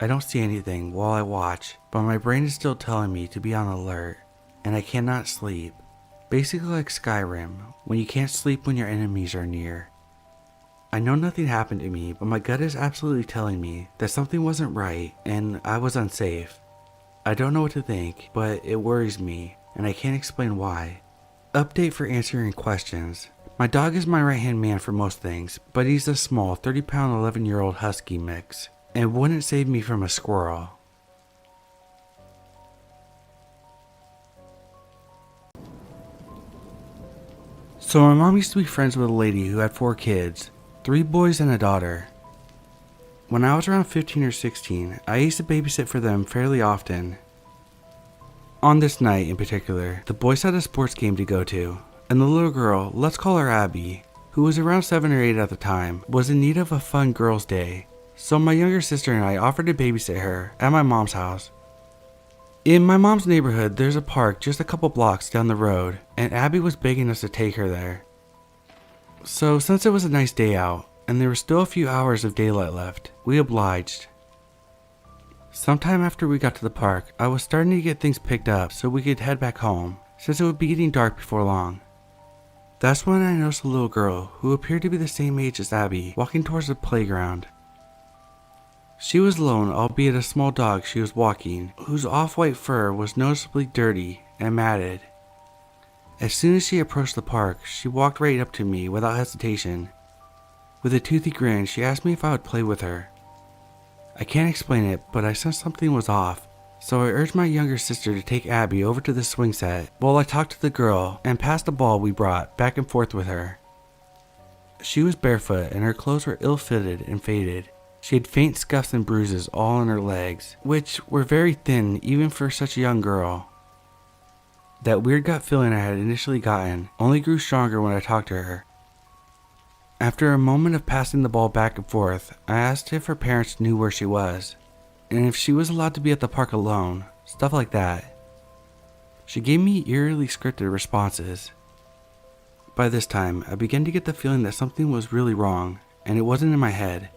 I don't see anything while I watch, but my brain is still telling me to be on alert, and I cannot sleep. Basically like Skyrim, when you can't sleep when your enemies are near. I know nothing happened to me, but my gut is absolutely telling me that something wasn't right and I was unsafe. I don't know what to think, but it worries me, and I can't explain why. Update for answering questions. My dog is my right-hand man for most things, but he's a small 30-pound 11-year-old husky mix, and wouldn't save me from a squirrel. So my mom used to be friends with a lady who had 4 kids, 3 boys and a daughter. When I was around 15 or 16, I used to babysit for them fairly often. On this night in particular, the boys had a sports game to go to, and the little girl, let's call her Abby, who was around 7 or 8 at the time, was in need of a fun girls' day, so my younger sister and I offered to babysit her at my mom's house. In my mom's neighborhood, there's a park just a couple blocks down the road, and Abby was begging us to take her there. So since it was a nice day out, and there were still a few hours of daylight left, we obliged. Sometime after we got to the park, I was starting to get things picked up so we could head back home, since it would be getting dark before long. That's when I noticed a little girl who appeared to be the same age as Abby walking towards the playground. She was alone, albeit a small dog she was walking, whose off-white fur was noticeably dirty and matted. As soon as she approached the park, she walked right up to me without hesitation. With a toothy grin, she asked me if I would play with her. I can't explain it, but I sensed something was off, so I urged my younger sister to take Abby over to the swing set while I talked to the girl and passed the ball we brought back and forth with her. She was barefoot and her clothes were ill-fitted and faded. She had faint scuffs and bruises all on her legs, which were very thin even for such a young girl. That weird gut feeling I had initially gotten only grew stronger when I talked to her. After a moment of passing the ball back and forth, I asked if her parents knew where she was, and if she was allowed to be at the park alone, stuff like that. She gave me eerily scripted responses. By this time, I began to get the feeling that something was really wrong, and it wasn't in my head.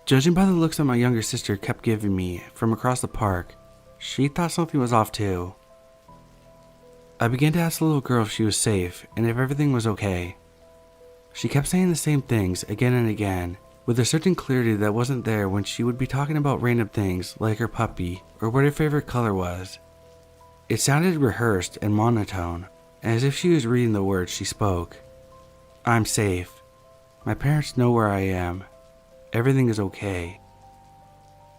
Judging by the looks that my younger sister kept giving me from across the park, she thought something was off too. I began to ask the little girl if she was safe and if everything was okay. She kept saying the same things again and again, with a certain clarity that wasn't there when she would be talking about random things like her puppy or what her favorite color was. It sounded rehearsed and monotone, as if she was reading the words she spoke. I'm safe. My parents know where I am. Everything is okay.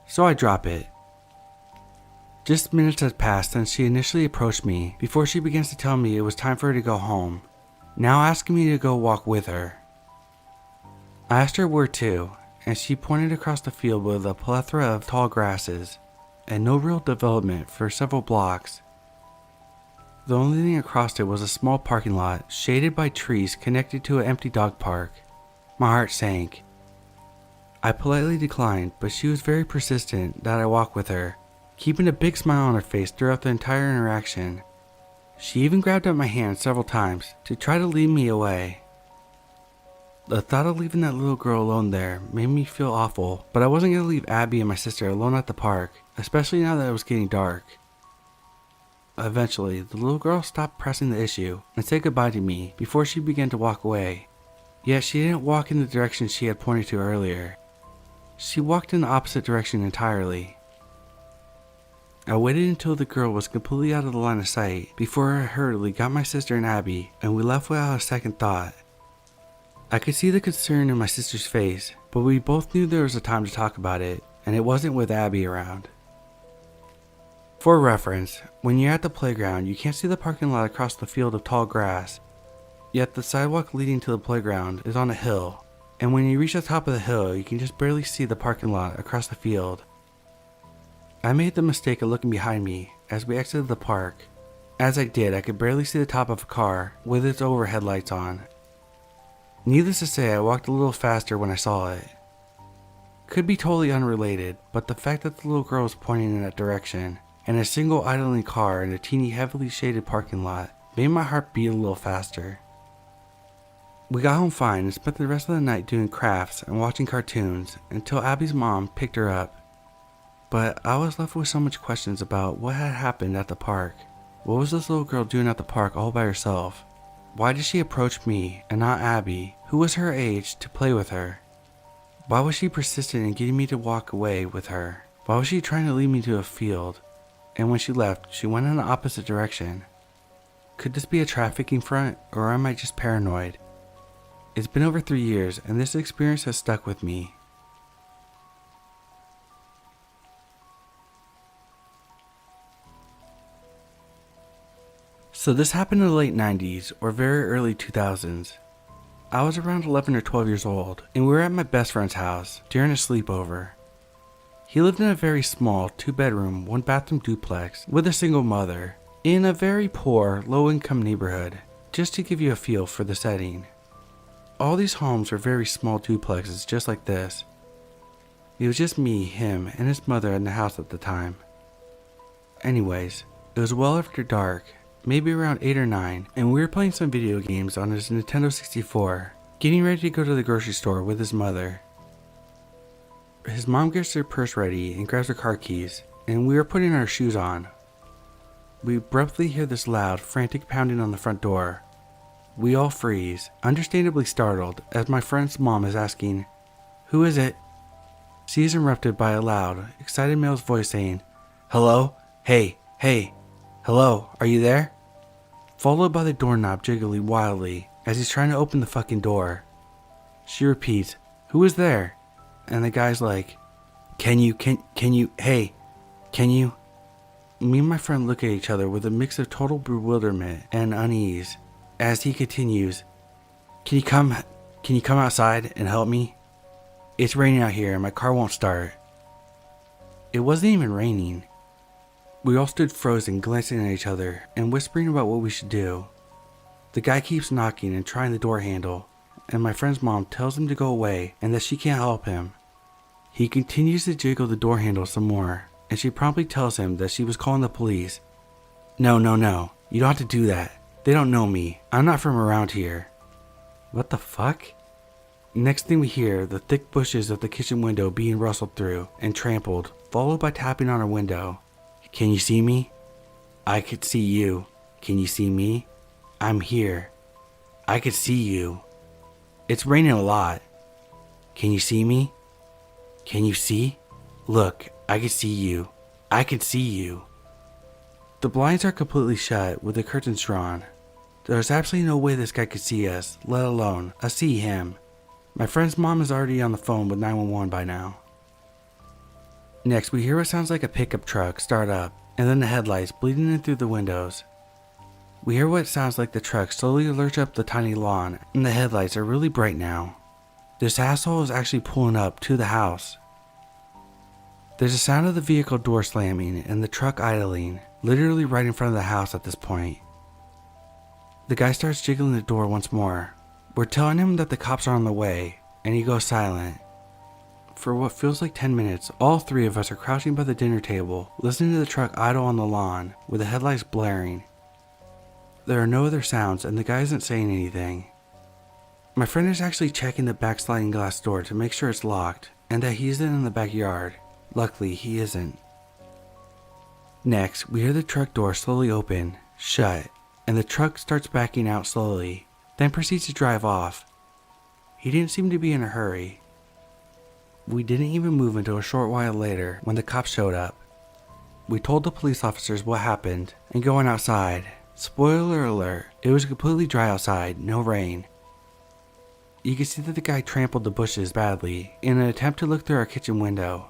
So I drop it. Just minutes had passed since she initially approached me before she begins to tell me it was time for her to go home, now asking me to go walk with her. I asked her where to, and she pointed across the field with a plethora of tall grasses and no real development for several blocks. The only thing across it was a small parking lot shaded by trees connected to an empty dog park. My heart sank. I politely declined, but she was very persistent that I walk with her, keeping a big smile on her face throughout the entire interaction. She even grabbed at my hand several times to try to lead me away. The thought of leaving that little girl alone there made me feel awful, but I wasn't going to leave Abby and my sister alone at the park, especially now that it was getting dark. Eventually, the little girl stopped pressing the issue and said goodbye to me before she began to walk away. Yet she didn't walk in the direction she had pointed to earlier. She walked in the opposite direction entirely. I waited until the girl was completely out of the line of sight before I hurriedly got my sister and Abby, and we left without a second thought. I could see the concern in my sister's face, but we both knew there was a time to talk about it, and it wasn't with Abby around. For reference, when you're at the playground, you can't see the parking lot across the field of tall grass, yet the sidewalk leading to the playground is on a hill, and when you reach the top of the hill, you can just barely see the parking lot across the field. I made the mistake of looking behind me as we exited the park. As I did, I could barely see the top of a car with its overhead lights on. Needless to say, I walked a little faster when I saw it. Could be totally unrelated, but the fact that the little girl was pointing in that direction, and a single idling car in a teeny heavily shaded parking lot, made my heart beat a little faster. We got home fine and spent the rest of the night doing crafts and watching cartoons until Abby's mom picked her up. But I was left with so much questions about what had happened at the park. What was this little girl doing at the park all by herself? Why did she approach me and not Abby, who was her age, to play with her? Why was she persistent in getting me to walk away with her? Why was she trying to lead me to a field? And when she left, she went in the opposite direction. Could this be a trafficking front, or am I just paranoid? It's been over 3 years, and this experience has stuck with me. So this happened in the late 90s or very early 2000s. I was around 11 or 12 years old, and we were at my best friend's house during a sleepover. He lived in a very small 2-bedroom, 1-bathroom duplex with a single mother in a very poor, low-income neighborhood, just to give you a feel for the setting. All these homes were very small duplexes just like this. It was just me, him, and his mother in the house at the time. Anyways, it was well after dark, maybe around 8 or 9, and we were playing some video games on his Nintendo 64, getting ready to go to the grocery store with his mother. His mom gets her purse ready and grabs her car keys, and we are putting our shoes on. We abruptly hear this loud, frantic pounding on the front door. We all freeze, understandably startled, as my friend's mom is asking, "Who is it?" She is interrupted by a loud, excited male's voice saying, "Hello? Hey, hello, are you there?" Followed by the doorknob jiggling wildly as he's trying to open the fucking door. She repeats, "Who is there?" And the guy's like, Can you, hey, can you? Me and my friend look at each other with a mix of total bewilderment and unease as he continues, Can you come outside and help me? It's raining out here and my car won't start." It wasn't even raining. We all stood frozen, glancing at each other and whispering about what we should do. The guy keeps knocking and trying the door handle, and my friend's mom tells him to go away and that she can't help him. He continues to jiggle the door handle some more, and she promptly tells him that she was calling the police. No, you don't have to do that. They don't know me. I'm not from around here." What the fuck? Next thing we hear, the thick bushes of the kitchen window being rustled through and trampled, followed by tapping on our window. "Can you see me?" "I could see you." Can you see me? I'm here. I could see you. It's raining a lot. Can you see me? Can you see? Look, I can see you. I can see you. The blinds are completely shut with the curtains drawn. There's absolutely no way this guy could see us, let alone us see him. My friend's mom is already on the phone with 911 by now. Next, we hear what sounds like a pickup truck start up, and then the headlights bleeding in through the windows. We hear what sounds like the truck slowly lurch up the tiny lawn, and the headlights are really bright now. This asshole is actually pulling up to the house. There's a sound of the vehicle door slamming and the truck idling, literally right in front of the house at this point. The guy starts jiggling the door once more. We're telling him that the cops are on the way, and he goes silent. For what feels like 10 minutes, all three of us are crouching by the dinner table, listening to the truck idle on the lawn, with the headlights blaring. There are no other sounds, and the guy isn't saying anything. My friend is actually checking the back sliding glass door to make sure it's locked, and that he isn't in the backyard. Luckily, he isn't. Next, we hear the truck door slowly open, shut, and the truck starts backing out slowly, then proceeds to drive off. He didn't seem to be in a hurry. We didn't even move until a short while later when the cops showed up. We told the police officers what happened and going outside. Spoiler alert, it was completely dry outside, no rain. You could see that the guy trampled the bushes badly in an attempt to look through our kitchen window.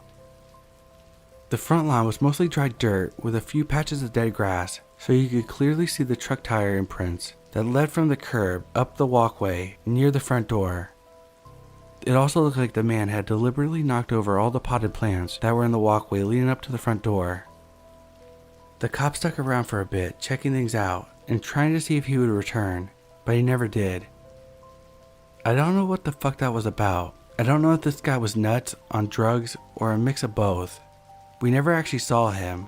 The front lawn was mostly dry dirt with a few patches of dead grass, so you could clearly see the truck tire imprints that led from the curb up the walkway near the front door. It also looked like the man had deliberately knocked over all the potted plants that were in the walkway leading up to the front door. The cop stuck around for a bit, checking things out and trying to see if he would return, but he never did. I don't know what the fuck that was about. I don't know if this guy was nuts, on drugs, or a mix of both. We never actually saw him.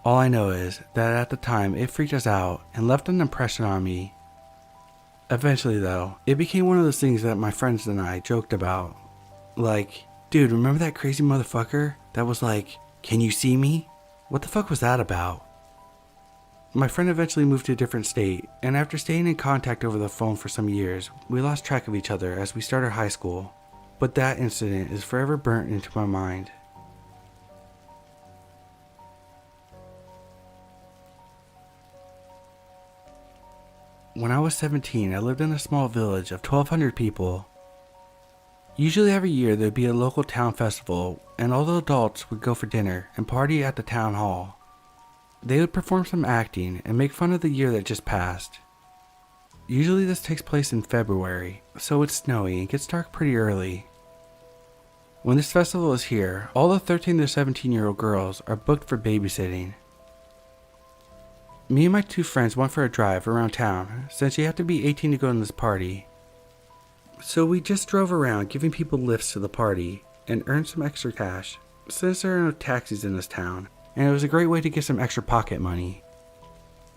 All I know is that at the time it freaked us out and left an impression on me. Eventually though, it became one of those things that my friends and I joked about. Like, dude, remember that crazy motherfucker that was like, "Can you see me?" What the fuck was that about? My friend eventually moved to a different state, and after staying in contact over the phone for some years, we lost track of each other as we started high school. But that incident is forever burnt into my mind. When I was 17, I lived in a small village of 1,200 people. Usually every year there would be a local town festival, and all the adults would go for dinner and party at the town hall. They would perform some acting and make fun of the year that just passed. Usually this takes place in February, so it's snowy and gets dark pretty early. When this festival is here, all the 13 to 17-year-old girls are booked for babysitting. Me and my two friends went for a drive around town since you have to be 18 to go to this party. So we just drove around giving people lifts to the party and earned some extra cash since there are no taxis in this town, and it was a great way to get some extra pocket money.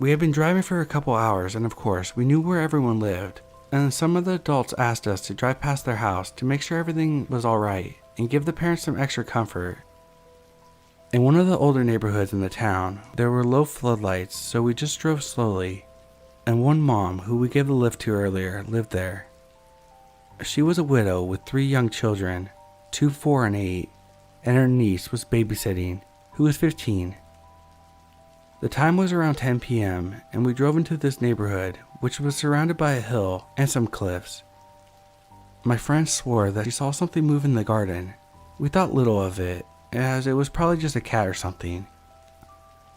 We had been driving for a couple hours, and of course we knew where everyone lived, and some of the adults asked us to drive past their house to make sure everything was alright and give the parents some extra comfort. In one of the older neighborhoods in the town, there were low floodlights, so we just drove slowly, and one mom, who we gave the lift to earlier, lived there. She was a widow with 3 young children, 2, 4, and 8, and her niece was babysitting, who was 15. The time was around 10 p.m., and we drove into this neighborhood, which was surrounded by a hill and some cliffs. My friend swore that she saw something move in the garden. We thought little of it, as it was probably just a cat or something.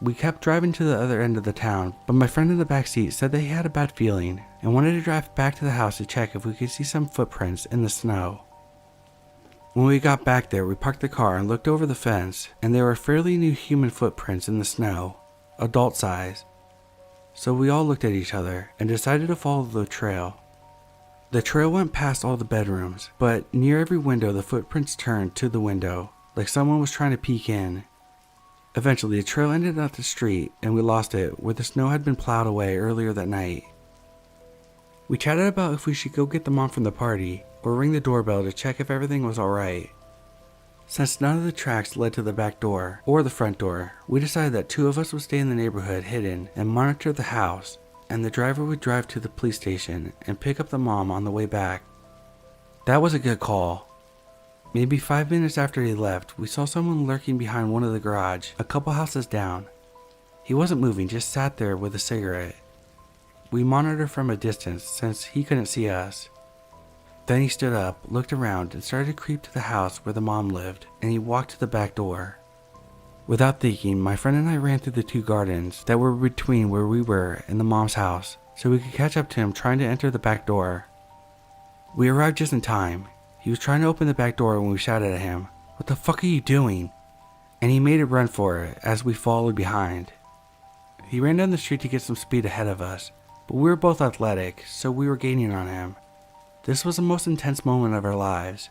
We kept driving to the other end of the town, but my friend in the back seat said that he had a bad feeling and wanted to drive back to the house to check if we could see some footprints in the snow. When we got back there, we parked the car and looked over the fence, and there were fairly new human footprints in the snow, adult size. So we all looked at each other and decided to follow the trail. The trail went past all the bedrooms, but near every window the footprints turned to the window, like someone was trying to peek in. Eventually, the trail ended at the street, and we lost it where the snow had been plowed away earlier that night. We chatted about if we should go get the mom from the party, or ring the doorbell to check if everything was alright. Since none of the tracks led to the back door or the front door, we decided that 2 of us would stay in the neighborhood hidden and monitor the house, and the driver would drive to the police station and pick up the mom on the way back. That was a good call. Maybe 5 minutes after he left, we saw someone lurking behind one of the garage, a couple houses down. He wasn't moving, just sat there with a cigarette. We monitored from a distance since he couldn't see us. Then he stood up, looked around, and started to creep to the house where the mom lived, and he walked to the back door. Without thinking, my friend and I ran through the 2 gardens that were between where we were and the mom's house so we could catch up to him trying to enter the back door. We arrived just in time. He was trying to open the back door when we shouted at him, "What the fuck are you doing?" And he made a run for it as we followed behind. He ran down the street to get some speed ahead of us, but we were both athletic, so we were gaining on him. This was the most intense moment of our lives.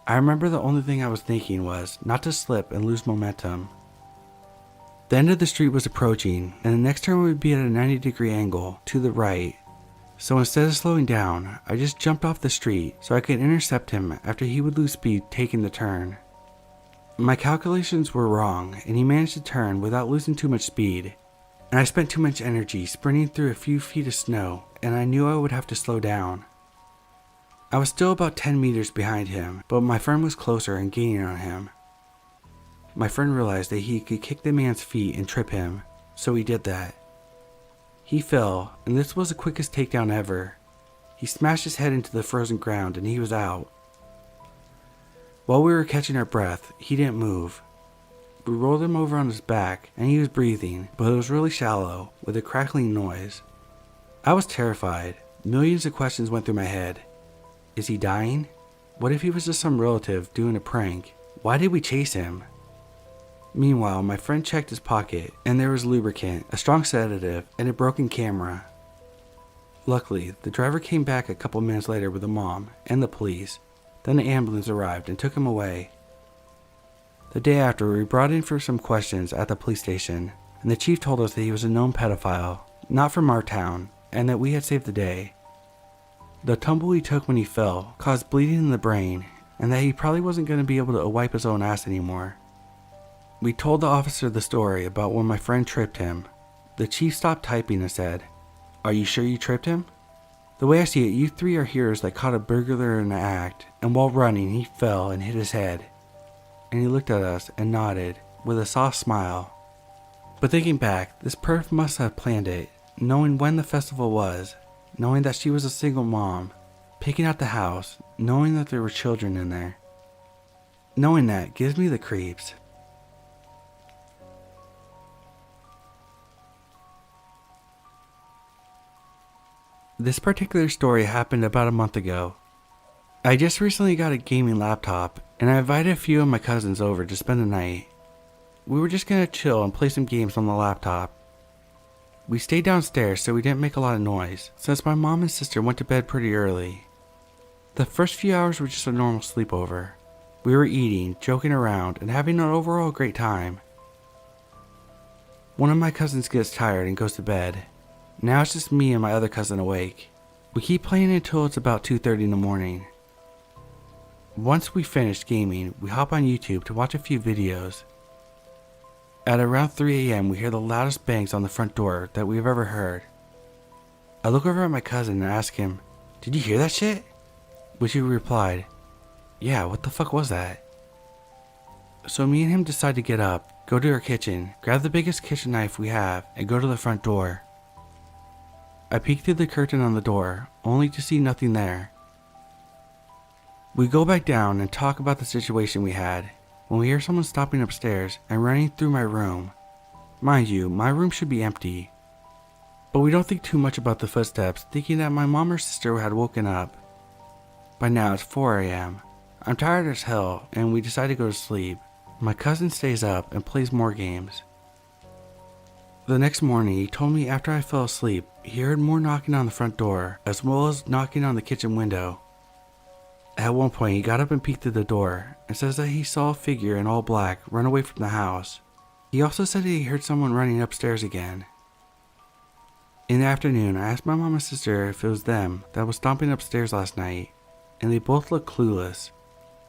I remember the only thing I was thinking was not to slip and lose momentum. The end of the street was approaching, and the next turn would be at a 90-degree angle to the right. So instead of slowing down, I just jumped off the street so I could intercept him after he would lose speed taking the turn. My calculations were wrong, and he managed to turn without losing too much speed. And I spent too much energy sprinting through a few feet of snow, and I knew I would have to slow down. I was still about 10 meters behind him, but my friend was closer and gaining on him. My friend realized that he could kick the man's feet and trip him, so he did that. He fell, and this was the quickest takedown ever. He smashed his head into the frozen ground and he was out. While we were catching our breath, he didn't move. We rolled him over on his back and he was breathing, but it was really shallow, with a crackling noise. I was terrified. Millions of questions went through my head. Is he dying? What if he was just some relative doing a prank? Why did we chase him? Meanwhile, my friend checked his pocket, and there was lubricant, a strong sedative, and a broken camera. Luckily, the driver came back a couple minutes later with the mom and the police. Then the ambulance arrived and took him away. The day after, we brought in for some questions at the police station, and the chief told us that he was a known pedophile, not from our town, and that we had saved the day. The tumble he took when he fell caused bleeding in the brain, and that he probably wasn't going to be able to wipe his own ass anymore. We told the officer the story about when my friend tripped him. The chief stopped typing and said, "Are you sure you tripped him? The way I see it, you 3 are heroes that caught a burglar in the act, and while running he fell and hit his head." And he looked at us and nodded with a soft smile. But thinking back, this perf must have planned it, knowing when the festival was, knowing that she was a single mom, picking out the house, knowing that there were children in there. Knowing that gives me the creeps. This particular story happened about a month ago. I just recently got a gaming laptop, and I invited a few of my cousins over to spend the night. We were just gonna chill and play some games on the laptop. We stayed downstairs so we didn't make a lot of noise, since my mom and sister went to bed pretty early. The first few hours were just a normal sleepover. We were eating, joking around, and having an overall great time. One of my cousins gets tired and goes to bed. Now it's just me and my other cousin awake. We keep playing until it's about 2:30 in the morning. Once we finish gaming, we hop on YouTube to watch a few videos. At around 3 a.m. we hear the loudest bangs on the front door that we've ever heard. I look over at my cousin and ask him, "Did you hear that shit?" Which he replied, "Yeah, what the fuck was that?" So me and him decide to get up, go to our kitchen, grab the biggest kitchen knife we have, and go to the front door. I peek through the curtain on the door, only to see nothing there. We go back down and talk about the situation we had, when we hear someone stopping upstairs and running through my room. Mind you, my room should be empty. But we don't think too much about the footsteps, thinking that my mom or sister had woken up. By now it's 4 a.m. I'm tired as hell, and we decide to go to sleep. My cousin stays up and plays more games. The next morning, he told me after I fell asleep, he heard more knocking on the front door, as well as knocking on the kitchen window. At one point, he got up and peeked through the door, and says that he saw a figure in all black run away from the house. He also said that he heard someone running upstairs again. In the afternoon, I asked my mom and sister if it was them that was stomping upstairs last night, and they both looked clueless.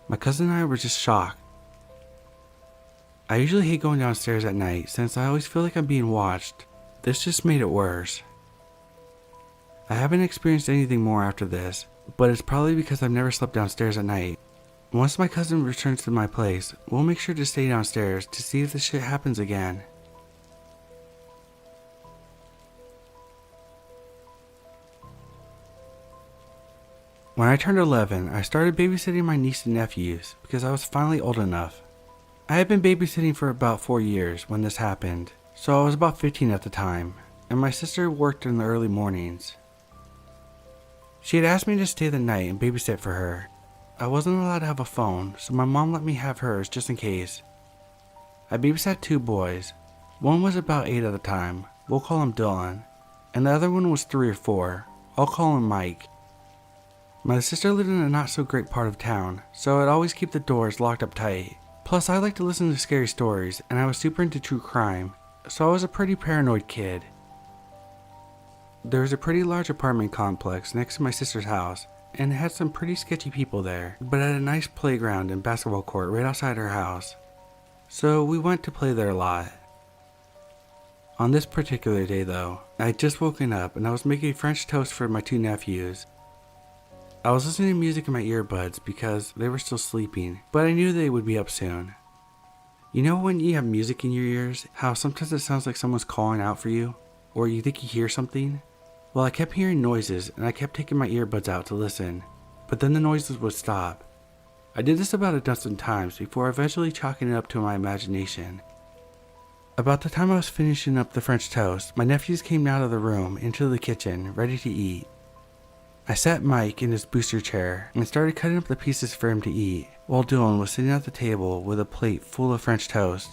My cousin and I were just shocked. I usually hate going downstairs at night since I always feel like I'm being watched. This just made it worse. I haven't experienced anything more after this, but it's probably because I've never slept downstairs at night. Once my cousin returns to my place, we'll make sure to stay downstairs to see if this shit happens again. When I turned 11, I started babysitting my niece and nephews because I was finally old enough. I had been babysitting for about 4 years when this happened, so I was about 15 at the time, and my sister worked in the early mornings. She had asked me to stay the night and babysit for her. I wasn't allowed to have a phone, so my mom let me have hers just in case. I babysat 2 boys. One was about 8 at the time, we'll call him Dylan, and the other one was 3 or 4, I'll call him Mike. My sister lived in a not so great part of town, so I'd always keep the doors locked up tight. Plus I like to listen to scary stories, and I was super into true crime, so I was a pretty paranoid kid. There was a pretty large apartment complex next to my sister's house, and it had some pretty sketchy people there, but had a nice playground and basketball court right outside her house. So we went to play there a lot. On this particular day though, I had just woken up and I was making French toast for my 2 nephews. I was listening to music in my earbuds because they were still sleeping, but I knew they would be up soon. You know when you have music in your ears, how sometimes it sounds like someone's calling out for you, or you think you hear something? Well, I kept hearing noises and I kept taking my earbuds out to listen, but then the noises would stop. I did this about a dozen times before eventually chalking it up to my imagination. About the time I was finishing up the French toast, my nephews came out of the room into the kitchen, ready to eat. I sat Mike in his booster chair and started cutting up the pieces for him to eat, while Dylan was sitting at the table with a plate full of French toast.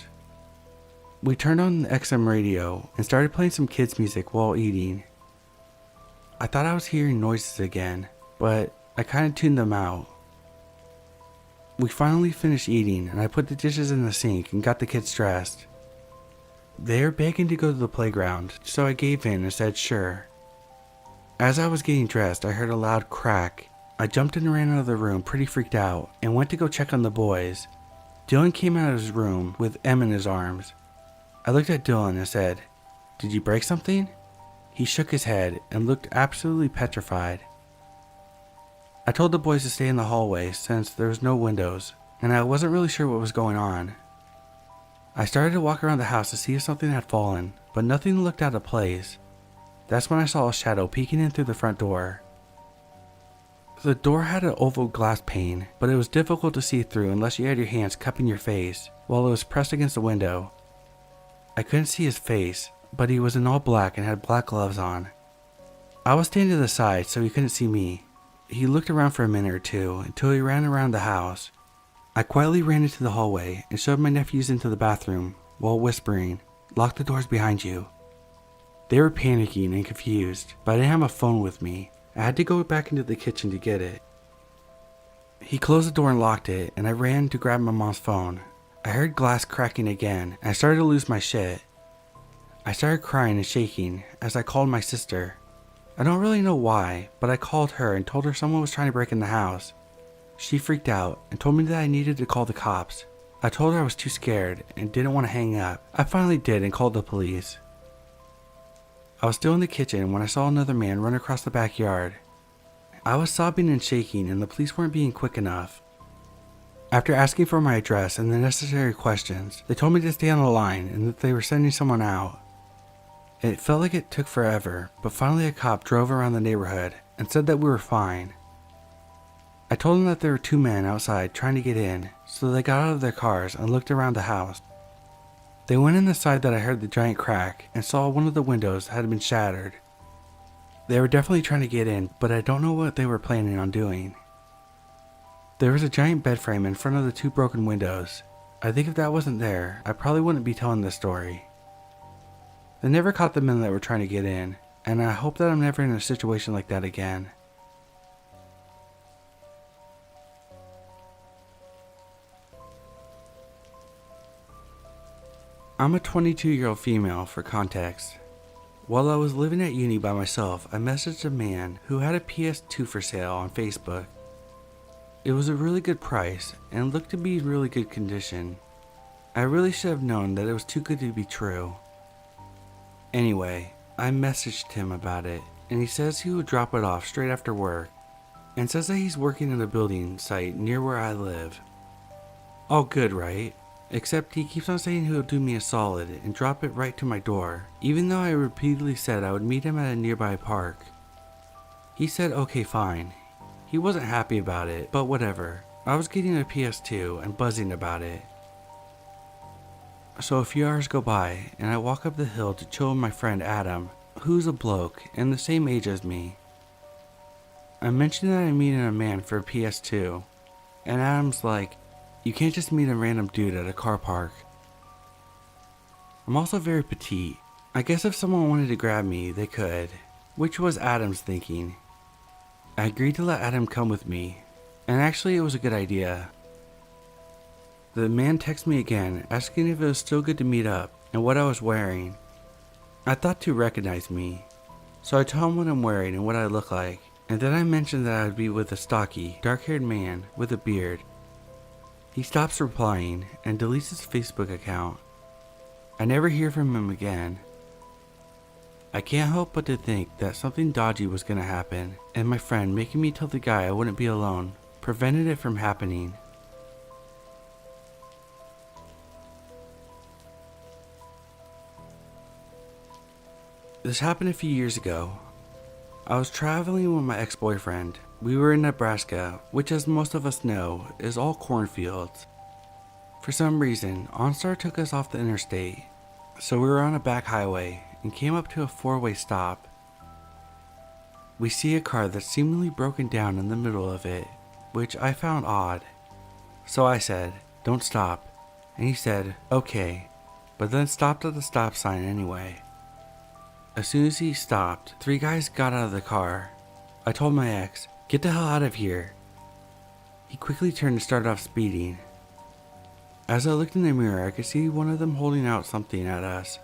We turned on the XM radio and started playing some kids' music while eating. I thought I was hearing noises again, but I kind of tuned them out. We finally finished eating and I put the dishes in the sink and got the kids dressed. They were begging to go to the playground, so I gave in and said sure. As I was getting dressed, I heard a loud crack. I jumped and ran out of the room pretty freaked out and went to go check on the boys. Dylan came out of his room with Em in his arms. I looked at Dylan and said, "Did you break something?" He shook his head and looked absolutely petrified. I told the boys to stay in the hallway since there was no windows, and I wasn't really sure what was going on. I started to walk around the house to see if something had fallen, but nothing looked out of place. That's when I saw a shadow peeking in through the front door. The door had an oval glass pane, but it was difficult to see through unless you had your hands cupping your face while it was pressed against the window. I couldn't see his face, but he was in all black and had black gloves on. I was standing to the side so he couldn't see me. He looked around for a minute or two until he ran around the house. I quietly ran into the hallway and shoved my nephews into the bathroom while whispering, "Lock the doors behind you." They were panicking and confused, but I didn't have a phone with me. I had to go back into the kitchen to get it. He closed the door and locked it, and I ran to grab my mom's phone. I heard glass cracking again, and I started to lose my shit. I started crying and shaking as I called my sister. I don't really know why, but I called her and told her someone was trying to break in the house. She freaked out and told me that I needed to call the cops. I told her I was too scared and didn't want to hang up. I finally did and called the police. I was still in the kitchen when I saw another man run across the backyard. I was sobbing and shaking and the police weren't being quick enough. After asking for my address and the necessary questions, they told me to stay on the line and that they were sending someone out. It felt like it took forever, but finally a cop drove around the neighborhood and said that we were fine. I told them that there were 2 men outside trying to get in, so they got out of their cars and looked around the house. They went in the side that I heard the giant crack and saw one of the windows had been shattered. They were definitely trying to get in, but I don't know what they were planning on doing. There was a giant bed frame in front of the 2 broken windows. I think if that wasn't there, I probably wouldn't be telling this story. They never caught the men that were trying to get in, and I hope that I'm never in a situation like that again. I'm a 22-year-old female for context. While I was living at uni by myself, I messaged a man who had a PS2 for sale on Facebook. It was a really good price and looked to be in really good condition. I really should have known that it was too good to be true. Anyway, I messaged him about it and he says he would drop it off straight after work, and says that he's working at a building site near where I live. All good, right? Except he keeps on saying he'll do me a solid and drop it right to my door, even though I repeatedly said I would meet him at a nearby park. He said okay fine. He wasn't happy about it, but whatever. I was getting a PS2 and buzzing about it. So a few hours go by, and I walk up the hill to chill with my friend Adam, who's a bloke and the same age as me. I mentioned that I'm meeting a man for a PS2, and Adam's like, you can't just meet a random dude at a car park. I'm also very petite. I guess if someone wanted to grab me, they could, which was Adam's thinking. I agreed to let Adam come with me, and actually it was a good idea. The man texted me again, asking if it was still good to meet up and what I was wearing. I thought to recognize me, so I told him what I'm wearing and what I look like, and then I mentioned that I would be with a stocky, dark-haired man with a beard. He stops replying and deletes his Facebook account. I never hear from him again. I can't help but to think that something dodgy was going to happen, and my friend making me tell the guy I wouldn't be alone prevented it from happening. This happened a few years ago. I was traveling with my ex-boyfriend. We were in Nebraska, which as most of us know, is all cornfields. For some reason, OnStar took us off the interstate, so we were on a back highway and came up to a four-way stop. We see a car that's seemingly broken down in the middle of it, which I found odd. So I said, don't stop, and he said, okay, but then stopped at the stop sign anyway. As soon as he stopped, 3 guys got out of the car. I told my ex, get the hell out of here. He quickly turned and started off speeding. As I looked in the mirror, I could see one of them holding out something at us.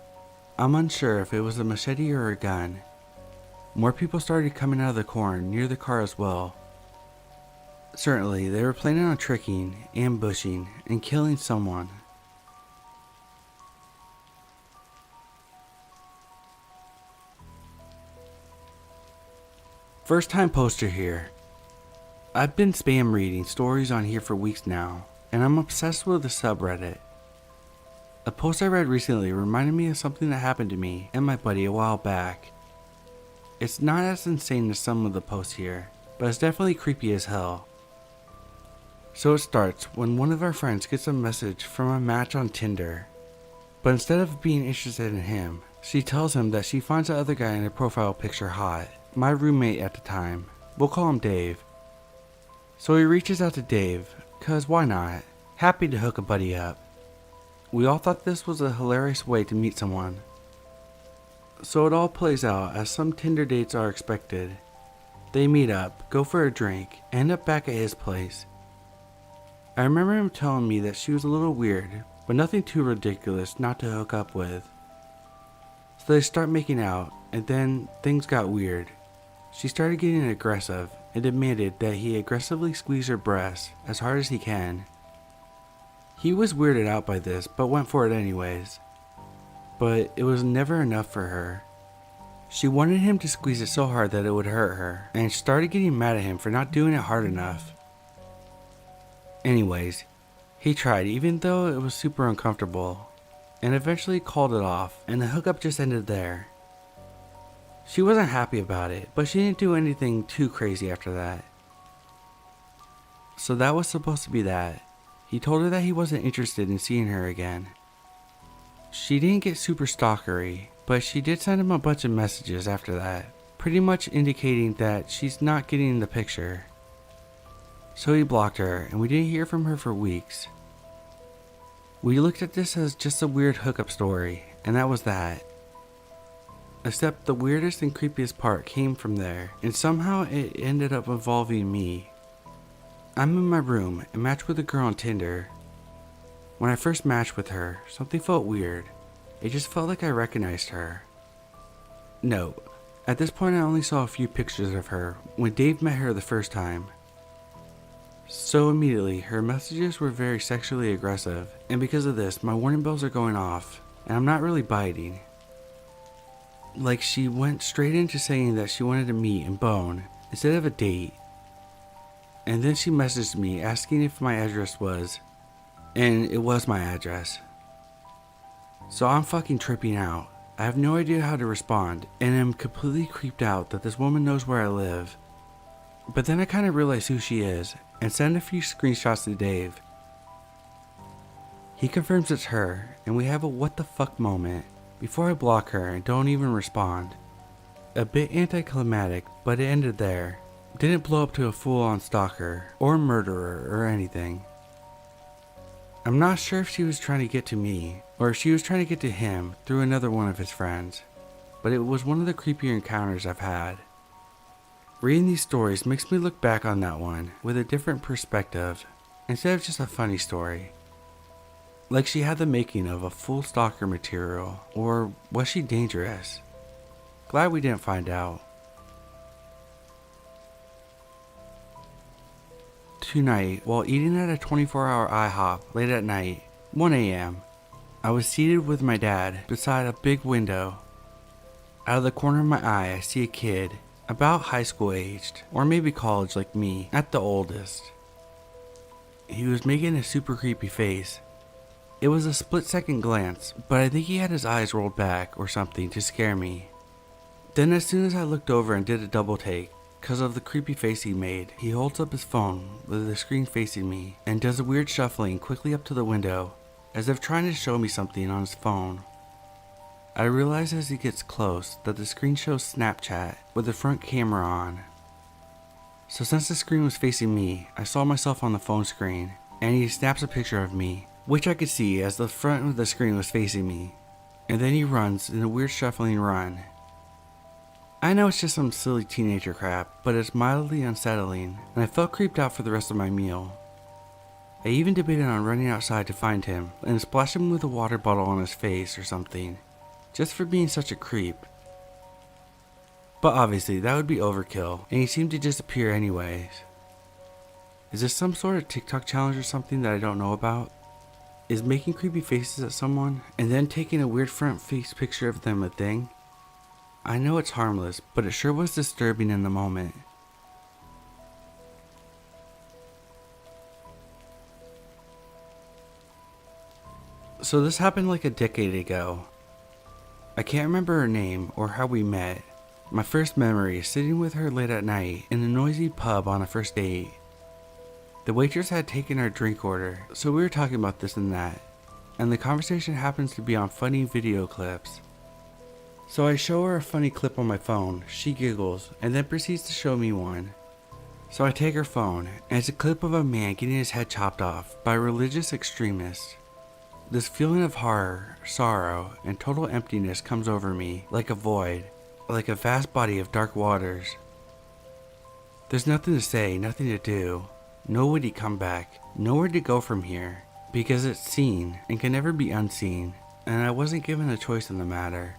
I'm unsure if it was a machete or a gun. More people started coming out of the corn near the car as well. Certainly, they were planning on tricking, ambushing, and killing someone. First time poster here. I've been spam reading stories on here for weeks now, and I'm obsessed with the subreddit. A post I read recently reminded me of something that happened to me and my buddy a while back. It's not as insane as some of the posts here, but it's definitely creepy as hell. So it starts when one of our friends gets a message from a match on Tinder, but instead of being interested in him, she tells him that she finds the other guy in her profile picture hot. My roommate at the time. We'll call him Dave. So he reaches out to Dave, cause why not? Happy to hook a buddy up. We all thought this was a hilarious way to meet someone. So it all plays out as some Tinder dates are expected. They meet up, go for a drink, end up back at his place. I remember him telling me that she was a little weird, but nothing too ridiculous not to hook up with. So they start making out, and then things got weird. She started getting aggressive and demanded that he aggressively squeeze her breasts as hard as he can. He was weirded out by this but went for it anyways. But it was never enough for her. She wanted him to squeeze it so hard that it would hurt her, and started getting mad at him for not doing it hard enough. Anyways, he tried even though it was super uncomfortable, and eventually called it off, and the hookup just ended there. She wasn't happy about it, but she didn't do anything too crazy after that. So that was supposed to be that. He told her that he wasn't interested in seeing her again. She didn't get super stalkery, but she did send him a bunch of messages after that, pretty much indicating that she's not getting the picture. So he blocked her, and we didn't hear from her for weeks. We looked at this as just a weird hookup story, and that was that. Except the weirdest and creepiest part came from there, and somehow it ended up involving me. I'm in my room and matched with a girl on Tinder. When I first matched with her, something felt weird. It just felt like I recognized her. Note, at this point I only saw a few pictures of her when Dave met her the first time. So immediately, her messages were very sexually aggressive, and because of this, my warning bells are going off, and I'm not really biting. Like she went straight into saying that she wanted to meet and bone instead of a date. And then she messaged me asking if my address was, and it was my address. So I'm fucking tripping out. I have no idea how to respond and am completely creeped out that this woman knows where I live. But then I kind of realize who she is and send a few screenshots to Dave. He confirms it's her and we have a what the fuck moment before I block her and don't even respond. A bit anticlimactic, but it ended there. Didn't blow up to a full-on stalker or murderer or anything. I'm not sure if she was trying to get to me or if she was trying to get to him through another one of his friends, but it was one of the creepier encounters I've had. Reading these stories makes me look back on that one with a different perspective instead of just a funny story. Like she had the making of a full stalker material, or was she dangerous? Glad we didn't find out. Tonight, while eating at a 24-hour IHOP late at night, 1 a.m., I was seated with my dad beside a big window. Out of the corner of my eye, I see a kid, about high school aged, or maybe college like me, at the oldest. He was making a super creepy face. It was a split-second glance, but I think he had his eyes rolled back or something to scare me. Then as soon as I looked over and did a double take, because of the creepy face he made, he holds up his phone with the screen facing me and does a weird shuffling quickly up to the window, as if trying to show me something on his phone. I realize as he gets close that the screen shows Snapchat with the front camera on. So since the screen was facing me, I saw myself on the phone screen, and he snaps a picture of me, which I could see as the front of the screen was facing me, and then he runs in a weird shuffling run. I know it's just some silly teenager crap, but it's mildly unsettling, and I felt creeped out for the rest of my meal. I even debated on running outside to find him and splash him with a water bottle on his face or something, just for being such a creep. But obviously that would be overkill, and he seemed to disappear anyways. Is this some sort of TikTok challenge or something that I don't know about? Is making creepy faces at someone and then taking a weird front face picture of them a thing? I know it's harmless, but it sure was disturbing in the moment. So this happened like a decade ago. I can't remember her name or how we met. My first memory is sitting with her late at night in a noisy pub on a first date. The waitress had taken our drink order, so we were talking about this and that, and the conversation happens to be on funny video clips. So I show her a funny clip on my phone, she giggles, and then proceeds to show me one. So I take her phone, and it's a clip of a man getting his head chopped off by a religious extremist. This feeling of horror, sorrow, and total emptiness comes over me like a void, like a vast body of dark waters. There's nothing to say, nothing to do, nowhere to come back, nowhere to go from here, because it's seen and can never be unseen, and I wasn't given a choice in the matter.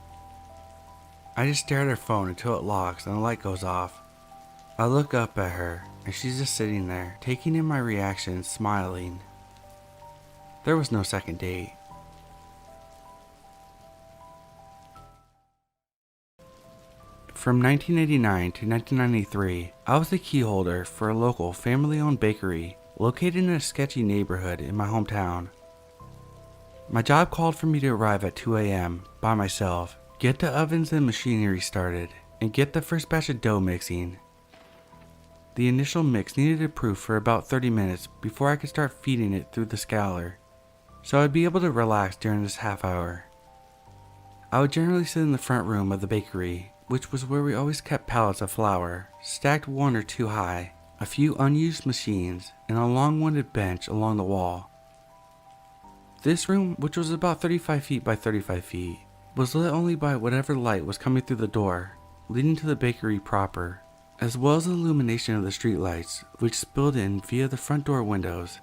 I just stare at her phone until it locks and the light goes off. I look up at her, and she's just sitting there, taking in my reaction, smiling. There was no second date. From 1989 to 1993, I was the key holder for a local family-owned bakery located in a sketchy neighborhood in my hometown. My job called for me to arrive at 2 a.m. by myself, get the ovens and machinery started, and get the first batch of dough mixing. The initial mix needed to proof for about 30 minutes before I could start feeding it through the scaler, so I'd be able to relax during this half hour. I would generally sit in the front room of the bakery, which was where we always kept pallets of flour, stacked 1 or 2 high, a few unused machines, and a long-winded bench along the wall. This room, which was about 35 feet by 35 feet, was lit only by whatever light was coming through the door, leading to the bakery proper, as well as the illumination of the streetlights, which spilled in via the front door windows.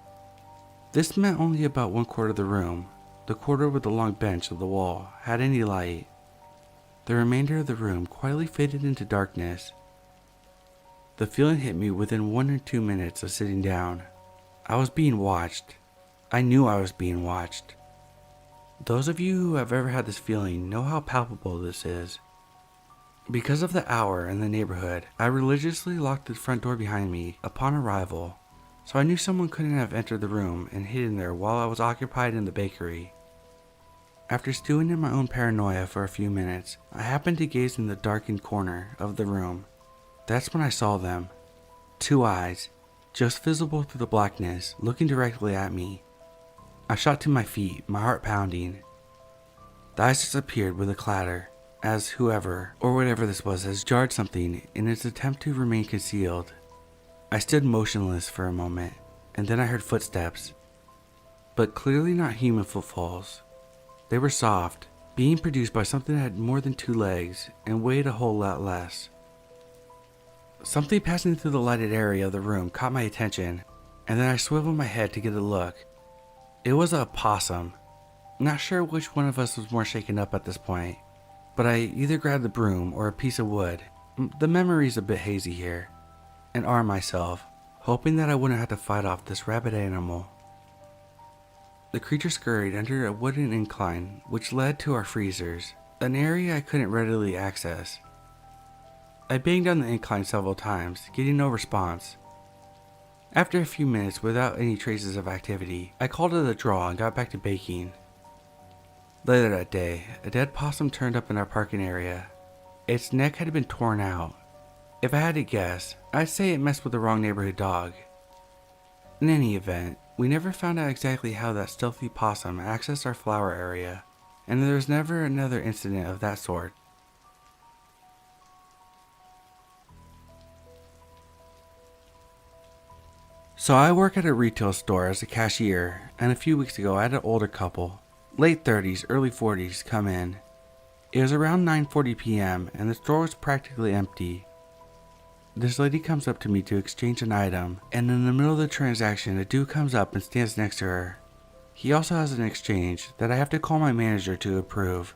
This meant only about 1/4 of the room, the quarter with the long bench of the wall, had any light. The remainder of the room quietly faded into darkness. The feeling hit me within 1 or 2 minutes of sitting down. I was being watched. I knew I was being watched. Those of you who have ever had this feeling know how palpable this is. Because of the hour and the neighborhood, I religiously locked the front door behind me upon arrival, so I knew someone couldn't have entered the room and hidden there while I was occupied in the bakery. After stewing in my own paranoia for a few minutes, I happened to gaze in the darkened corner of the room. That's when I saw them. 2 eyes, just visible through the blackness, looking directly at me. I shot to my feet, my heart pounding. The eyes disappeared with a clatter, as whoever, or whatever this was, has jarred something in its attempt to remain concealed. I stood motionless for a moment, and then I heard footsteps, but clearly not human footfalls. They were soft, being produced by something that had more than 2 legs and weighed a whole lot less. Something passing through the lighted area of the room caught my attention, and then I swiveled my head to get a look. It was a possum. Not sure which one of us was more shaken up at this point, but I either grabbed the broom or a piece of wood, the memory's a bit hazy here, and armed myself, hoping that I wouldn't have to fight off this rabid animal. The creature scurried under a wooden incline which led to our freezers, an area I couldn't readily access. I banged on the incline several times, getting no response. After a few minutes without any traces of activity, I called it a draw and got back to baking. Later that day, a dead possum turned up in our parking area. Its neck had been torn out. If I had to guess, I'd say it messed with the wrong neighborhood dog. In any event, we never found out exactly how that stealthy possum accessed our flower area, and there was never another incident of that sort. So I work at a retail store as a cashier, and a few weeks ago I had an older couple, late 30s, early 40s, come in. It was around 9:40 p.m. and the store was practically empty. This lady comes up to me to exchange an item, and in the middle of the transaction a dude comes up and stands next to her. He also has an exchange that I have to call my manager to approve.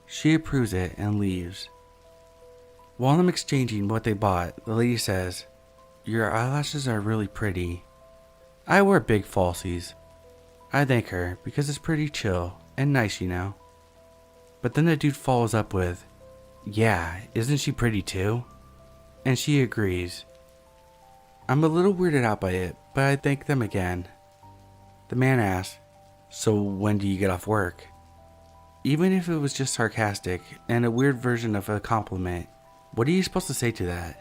She approves it and leaves. While I'm exchanging what they bought, the lady says, "Your eyelashes are really pretty." I wear big falsies. I thank her because it's pretty chill and nice, you know. But then the dude follows up with, "Yeah, isn't she pretty too?" And she agrees. I'm a little weirded out by it, but I thank them again. The man asks, "So when do you get off work?" Even if it was just sarcastic and a weird version of a compliment, what are you supposed to say to that?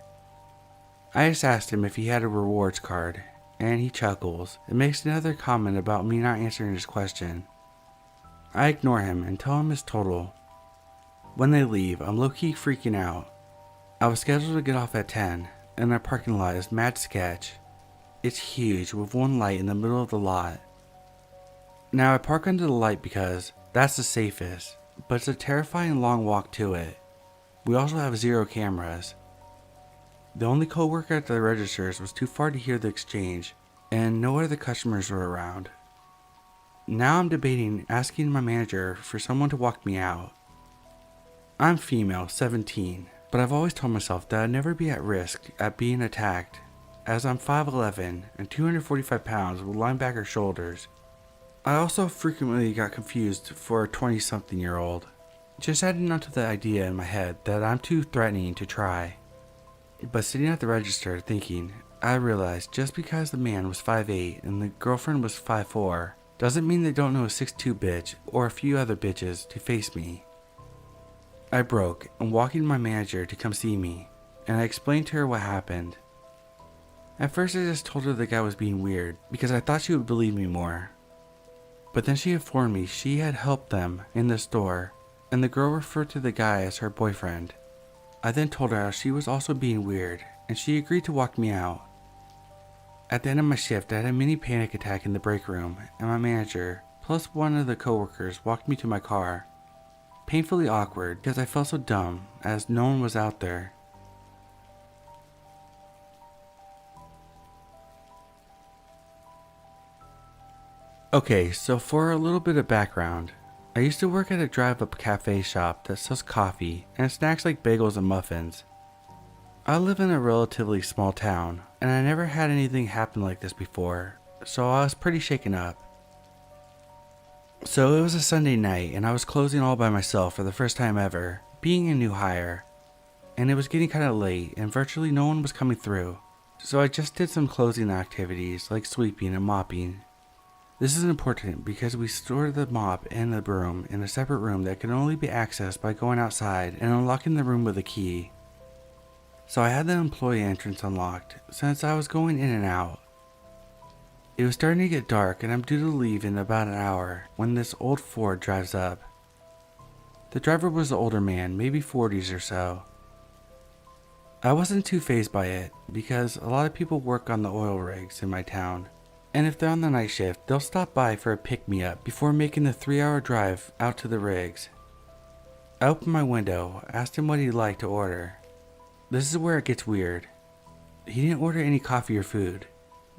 I just asked him if he had a rewards card, and he chuckles and makes another comment about me not answering his question. I ignore him and tell him his total. When they leave, I'm low-key freaking out. I was scheduled to get off at 10, and our parking lot is mad sketch. It's huge with one light in the middle of the lot. Now I park under the light because that's the safest, but it's a terrifying long walk to it. We also have 0 cameras. The only co-worker at the registers was too far to hear the exchange, and no other customers were around. Now I'm debating asking my manager for someone to walk me out. I'm female, 17, but I've always told myself that I'd never be at risk at being attacked, as I'm 5'11" and 245 pounds with linebacker shoulders. I also frequently got confused for a 20-something-year-old, just adding on to the idea in my head that I'm too threatening to try. But sitting at the register thinking, I realized just because the man was 5'8" and the girlfriend was 5'4", doesn't mean they don't know a 6'2" bitch or a few other bitches to face me. I broke and walking my manager to come see me, and I explained to her what happened. At first I just told her the guy was being weird because I thought she would believe me more. But then she informed me she had helped them in the store, and the girl referred to the guy as her boyfriend. I then told her how she was also being weird, and she agreed to walk me out. At the end of my shift, I had a mini panic attack in the break room, and my manager, plus one of the coworkers, walked me to my car. Painfully awkward because I felt so dumb, as no one was out there. Okay, so for a little bit of background, I used to work at a drive-up cafe shop that sells coffee and snacks like bagels and muffins. I live in a relatively small town, and I never had anything happen like this before, so I was pretty shaken up. So it was a Sunday night, and I was closing all by myself for the first time ever, being a new hire, and it was getting kind of late and virtually no one was coming through. So I just did some closing activities like sweeping and mopping. This is important because we stored the mop and the broom in a separate room that can only be accessed by going outside and unlocking the room with a key. So I had the employee entrance unlocked since I was going in and out. It was starting to get dark and I'm due to leave in about an hour when this old Ford drives up. The driver was an older man, maybe 40s or so. I wasn't too fazed by it because a lot of people work on the oil rigs in my town, and if they're on the night shift, they'll stop by for a pick-me-up before making the 3-hour drive out to the rigs. I opened my window, asked him what he'd like to order. This is where it gets weird. He didn't order any coffee or food.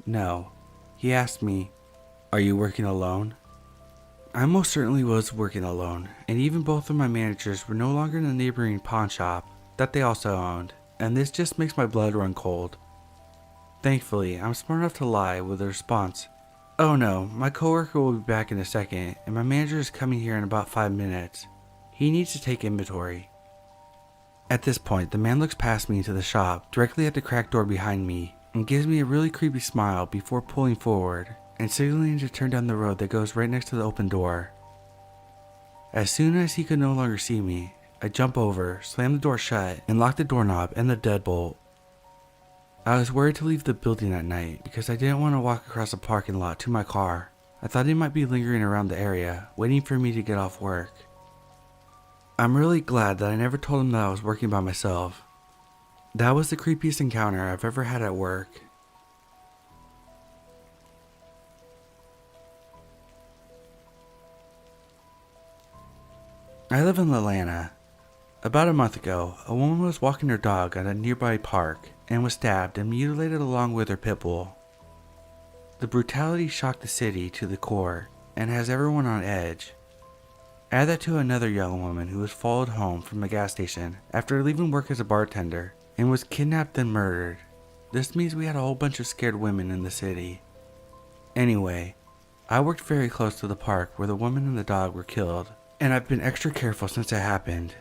No. He asked me, "Are you working alone?" I most certainly was working alone, and even both of my managers were no longer in the neighboring pawn shop that they also owned, and this just makes my blood run cold. Thankfully, I'm smart enough to lie with a response, "Oh no, my coworker will be back in a second, and my manager is coming here in about 5 minutes. He needs to take inventory." At this point, the man looks past me into the shop, directly at the cracked door behind me, and gives me a really creepy smile before pulling forward and signaling to turn down the road that goes right next to the open door. As soon as he could no longer see me, I jump over, slam the door shut, and lock the doorknob and the deadbolt. I was worried to leave the building at night because I didn't want to walk across the parking lot to my car. I thought he might be lingering around the area, waiting for me to get off work. I'm really glad that I never told him that I was working by myself. That was the creepiest encounter I've ever had at work. I live in Atlanta. About a month ago, a woman was walking her dog at a nearby park and was stabbed and mutilated along with her pit bull. The brutality shocked the city to the core and has everyone on edge. Add that to another young woman who was followed home from the gas station after leaving work as a bartender and was kidnapped and murdered. This means we had a whole bunch of scared women in the city. Anyway, I worked very close to the park where the woman and the dog were killed, and I've been extra careful since it happened.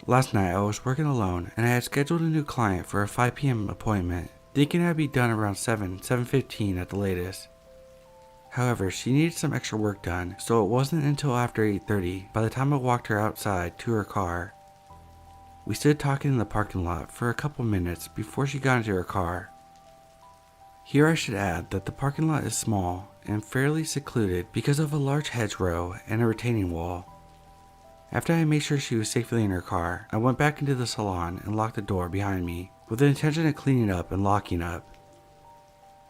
Last night I was working alone and I had scheduled a new client for a 5 p.m. appointment, thinking I'd be done around 7:15 at the latest. However, she needed some extra work done, so it wasn't until after 8:30 by the time I walked her outside to her car. We stood talking in the parking lot for a couple minutes before she got into her car. Here I should add that the parking lot is small and fairly secluded because of a large hedgerow and a retaining wall. After I made sure she was safely in her car, I went back into the salon and locked the door behind me with the intention of cleaning up and locking up.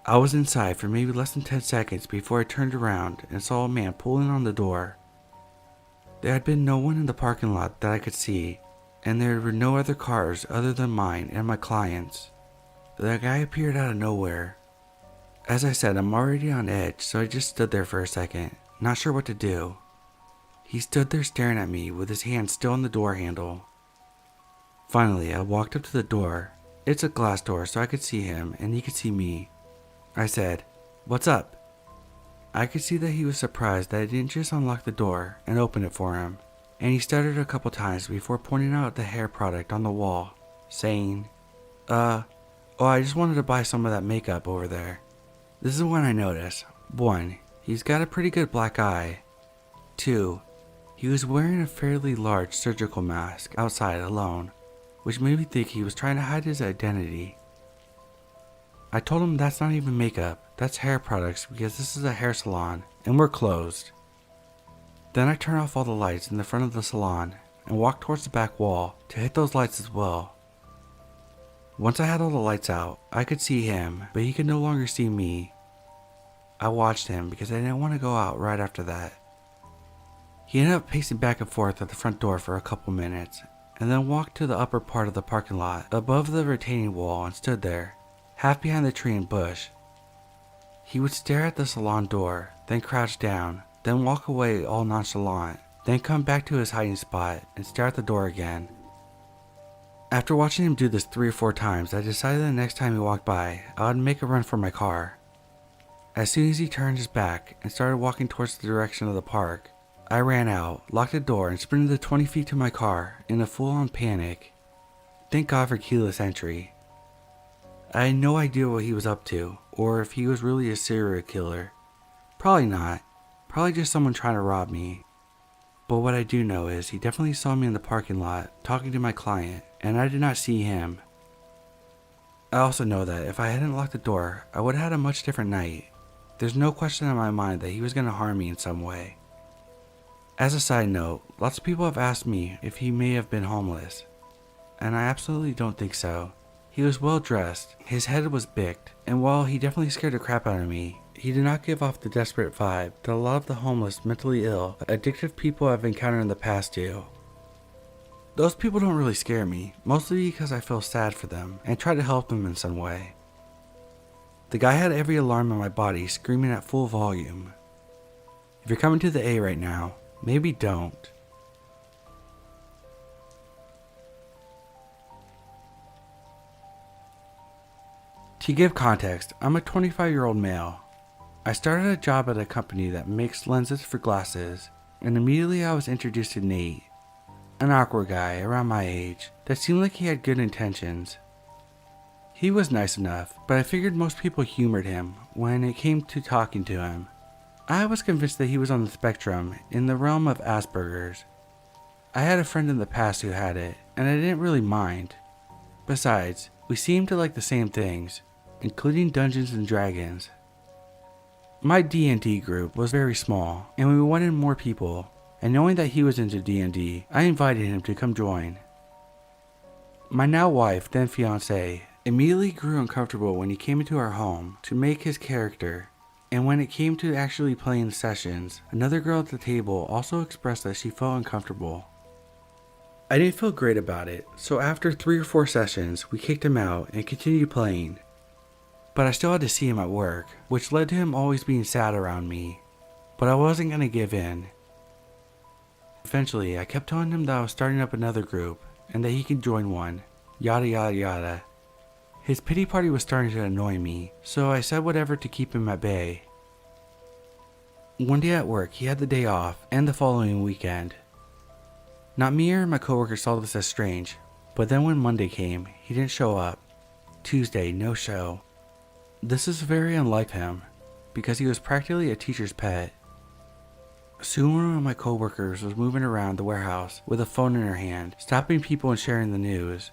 I was inside for maybe less than 10 seconds before I turned around and saw a man pulling on the door. There had been no one in the parking lot that I could see, and there were no other cars other than mine and my client's. The guy appeared out of nowhere. As I said, I'm already on edge, so I just stood there for a second, not sure what to do. He stood there staring at me with his hand still on the door handle. Finally, I walked up to the door. It's a glass door, so I could see him and he could see me. I said, "What's up?" I could see that he was surprised that I didn't just unlock the door and open it for him, and he stuttered a couple times before pointing out the hair product on the wall, saying, oh, I just wanted to buy some of that makeup over there." This is when I noticed, 1, he's got a pretty good black eye. 2, he was wearing a fairly large surgical mask outside alone, which made me think he was trying to hide his identity. I told him that's not even makeup, that's hair products because this is a hair salon and we're closed. Then I turned off all the lights in the front of the salon and walked towards the back wall to hit those lights as well. Once I had all the lights out, I could see him, but he could no longer see me. I watched him because I didn't want to go out right after that. He ended up pacing back and forth at the front door for a couple minutes, and then walked to the upper part of the parking lot above the retaining wall and stood there, half behind the tree and bush. He would stare at the salon door, then crouch down, then walk away all nonchalant, then come back to his hiding spot and stare at the door again. After watching him do this 3 or 4 times, I decided the next time he walked by, I would make a run for my car. As soon as he turned his back and started walking towards the direction of the park, I ran out, locked the door, and sprinted the 20 feet to my car in a full-on panic. Thank God for keyless entry. I had no idea what he was up to, or if he was really a serial killer. Probably not. Probably just someone trying to rob me. But what I do know is he definitely saw me in the parking lot talking to my client, and I did not see him. I also know that if I hadn't locked the door, I would have had a much different night. There's no question in my mind that he was going to harm me in some way. As a side note, lots of people have asked me if he may have been homeless, and I absolutely don't think so. He was well dressed, his head was bicked, and while he definitely scared the crap out of me, he did not give off the desperate vibe that a lot of the homeless, mentally ill, addictive people I've encountered in the past do. Those people don't really scare me, mostly because I feel sad for them and try to help them in some way. The guy had every alarm in my body screaming at full volume. If you're coming to the A right now, maybe don't. To give context, I'm a 25-year-old male. I started a job at a company that makes lenses for glasses, and immediately I was introduced to Nate, an awkward guy around my age that seemed like he had good intentions. He was nice enough, but I figured most people humored him when it came to talking to him. I was convinced that he was on the spectrum in the realm of Asperger's. I had a friend in the past who had it, and I didn't really mind. Besides, we seemed to like the same things, including Dungeons and Dragons. My D&D group was very small, and we wanted more people, and knowing that he was into D&D, I invited him to come join. My now wife, then fiancé, immediately grew uncomfortable when he came into our home to make his character, and when it came to actually playing sessions, another girl at the table also expressed that she felt uncomfortable. I didn't feel great about it, so after 3 or 4 sessions, we kicked him out and continued playing. But I still had to see him at work, which led to him always being sad around me. But I wasn't going to give in. Eventually, I kept telling him that I was starting up another group, and that he could join one, yada yada yada. His pity party was starting to annoy me, so I said whatever to keep him at bay. One day at work, he had the day off, and the following weekend. Not me or my coworkers saw this as strange, but then when Monday came, he didn't show up. Tuesday, no show. This is very unlike him, because he was practically a teacher's pet. Soon one of my coworkers was moving around the warehouse with a phone in her hand, stopping people and sharing the news.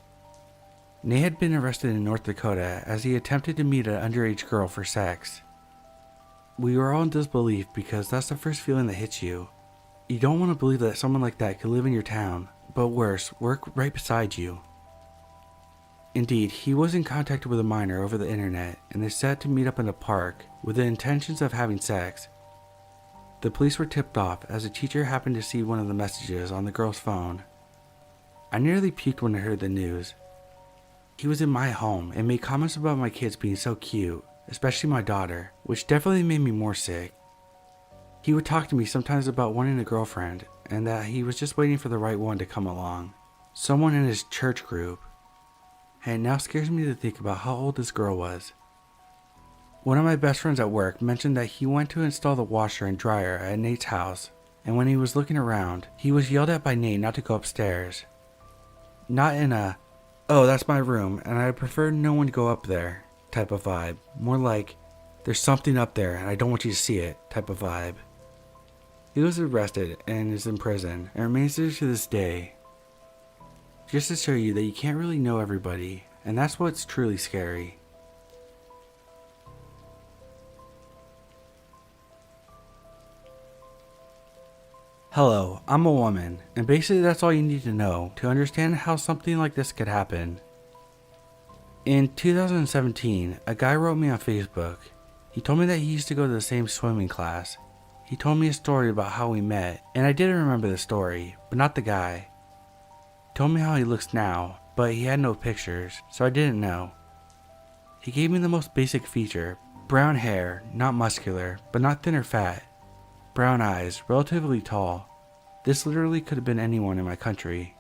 Nate had been arrested in North Dakota as he attempted to meet an underage girl for sex. We were all in disbelief because that's the first feeling that hits you. You don't want to believe that someone like that could live in your town, but worse, work right beside you. Indeed, he was in contact with a minor over the internet, and they set to meet up in a park with the intentions of having sex. The police were tipped off as a teacher happened to see one of the messages on the girl's phone. I nearly puked when I heard the news. He was in my home and made comments about my kids being so cute, especially my daughter, which definitely made me more sick. He would talk to me sometimes about wanting a girlfriend, and that he was just waiting for the right one to come along. Someone in his church group. And it now scares me to think about how old this girl was. One of my best friends at work mentioned that he went to install the washer and dryer at Nate's house, and when he was looking around, he was yelled at by Nate not to go upstairs. Not in a, "Oh, that's my room, and I prefer no one to go up there" type of vibe. More like, "There's something up there, and I don't want you to see it" type of vibe. He was arrested and is in prison, and remains there to this day. Just to show you that you can't really know everybody, and that's what's truly scary. Hello, I'm a woman, and basically that's all you need to know to understand how something like this could happen. In 2017, a guy wrote me on Facebook. He told me that he used to go to the same swimming class. He told me a story about how we met, and I didn't remember the story, but not the guy. He told me how he looks now, but he had no pictures, so I didn't know. He gave me the most basic feature: brown hair, not muscular, but not thin or fat. Brown eyes, relatively tall. This literally could have been anyone in my country.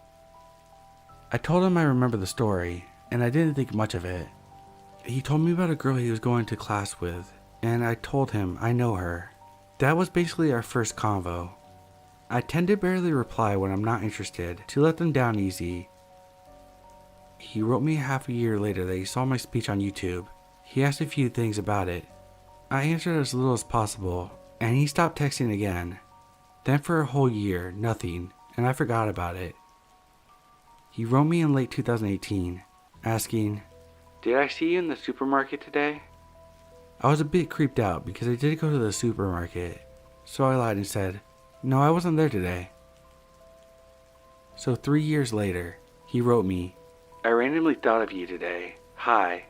I told him I remember the story, and I didn't think much of it. He told me about a girl he was going to class with, and I told him I know her. That was basically our first convo. I tend to barely reply when I'm not interested, to let them down easy. He wrote me half a year later that he saw my speech on YouTube. He asked a few things about it. I answered as little as possible, and he stopped texting again. Then for a whole year, nothing, and I forgot about it. He wrote me in late 2018, asking, "Did I see you in the supermarket today?" I was a bit creeped out because I did go to the supermarket, so I lied and said, "No, I wasn't there today." So 3 years later, he wrote me, "I randomly thought of you today. Hi."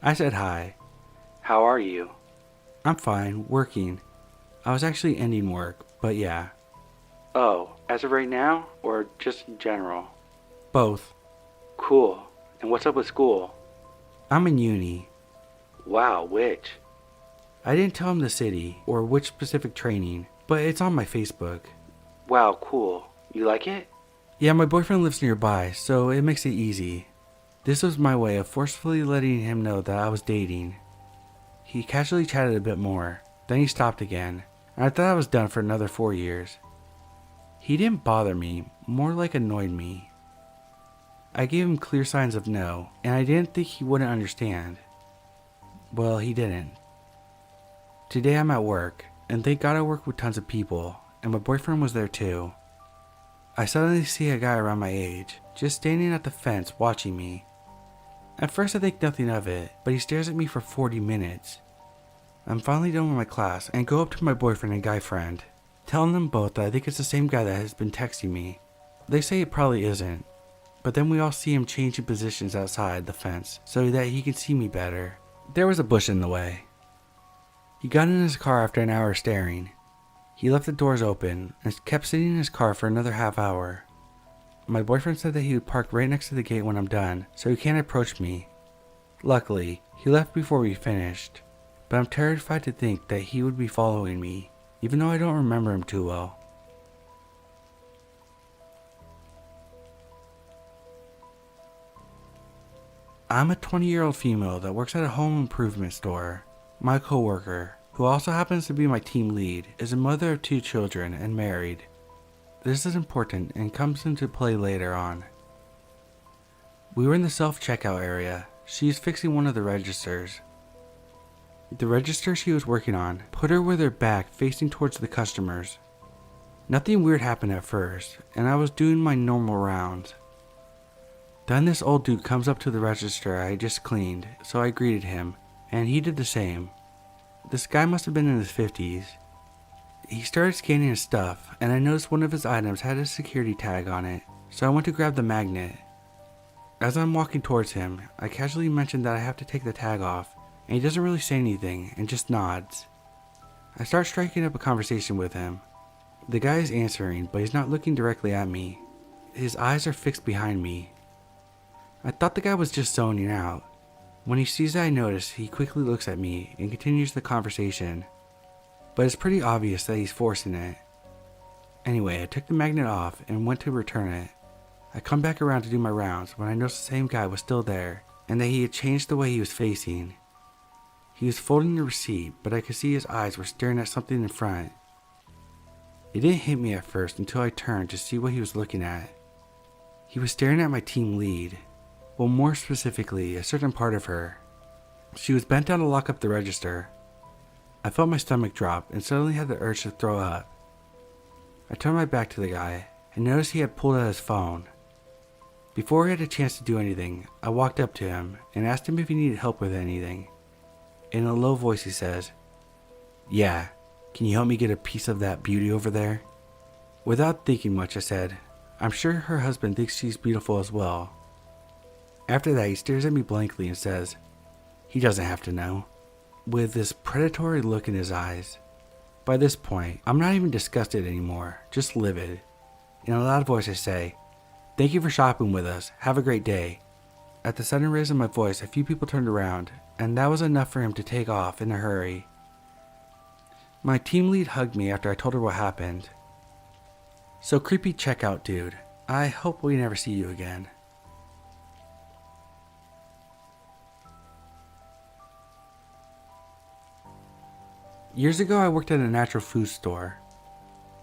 I said hi. "How are you?" "I'm fine, working. I was actually ending work, but yeah." "Oh, as of right now, or just in general?" "Both." "Cool. And what's up with school?" "I'm in uni." "Wow, which?" I didn't tell him the city or which specific training, but it's on my Facebook. "Wow, cool. You like it?" "Yeah, my boyfriend lives nearby, so it makes it easy." This was my way of forcefully letting him know that I was dating. He casually chatted a bit more, then he stopped again, and I thought I was done for another 4 years. He didn't bother me, more like annoyed me. I gave him clear signs of no, and I didn't think he wouldn't understand. Well, he didn't. Today I'm at work, and thank God I work with tons of people, and my boyfriend was there too. I suddenly see a guy around my age, just standing at the fence watching me. At first I think nothing of it, but he stares at me for 40 minutes. I'm finally done with my class and go up to my boyfriend and guy friend, telling them both that I think it's the same guy that has been texting me. They say it probably isn't, but then we all see him changing positions outside the fence so that he can see me better. There was a bush in the way. He got in his car after an hour staring. He left the doors open and kept sitting in his car for another half hour. My boyfriend said that he would park right next to the gate when I'm done, so he can't approach me. Luckily, he left before we finished, but I'm terrified to think that he would be following me, even though I don't remember him too well. I'm a 20-year-old female that works at a home improvement store. My coworker, who also happens to be my team lead, is a mother of 2 children and married. This is important and comes into play later on. We were in the self-checkout area. She is fixing one of the registers. The register she was working on put her with her back facing towards the customers. Nothing weird happened at first, and I was doing my normal rounds. Then this old dude comes up to the register I had just cleaned, so I greeted him, and he did the same. This guy must have been in his 50s. He started scanning his stuff, and I noticed one of his items had a security tag on it, so I went to grab the magnet. As I'm walking towards him, I casually mentioned that I have to take the tag off, and he doesn't really say anything and just nods. I start striking up a conversation with him. The guy is answering, but he's not looking directly at me. His eyes are fixed behind me. I thought the guy was just zoning out. When he sees that I notice, he quickly looks at me and continues the conversation. But it's pretty obvious that he's forcing it. Anyway, I took the magnet off and went to return it. I come back around to do my rounds when I noticed the same guy was still there and that he had changed the way he was facing. He was folding the receipt, but I could see his eyes were staring at something in front. It didn't hit me at first until I turned to see what he was looking at. He was staring at my team lead. Well, more specifically, a certain part of her. She was bent down to lock up the register. I felt my stomach drop and suddenly had the urge to throw up. I turned my back to the guy and noticed he had pulled out his phone. Before he had a chance to do anything, I walked up to him and asked him if he needed help with anything. In a low voice he says, "Yeah, can you help me get a piece of that beauty over there?" Without thinking much, I said, "I'm sure her husband thinks she's beautiful as well." After that, he stares at me blankly and says, "He doesn't have to know," with this predatory look in his eyes. By this point, I'm not even disgusted anymore, just livid. In a loud voice I say, "Thank you for shopping with us. Have a great day." At the sudden raise of my voice, a few people turned around, and that was enough for him to take off in a hurry. My team lead hugged me after I told her what happened. So creepy checkout dude, I hope we never see you again. Years ago, I worked at a natural food store.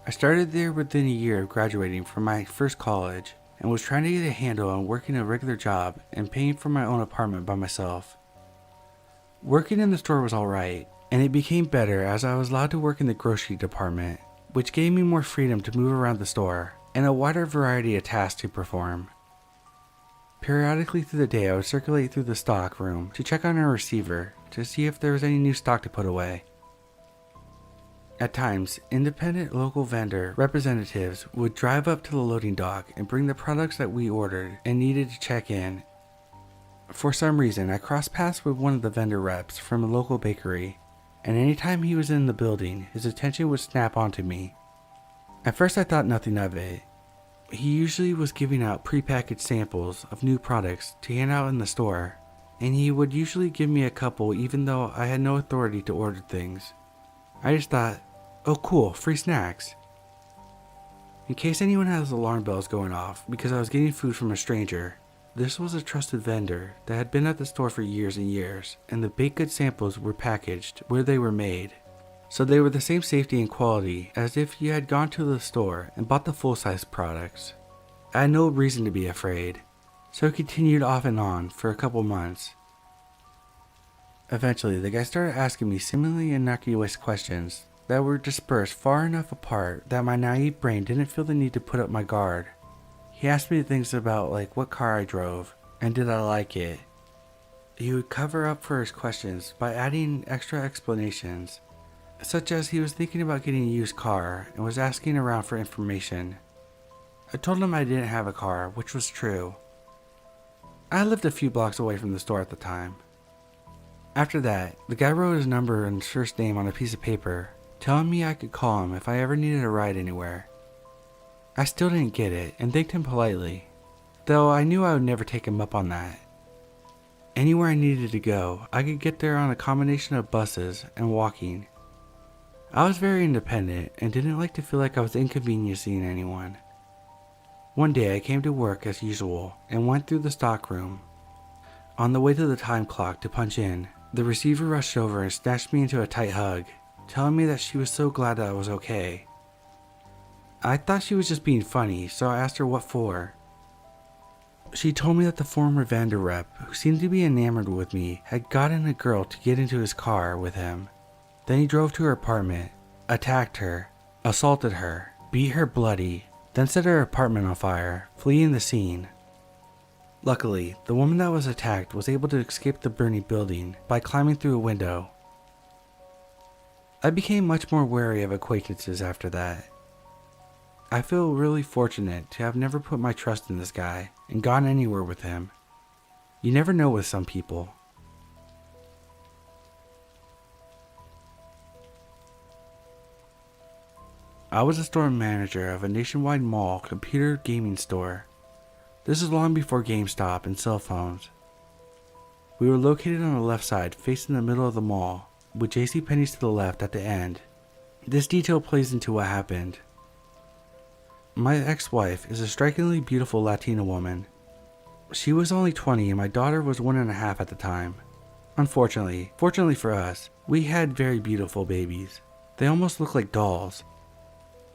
I started there within a year of graduating from my first college, and was trying to get a handle on working a regular job and paying for my own apartment by myself. Working in the store was alright, and it became better as I was allowed to work in the grocery department, which gave me more freedom to move around the store and a wider variety of tasks to perform. Periodically through the day, I would circulate through the stock room to check on our receiver to see if there was any new stock to put away. At times, independent local vendor representatives would drive up to the loading dock and bring the products that we ordered and needed to check in. For some reason, I crossed paths with one of the vendor reps from a local bakery, and anytime he was in the building, his attention would snap onto me. At first I thought nothing of it. He usually was giving out prepackaged samples of new products to hand out in the store, and he would usually give me a couple even though I had no authority to order things. I just thought, oh cool, free snacks. In case anyone has alarm bells going off because I was getting food from a stranger, this was a trusted vendor that had been at the store for years and years, and the baked good samples were packaged where they were made, so they were the same safety and quality as if you had gone to the store and bought the full-size products. I had no reason to be afraid, so it continued off and on for a couple months. Eventually, the guy started asking me seemingly innocuous questions that were dispersed far enough apart that my naive brain didn't feel the need to put up my guard. He asked me things about like what car I drove and did I like it. He would cover up for his questions by adding extra explanations, such as he was thinking about getting a used car and was asking around for information. I told him I didn't have a car, which was true. I lived a few blocks away from the store at the time. After that, the guy wrote his number and first name on a piece of paper, telling me I could call him if I ever needed a ride anywhere. I still didn't get it and thanked him politely, though I knew I would never take him up on that. Anywhere I needed to go, I could get there on a combination of buses and walking. I was very independent and didn't like to feel like I was inconveniencing anyone. One day I came to work as usual and went through the stock room. On the way to the time clock to punch in, the receiver rushed over and snatched me into a tight hug, telling me that she was so glad that I was okay. I thought she was just being funny, so I asked her what for. She told me that the former vendor rep, who seemed to be enamored with me, had gotten a girl to get into his car with him. Then he drove to her apartment, attacked her, assaulted her, beat her bloody, then set her apartment on fire, fleeing the scene. Luckily, the woman that was attacked was able to escape the burning building by climbing through a window. I became much more wary of acquaintances after that. I feel really fortunate to have never put my trust in this guy and gone anywhere with him. You never know with some people. I was a store manager of a nationwide mall computer gaming store. This is long before GameStop and cell phones. We were located on the left side facing the middle of the mall, with JCPenney's to the left at the end. This detail plays into what happened. My ex-wife is a strikingly beautiful Latina woman. She was only 20 and my daughter was 1.5 at the time. Fortunately for us, we had very beautiful babies. They almost looked like dolls.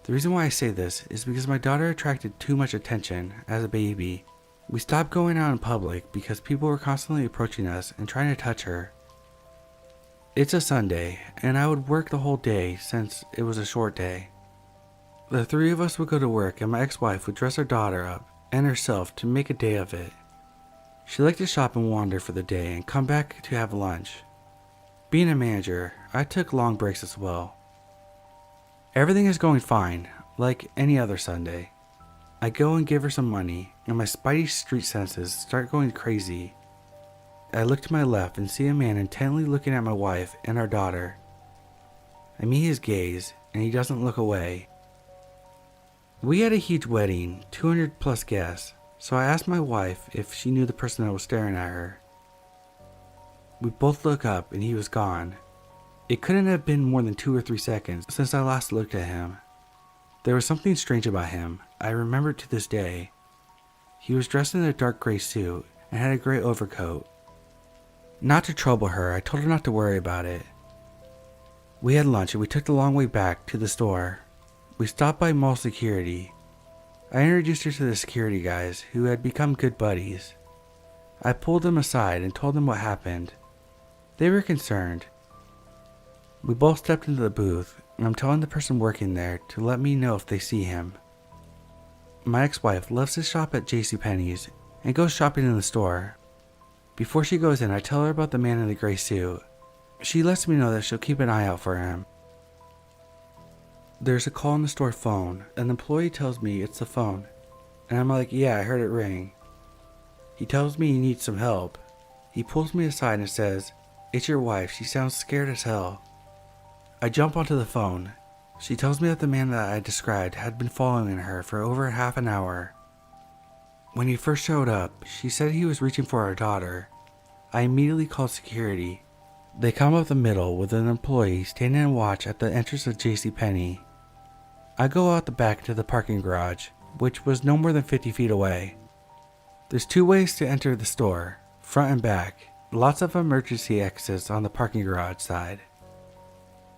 The reason why I say this is because my daughter attracted too much attention as a baby. We stopped going out in public because people were constantly approaching us and trying to touch her. It's a Sunday, and I would work the whole day since it was a short day. The three of us would go to work and my ex-wife would dress her daughter up and herself to make a day of it. She liked to shop and wander for the day and come back to have lunch. Being a manager, I took long breaks as well. Everything is going fine, like any other Sunday. I go and give her some money, and my spidey street senses start going crazy. I look to my left and see a man intently looking at my wife and our daughter. I meet his gaze, and he doesn't look away. We had a huge wedding, 200 plus guests, so I asked my wife if she knew the person that was staring at her. We both look up and he was gone. It couldn't have been more than 2 or 3 seconds since I last looked at him. There was something strange about him, I remember to this day. He was dressed in a dark gray suit and had a gray overcoat. Not to trouble her, I told her not to worry about it. We had lunch and we took the long way back to the store. We stopped by mall security. I introduced her to the security guys, who had become good buddies. I pulled them aside and told them what happened. They were concerned. We both stepped into the booth, and I'm telling the person working there to let me know if they see him. My ex-wife loves to shop at JCPenney's and goes shopping in the store. Before she goes in, I tell her about the man in the gray suit. She lets me know that she'll keep an eye out for him. There's a call on the store phone. An employee tells me it's the phone, and I'm like, yeah, I heard it ring. He tells me he needs some help. He pulls me aside and says, it's your wife, she sounds scared as hell. I jump onto the phone. She tells me that the man that I described had been following her for over half an hour. When he first showed up, she said he was reaching for our daughter. I immediately called security. They come up the middle with an employee standing on watch at the entrance of JCPenney. I go out the back to the parking garage, which was no more than 50 feet away. There's 2 ways to enter the store, front and back. Lots of emergency exits on the parking garage side.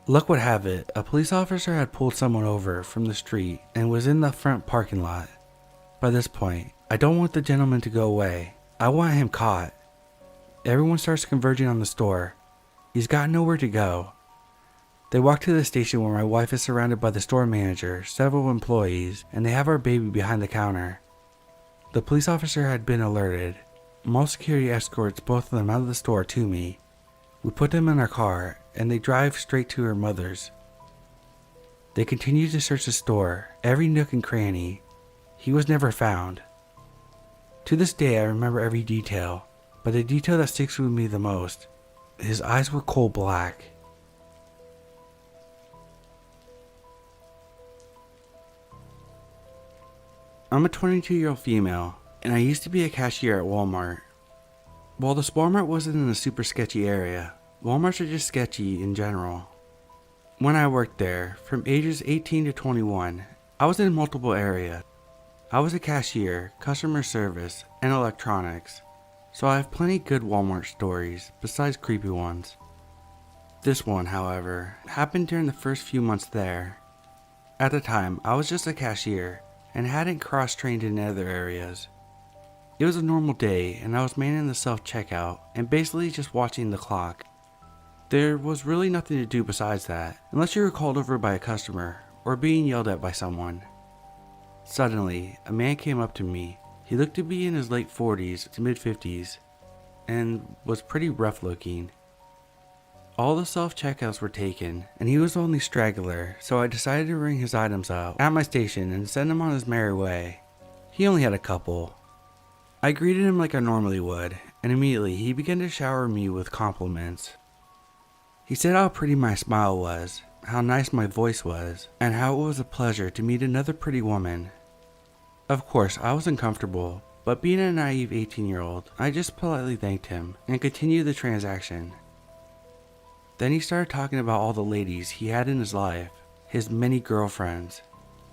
Luck would have it, a police officer had pulled someone over from the street and was in the front parking lot. By this point, I don't want the gentleman to go away. I want him caught. Everyone starts converging on the store. He's got nowhere to go. They walk to the station where my wife is surrounded by the store manager, several employees, and they have our baby behind the counter. The police officer had been alerted. Mall security escorts both of them out of the store to me. We put them in our car, and they drive straight to her mother's. They continue to search the store, every nook and cranny. He was never found. To this day I remember every detail, but the detail that sticks with me the most, his eyes were coal black. I'm a 22-year-old female, and I used to be a cashier at Walmart. While this Walmart wasn't in a super sketchy area, Walmarts are just sketchy in general. When I worked there, from ages 18 to 21, I was in multiple areas. I was a cashier, customer service, and electronics, so I have plenty good Walmart stories, besides creepy ones. This one, however, happened during the first few months there. At the time, I was just a cashier, and hadn't cross-trained in other areas. It was a normal day, and I was manning the self-checkout, and basically just watching the clock. There was really nothing to do besides that, unless you were called over by a customer, or being yelled at by someone. Suddenly, a man came up to me. He looked to be in his late 40s to mid 50s, and was pretty rough looking. All the self-checkouts were taken, and he was the only straggler, so I decided to ring his items out at my station and send him on his merry way. He only had a couple. I greeted him like I normally would, and immediately he began to shower me with compliments. He said how pretty my smile was, how nice my voice was, and how it was a pleasure to meet another pretty woman. Of course, I was uncomfortable, but being a naive 18-year-old, I just politely thanked him and continued the transaction. Then he started talking about all the ladies he had in his life, his many girlfriends.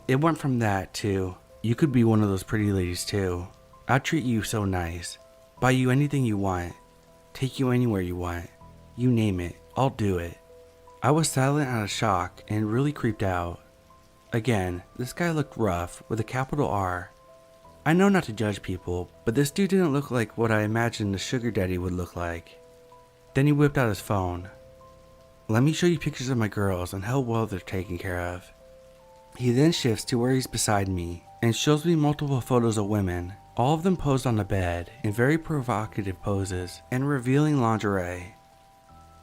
It went from that to, you could be one of those pretty ladies too. I'll treat you so nice, buy you anything you want, take you anywhere you want, you name it, I'll do it. I was silent out of shock and really creeped out. Again, this guy looked rough with a capital R. I know not to judge people, but this dude didn't look like what I imagined a sugar daddy would look like. Then he whipped out his phone. Let me show you pictures of my girls and how well they're taken care of. He then shifts to where he's beside me and shows me multiple photos of women, all of them posed on the bed in very provocative poses and revealing lingerie.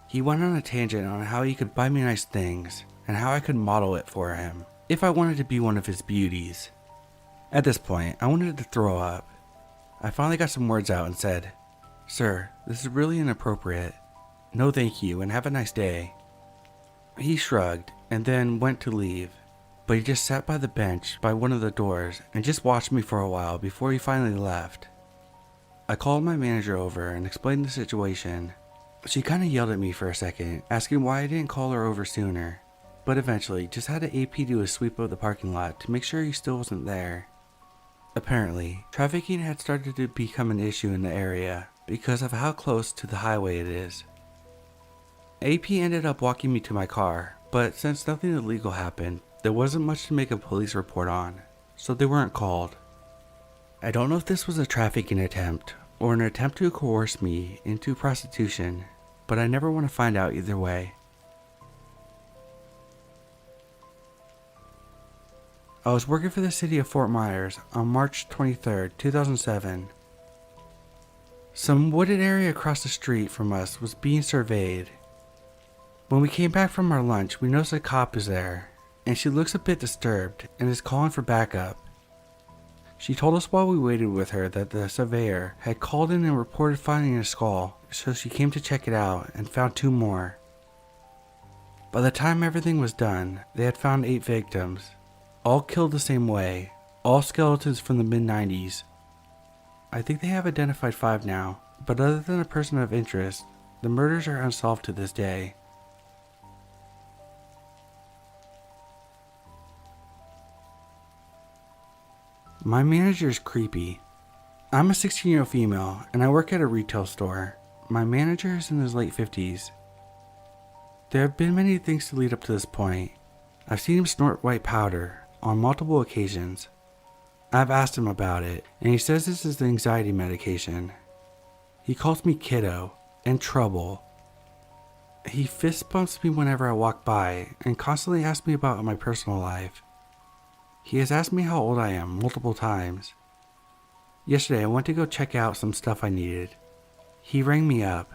He went on a tangent on how he could buy me nice things and how I could model it for him if I wanted to be one of his beauties. At this point, I wanted to throw up. I finally got some words out and said, "Sir, this is really inappropriate. No thank you and have a nice day." He shrugged and then went to leave, but he just sat by the bench by one of the doors and just watched me for a while before he finally left. I called my manager over and explained the situation. She kinda yelled at me for a second, asking why I didn't call her over sooner, but eventually just had an AP do a sweep of the parking lot to make sure he still wasn't there. Apparently, trafficking had started to become an issue in the area because of how close to the highway it is. AP ended up walking me to my car, but since nothing illegal happened, there wasn't much to make a police report on. so they weren't called. I don't know if this was a trafficking attempt or an attempt to coerce me into prostitution, but I never want to find out either way. I was working for the city of Fort Myers on March 23rd, 2007. Some wooded area across the street from us was being surveyed. When we came back from our lunch, we noticed a cop is there, and she looks a bit disturbed and is calling for backup. She told us while we waited with her that the surveyor had called in and reported finding a skull, so she came to check it out and found 2 more. By the time everything was done, they had found 8 victims, all killed the same way, all skeletons from the mid-90s. I think they have identified 5 now, but other than a person of interest, the murders are unsolved to this day. My manager is creepy. I'm a 16-year-old female and I work at a retail store. My manager is in his late 50s. There have been many things to lead up to this point. I've seen him snort white powder on multiple occasions. I've asked him about it and he says this is the anxiety medication. He calls me kiddo and trouble. He fist bumps me whenever I walk by and constantly asks me about my personal life. He has asked me how old I am multiple times. Yesterday I went to go check out some stuff I needed. He rang me up.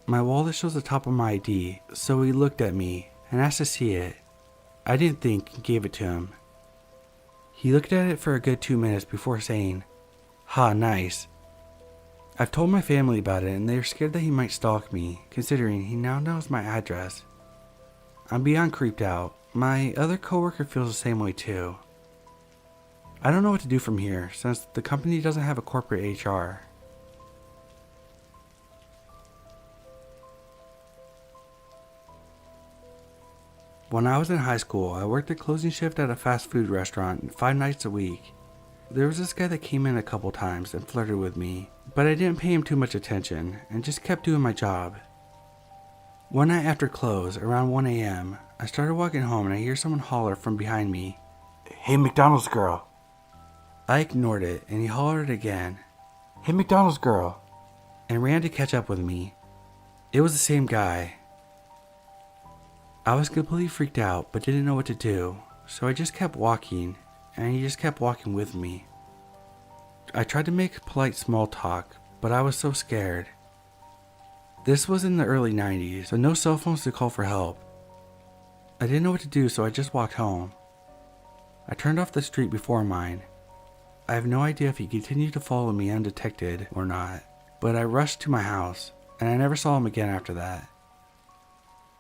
My wallet shows the top of my ID, so he looked at me and asked to see it. I didn't think and gave it to him. He looked at it for a good 2 minutes before saying, "Ha, nice." I've told my family about it and they're scared that he might stalk me, considering he now knows my address. I'm beyond creeped out. My other coworker feels the same way too. I don't know what to do from here, since the company doesn't have a corporate HR. When I was in high school, I worked a closing shift at a fast food restaurant 5 nights a week. There was this guy that came in a couple times and flirted with me, but I didn't pay him too much attention and just kept doing my job. One night after close, around 1 a.m., I started walking home and I hear someone holler from behind me, "Hey, McDonald's girl." I ignored it and he hollered again, "Hey, McDonald's girl," and ran to catch up with me. It was the same guy. I was completely freaked out but didn't know what to do, so I just kept walking and he just kept walking with me. I tried to make polite small talk, but I was so scared. This was in the early 90s, so no cell phones to call for help. I didn't know what to do, so I just walked home. I turned off the street before mine. I have no idea if he continued to follow me undetected or not, but I rushed to my house, and I never saw him again after that.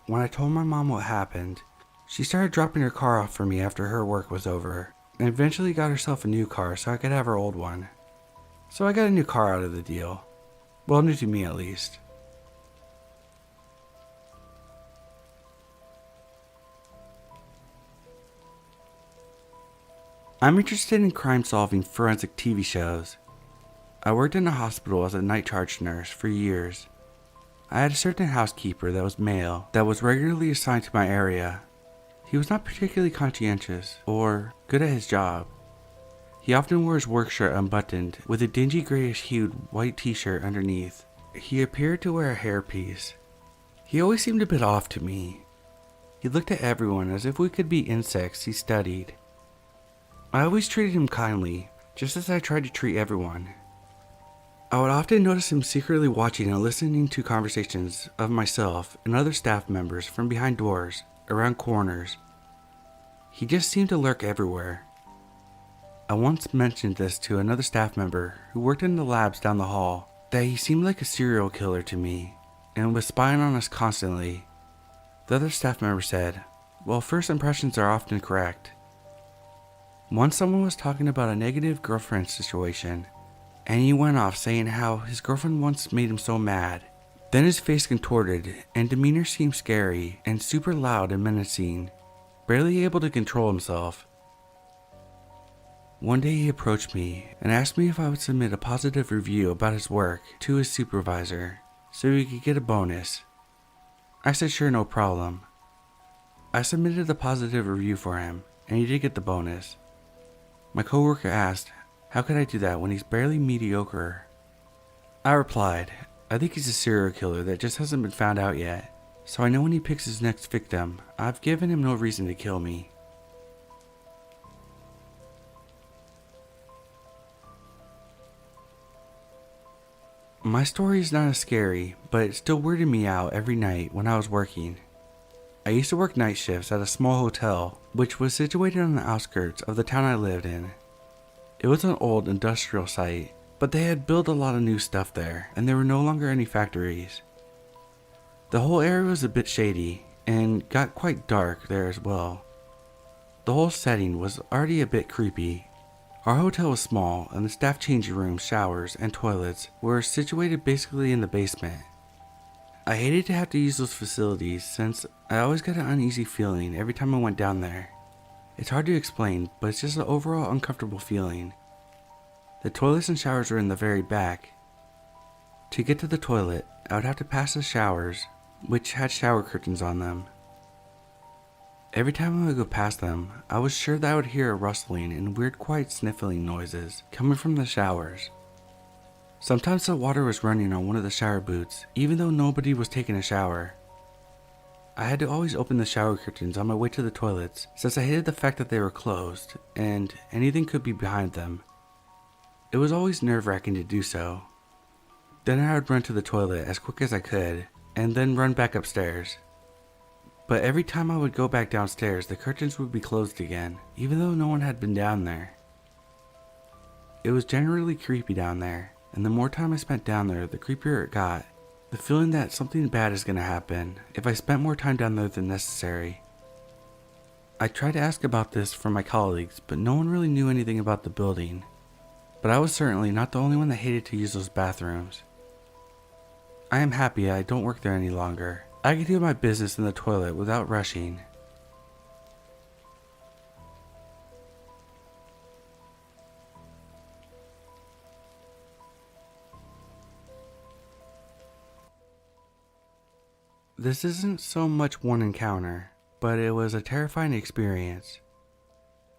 When I told my mom what happened, she started dropping her car off for me after her work was over, and eventually got herself a new car so I could have her old one. So I got a new car out of the deal. Well, new to me at least. I'm interested in crime-solving forensic TV shows. I worked in a hospital as a night charge nurse for years. I had a certain housekeeper that was male that was regularly assigned to my area. He was not particularly conscientious or good at his job. He often wore his work shirt unbuttoned with a dingy grayish-hued white t-shirt underneath. He appeared to wear a hairpiece. He always seemed a bit off to me. He looked at everyone as if we could be insects he studied. I always treated him kindly, just as I tried to treat everyone. I would often notice him secretly watching and listening to conversations of myself and other staff members from behind doors, around corners. He just seemed to lurk everywhere. I once mentioned this to another staff member who worked in the labs down the hall, that he seemed like a serial killer to me and was spying on us constantly. The other staff member said, "Well, first impressions are often correct." Once someone was talking about a negative girlfriend situation, and he went off saying how his girlfriend once made him so mad. Then his face contorted and demeanor seemed scary and super loud and menacing, barely able to control himself. One day he approached me and asked me if I would submit a positive review about his work to his supervisor so he could get a bonus. I said sure, no problem. I submitted the positive review for him and he did get the bonus. My coworker asked, how could I do that when he's barely mediocre? I replied, I think he's a serial killer that just hasn't been found out yet, so I know when he picks his next victim, I've given him no reason to kill me. My story is not as scary, but it still weirded me out every night when I was working. I used to work night shifts at a small hotel, which was situated on the outskirts of the town I lived in. It was an old industrial site, but they had built a lot of new stuff there, and there were no longer any factories. The whole area was a bit shady, and got quite dark there as well. The whole setting was already a bit creepy. Our hotel was small, and the staff changing rooms, showers, and toilets were situated basically in the basement. I hated to have to use those facilities since I always got an uneasy feeling every time I went down there. It's hard to explain, but it's just an overall uncomfortable feeling. The toilets and showers were in the very back. To get to the toilet, I would have to pass the showers, which had shower curtains on them. Every time I would go past them, I was sure that I would hear a rustling and weird quiet sniffling noises coming from the showers. Sometimes the water was running on one of the shower boots, even though nobody was taking a shower. I had to always open the shower curtains on my way to the toilets since I hated the fact that they were closed and anything could be behind them. It was always nerve-wracking to do so. Then I would run to the toilet as quick as I could and then run back upstairs. But every time I would go back downstairs, the curtains would be closed again, even though no one had been down there. It was generally creepy down there, and the more time I spent down there, the creepier it got. The feeling that something bad is going to happen if I spent more time down there than necessary. I tried to ask about this from my colleagues, but no one really knew anything about the building. But I was certainly not the only one that hated to use those bathrooms. I am happy I don't work there any longer. I can do my business in the toilet without rushing. This isn't so much one encounter, but it was a terrifying experience.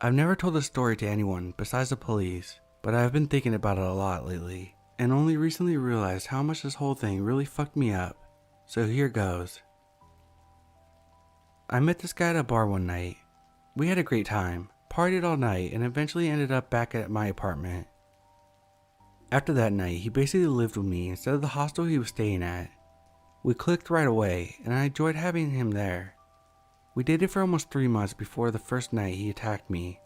I've never told this story to anyone besides the police, but I've been thinking about it a lot lately, and only recently realized how much this whole thing really fucked me up. So here goes. I met this guy at a bar one night. We had a great time, partied all night, and eventually ended up back at my apartment. After that night, he basically lived with me instead of the hostel he was staying at. We clicked right away, and I enjoyed having him there. We dated for almost 3 months before the first night he attacked me.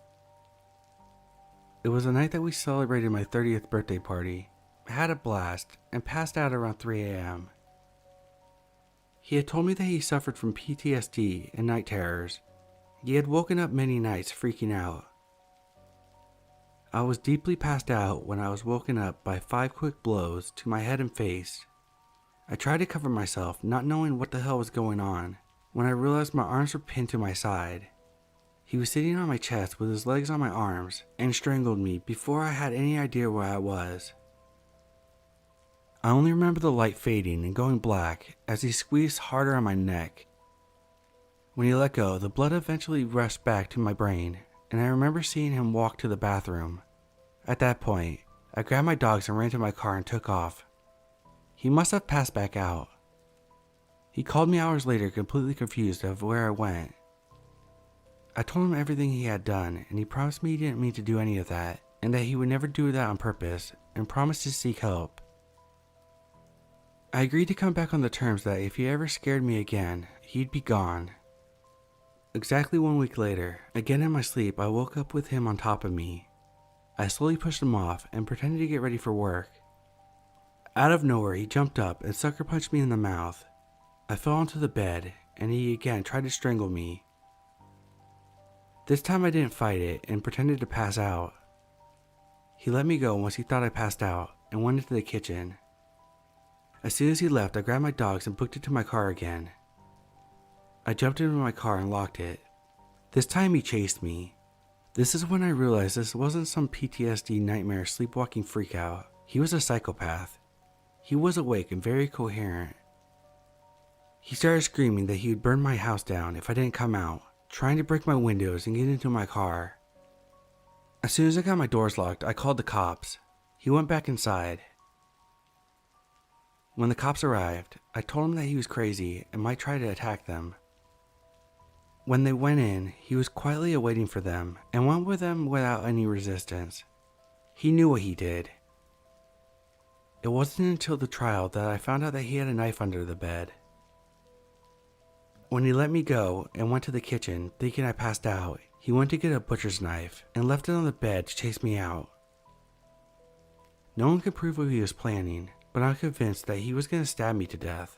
It was the night that we celebrated my 30th birthday party. I had a blast, and passed out around 3 a.m. He had told me that he suffered from PTSD and night terrors. He had woken up many nights freaking out. I was deeply passed out when I was woken up by 5 quick blows to my head and face. I tried to cover myself, not knowing what the hell was going on, when I realized my arms were pinned to my side. He was sitting on my chest with his legs on my arms and strangled me before I had any idea where I was. I only remember the light fading and going black as he squeezed harder on my neck. When he let go, the blood eventually rushed back to my brain, and I remember seeing him walk to the bathroom. At that point, I grabbed my dogs and ran to my car and took off. He must have passed back out. He called me hours later completely confused of where I went. I told him everything he had done, and he promised me he didn't mean to do any of that, and that he would never do that on purpose, and promised to seek help. I agreed to come back on the terms that if he ever scared me again, he'd be gone. Exactly 1 week later, again in my sleep, I woke up with him on top of me. I slowly pushed him off and pretended to get ready for work. Out of nowhere, he jumped up and sucker punched me in the mouth. I fell onto the bed, and he again tried to strangle me. This time I didn't fight it and pretended to pass out. He let me go once he thought I passed out and went into the kitchen. As soon as he left, I grabbed my dogs and booked it to my car again. I jumped into my car and locked it. This time he chased me. This is when I realized this wasn't some PTSD nightmare sleepwalking freakout. He was a psychopath. He was awake and very coherent. He started screaming that he would burn my house down if I didn't come out, trying to break my windows and get into my car. As soon as I got my doors locked, I called the cops. He went back inside. When the cops arrived, I told him that he was crazy and might try to attack them. When they went in, he was quietly awaiting for them and went with them without any resistance. He knew what he did. It wasn't until the trial that I found out that he had a knife under the bed. When he let me go and went to the kitchen thinking I passed out, he went to get a butcher's knife and left it on the bed to chase me out. No one could prove what he was planning, but I'm convinced that he was going to stab me to death.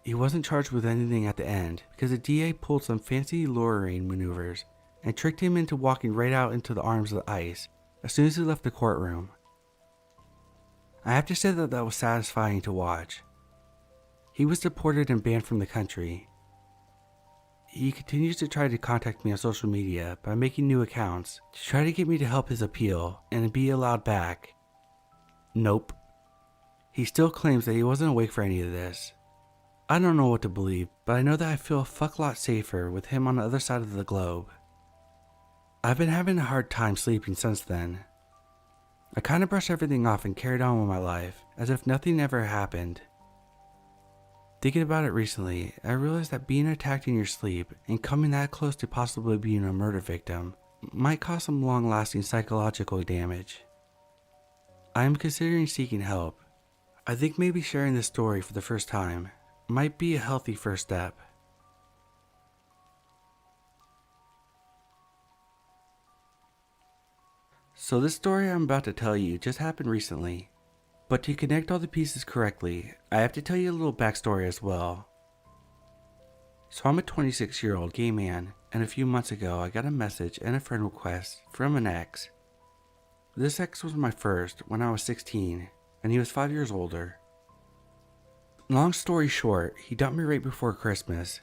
He wasn't charged with anything at the end because the DA pulled some fancy luring maneuvers and tricked him into walking right out into the arms of the ice as soon as he left the courtroom. I have to say that was satisfying to watch. He was deported and banned from the country. He continues to try to contact me on social media by making new accounts to try to get me to help his appeal and be allowed back. Nope. He still claims that he wasn't awake for any of this. I don't know what to believe, but I know that I feel a fuck lot safer with him on the other side of the globe. I've been having a hard time sleeping since then. I kind of brushed everything off and carried on with my life, as if nothing ever happened. Thinking about it recently, I realized that being attacked in your sleep and coming that close to possibly being a murder victim might cause some long-lasting psychological damage. I am considering seeking help. I think maybe sharing this story for the first time might be a healthy first step. So this story I'm about to tell you just happened recently, but to connect all the pieces correctly, I have to tell you a little backstory as well. So I'm a 26-year-old gay man, and a few months ago I got a message and a friend request from an ex. This ex was my first when I was 16, and he was 5 years older. Long story short, he dumped me right before Christmas.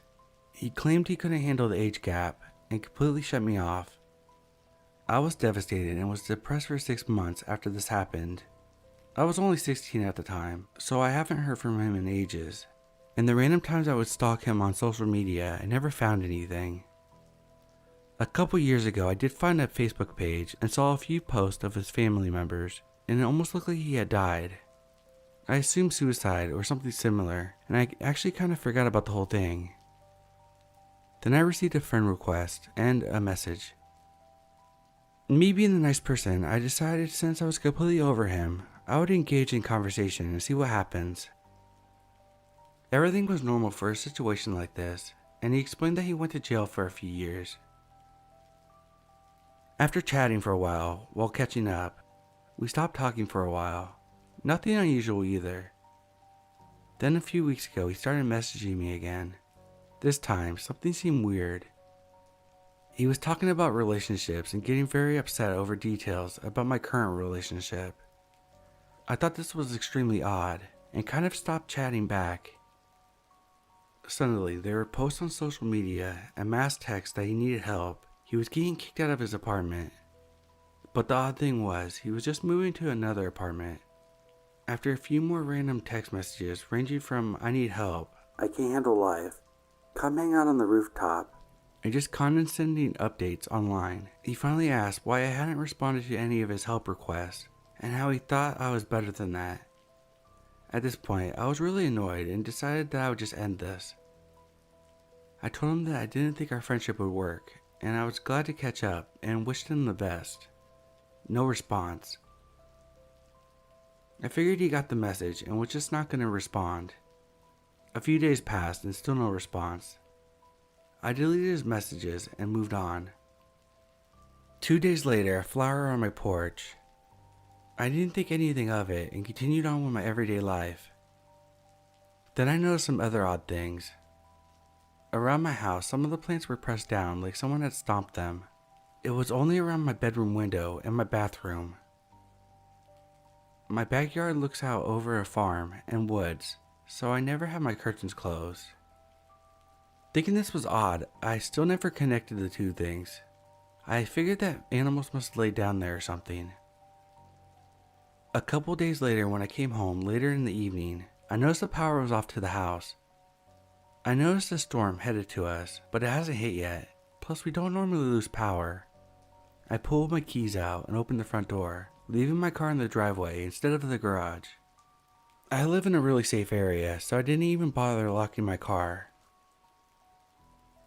He claimed he couldn't handle the age gap and completely shut me off. I was devastated and was depressed for 6 months after this happened. I was only 16 at the time, so I haven't heard from him in ages. In the random times I would stalk him on social media, I never found anything. A couple years ago, I did find a Facebook page and saw a few posts of his family members, and it almost looked like he had died. I assumed suicide or something similar, and I actually kind of forgot about the whole thing. Then I received a friend request and a message. Me being the nice person, I decided since I was completely over him, I would engage in conversation and see what happens. Everything was normal for a situation like this, and he explained that he went to jail for a few years. After chatting for a while catching up, we stopped talking for a while. Nothing unusual either. Then a few weeks ago he started messaging me again. This time something seemed weird. He was talking about relationships and getting very upset over details about my current relationship. I thought this was extremely odd and kind of stopped chatting back. Suddenly there were posts on social media and mass texts that he needed help. He was getting kicked out of his apartment. But the odd thing was, he was just moving to another apartment. After a few more random text messages ranging from "I need help," "I can't handle life," "come hang out on the rooftop," and just condescending updates online, he finally asked why I hadn't responded to any of his help requests and how he thought I was better than that. At this point, I was really annoyed and decided that I would just end this. I told him that I didn't think our friendship would work, and I was glad to catch up and wished him the best. No response. I figured he got the message and was just not going to respond. A few days passed and still no response. I deleted his messages and moved on. 2 days later, a flower on my porch. I didn't think anything of it and continued on with my everyday life. Then I noticed some other odd things. Around my house, some of the plants were pressed down like someone had stomped them. It was only around my bedroom window and my bathroom. My backyard looks out over a farm and woods, so I never have my curtains closed. Thinking this was odd, I still never connected the two things. I figured that animals must lay down there or something. A couple days later, when I came home later in the evening, I noticed the power was off to the house. I noticed a storm headed to us, but it hasn't hit yet, plus we don't normally lose power. I pulled my keys out and opened the front door, leaving my car in the driveway instead of the garage. I live in a really safe area, so I didn't even bother locking my car.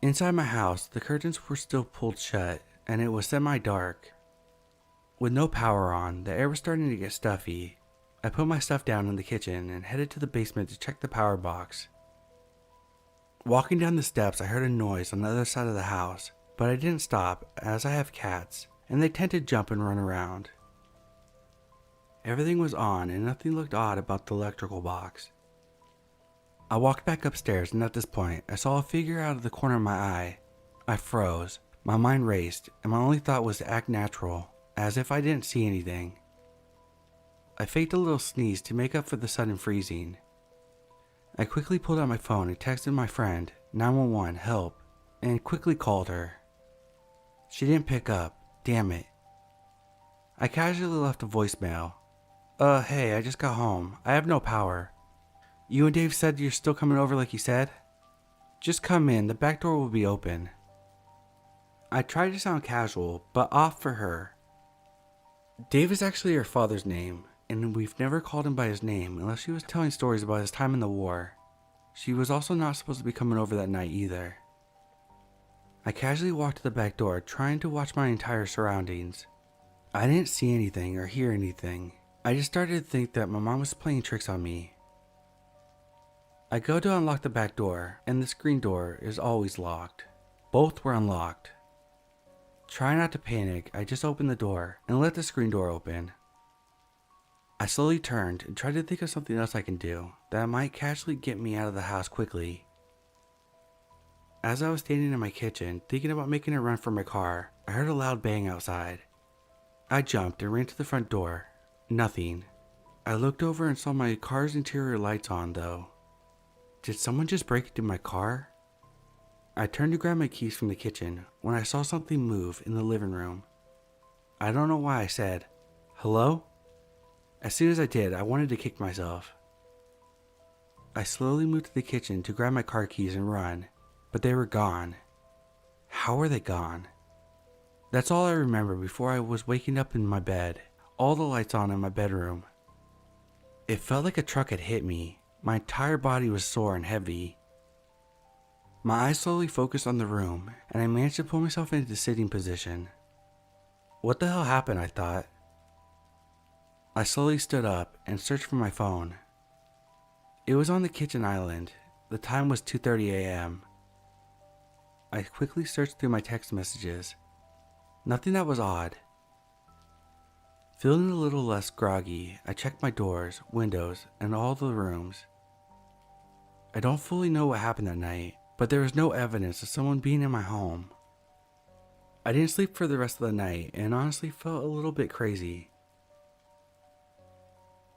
Inside my house, the curtains were still pulled shut, and it was semi-dark. With no power on, the air was starting to get stuffy. I put my stuff down in the kitchen and headed to the basement to check the power box. Walking down the steps, I heard a noise on the other side of the house, but I didn't stop as I have cats, and they tend to jump and run around. Everything was on and nothing looked odd about the electrical box. I walked back upstairs, and at this point, I saw a figure out of the corner of my eye. I froze, my mind raced, and my only thought was to act natural, as if I didn't see anything. I faked a little sneeze to make up for the sudden freezing. I quickly pulled out my phone and texted my friend, 911, help, and quickly called her. She didn't pick up, damn it. I casually left a voicemail. Hey, I just got home. I have no power. You and Dave said you're still coming over like you said? Just come in, the back door will be open. I tried to sound casual, but off for her. Dave is actually her father's name, and we've never called him by his name unless she was telling stories about his time in the war. She was also not supposed to be coming over that night either. I casually walked to the back door, trying to watch my entire surroundings. I didn't see anything or hear anything. I just started to think that my mom was playing tricks on me. I go to unlock the back door, and the screen door is always locked. Both were unlocked. Trying not to panic, I just opened the door and let the screen door open. I slowly turned and tried to think of something else I can do that might casually get me out of the house quickly. As I was standing in my kitchen, thinking about making a run for my car, I heard a loud bang outside. I jumped and ran to the front door. Nothing. I looked over and saw my car's interior lights on though. Did someone just break into my car? I turned to grab my keys from the kitchen when I saw something move in the living room. I don't know why I said, "Hello?" As soon as I did, I wanted to kick myself. I slowly moved to the kitchen to grab my car keys and run, but they were gone. How were they gone? That's all I remember before I was waking up in my bed, all the lights on in my bedroom. It felt like a truck had hit me. My entire body was sore and heavy. My eyes slowly focused on the room, and I managed to pull myself into sitting position. What the hell happened, I thought. I slowly stood up and searched for my phone. It was on the kitchen island. The time was 2:30 a.m. I quickly searched through my text messages. Nothing that was odd. Feeling a little less groggy, I checked my doors, windows, and all the rooms. I don't fully know what happened that night, but there was no evidence of someone being in my home. I didn't sleep for the rest of the night and honestly felt a little bit crazy.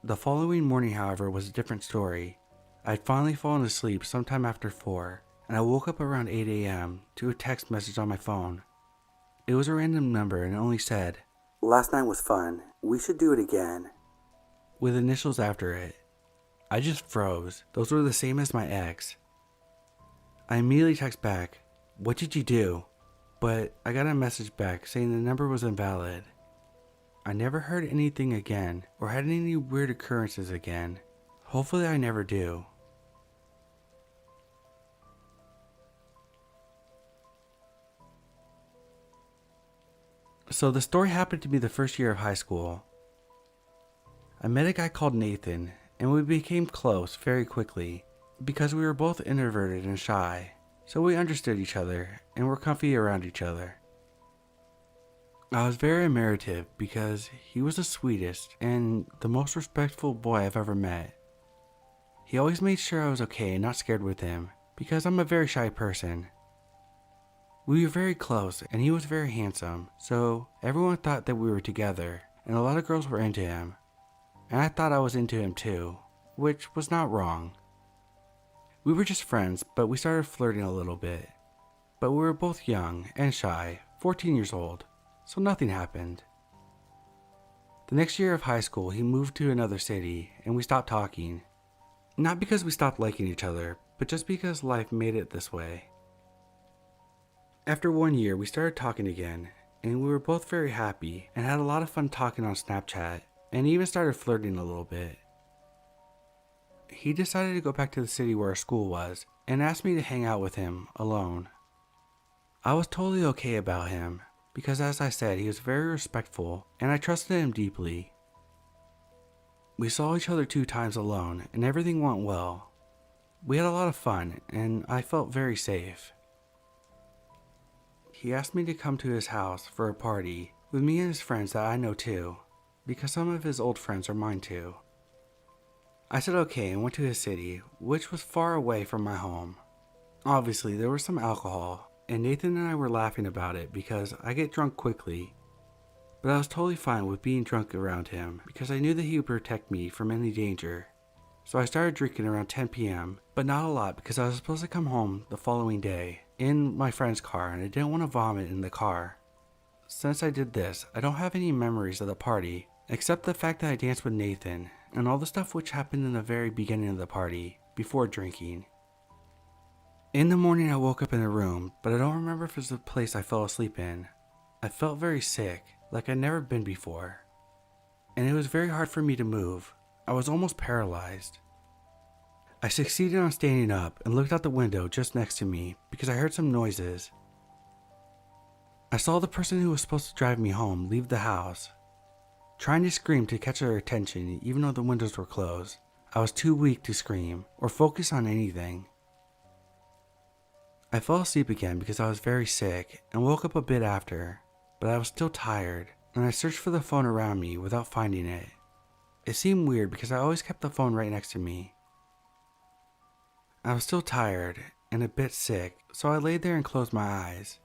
The following morning, however, was a different story. I had finally fallen asleep sometime after 4, and I woke up around 8 a.m. to a text message on my phone. It was a random number and it only said, "Last night was fun. We should do it again," with initials after it. I just froze. Those were the same as my ex. I immediately text back, "What did you do?" But I got a message back saying the number was invalid. I never heard anything again or had any weird occurrences again. Hopefully I never do. So the story happened to me the first year of high school. I met a guy called Nathan, and we became close very quickly because we were both introverted and shy, so we understood each other and were comfy around each other. I was very admirative because he was the sweetest and the most respectful boy I've ever met. He always made sure I was okay and not scared with him because I'm a very shy person. We were very close and he was very handsome, so everyone thought that we were together and a lot of girls were into him. And I thought I was into him too, which was not wrong. We were just friends, but we started flirting a little bit. But we were both young and shy, 14 years old, so nothing happened. The next year of high school, he moved to another city and we stopped talking. Not because we stopped liking each other, but just because life made it this way. After 1 year, we started talking again. and we were both very happy and had a lot of fun talking on Snapchat and even started flirting a little bit. He decided to go back to the city where our school was and asked me to hang out with him alone. I was totally okay about him because, as I said, he was very respectful and I trusted him deeply. We saw each other 2 times alone and everything went well. We had a lot of fun and I felt very safe. He asked me to come to his house for a party with me and his friends that I know too, because some of his old friends are mine too. I said okay and went to his city, which was far away from my home. Obviously there was some alcohol, and Nathan and I were laughing about it because I get drunk quickly. But I was totally fine with being drunk around him because I knew that he would protect me from any danger. So I started drinking around 10 p.m., but not a lot because I was supposed to come home the following day in my friend's car and I didn't want to vomit in the car. Since I did this, I don't have any memories of the party except the fact that I danced with Nathan and all the stuff which happened in the very beginning of the party before drinking. In the morning I woke up in a room, but I don't remember if it was the place I fell asleep in. I felt very sick, like I'd never been before. And it was very hard for me to move. I was almost paralyzed. I succeeded on standing up and looked out the window just next to me because I heard some noises. I saw the person who was supposed to drive me home leave the house. Trying to scream to catch her attention even though the windows were closed, I was too weak to scream or focus on anything. I fell asleep again because I was very sick and woke up a bit after, but I was still tired and I searched for the phone around me without finding it. It seemed weird because I always kept the phone right next to me. I was still tired and a bit sick, so I laid there and closed my eyes.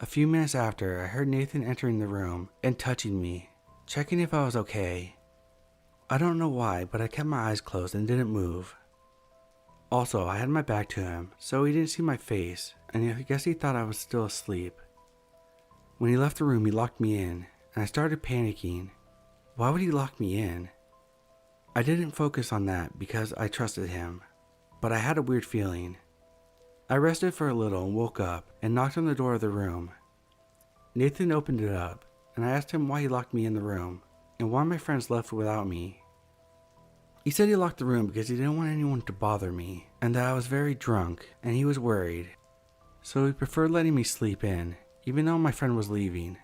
A few minutes after, I heard Nathan entering the room and touching me, checking if I was okay. I don't know why, but I kept my eyes closed and didn't move. Also, I had my back to him, so he didn't see my face, and I guess he thought I was still asleep. When he left the room, he locked me in, and I started panicking. Why would he lock me in? I didn't focus on that because I trusted him, but I had a weird feeling. I rested for a little and woke up and knocked on the door of the room. Nathan opened it up, and I asked him why he locked me in the room and why my friends left without me. He said he locked the room because he didn't want anyone to bother me and that I was very drunk and he was worried, so he preferred letting me sleep in even though my friend was leaving.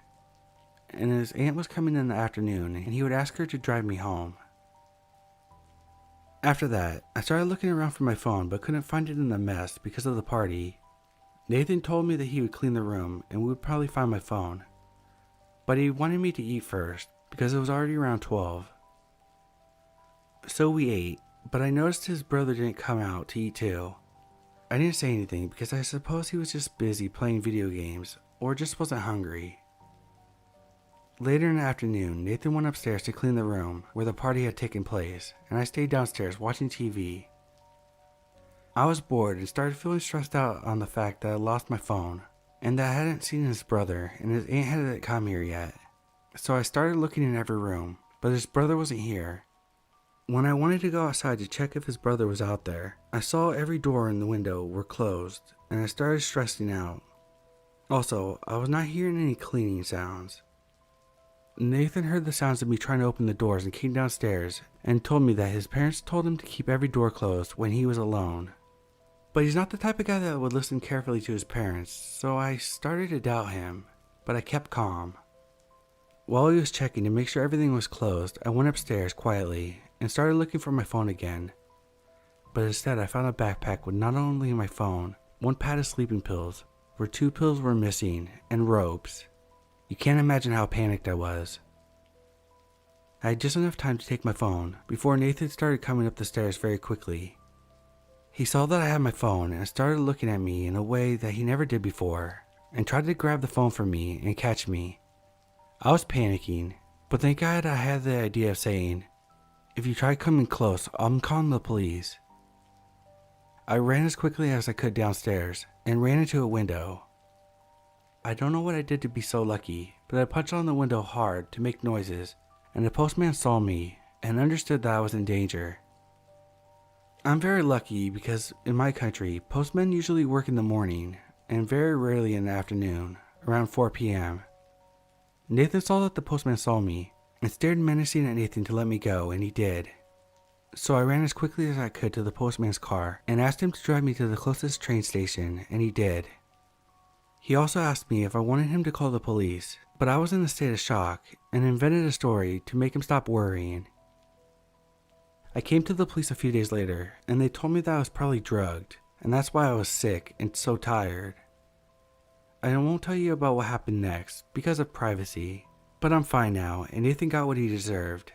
And his aunt was coming in the afternoon and he would ask her to drive me home. After that, I started looking around for my phone but couldn't find it in the mess because of the party. Nathan told me that he would clean the room and we would probably find my phone. But he wanted me to eat first because it was already around 12. So we ate, but I noticed his brother didn't come out to eat too. I didn't say anything because I suppose he was just busy playing video games or just wasn't hungry. Later in the afternoon, Nathan went upstairs to clean the room where the party had taken place, and I stayed downstairs watching TV. I was bored and started feeling stressed out on the fact that I lost my phone, and that I hadn't seen his brother and his aunt hadn't come here yet. So I started looking in every room, but his brother wasn't here. When I wanted to go outside to check if his brother was out there, I saw every door and the window were closed, and I started stressing out. Also, I was not hearing any cleaning sounds. Nathan heard the sounds of me trying to open the doors and came downstairs and told me that his parents told him to keep every door closed when he was alone. But he's not the type of guy that would listen carefully to his parents, so I started to doubt him, but I kept calm. While he was checking to make sure everything was closed, I went upstairs quietly and started looking for my phone again. But instead I found a backpack with not only my phone, 1 pad of sleeping pills, where 2 pills were missing, and ropes. You can't imagine how panicked I was. I had just enough time to take my phone before Nathan started coming up the stairs very quickly. He saw that I had my phone and started looking at me in a way that he never did before and tried to grab the phone from me and catch me. I was panicking, but thank God I had the idea of saying, "If you try coming close, I'm calling the police." I ran as quickly as I could downstairs and ran into a window. I don't know what I did to be so lucky, but I punched on the window hard to make noises, and the postman saw me and understood that I was in danger. I'm very lucky because in my country, postmen usually work in the morning and very rarely in the afternoon, around 4 p.m., Nathan saw that the postman saw me and stared menacing at Nathan to let me go, and he did. So I ran as quickly as I could to the postman's car and asked him to drive me to the closest train station, and he did. He also asked me if I wanted him to call the police, but I was in a state of shock and invented a story to make him stop worrying. I came to the police a few days later, and they told me that I was probably drugged, and that's why I was sick and so tired. I won't tell you about what happened next because of privacy, but I'm fine now, and Nathan got what he deserved,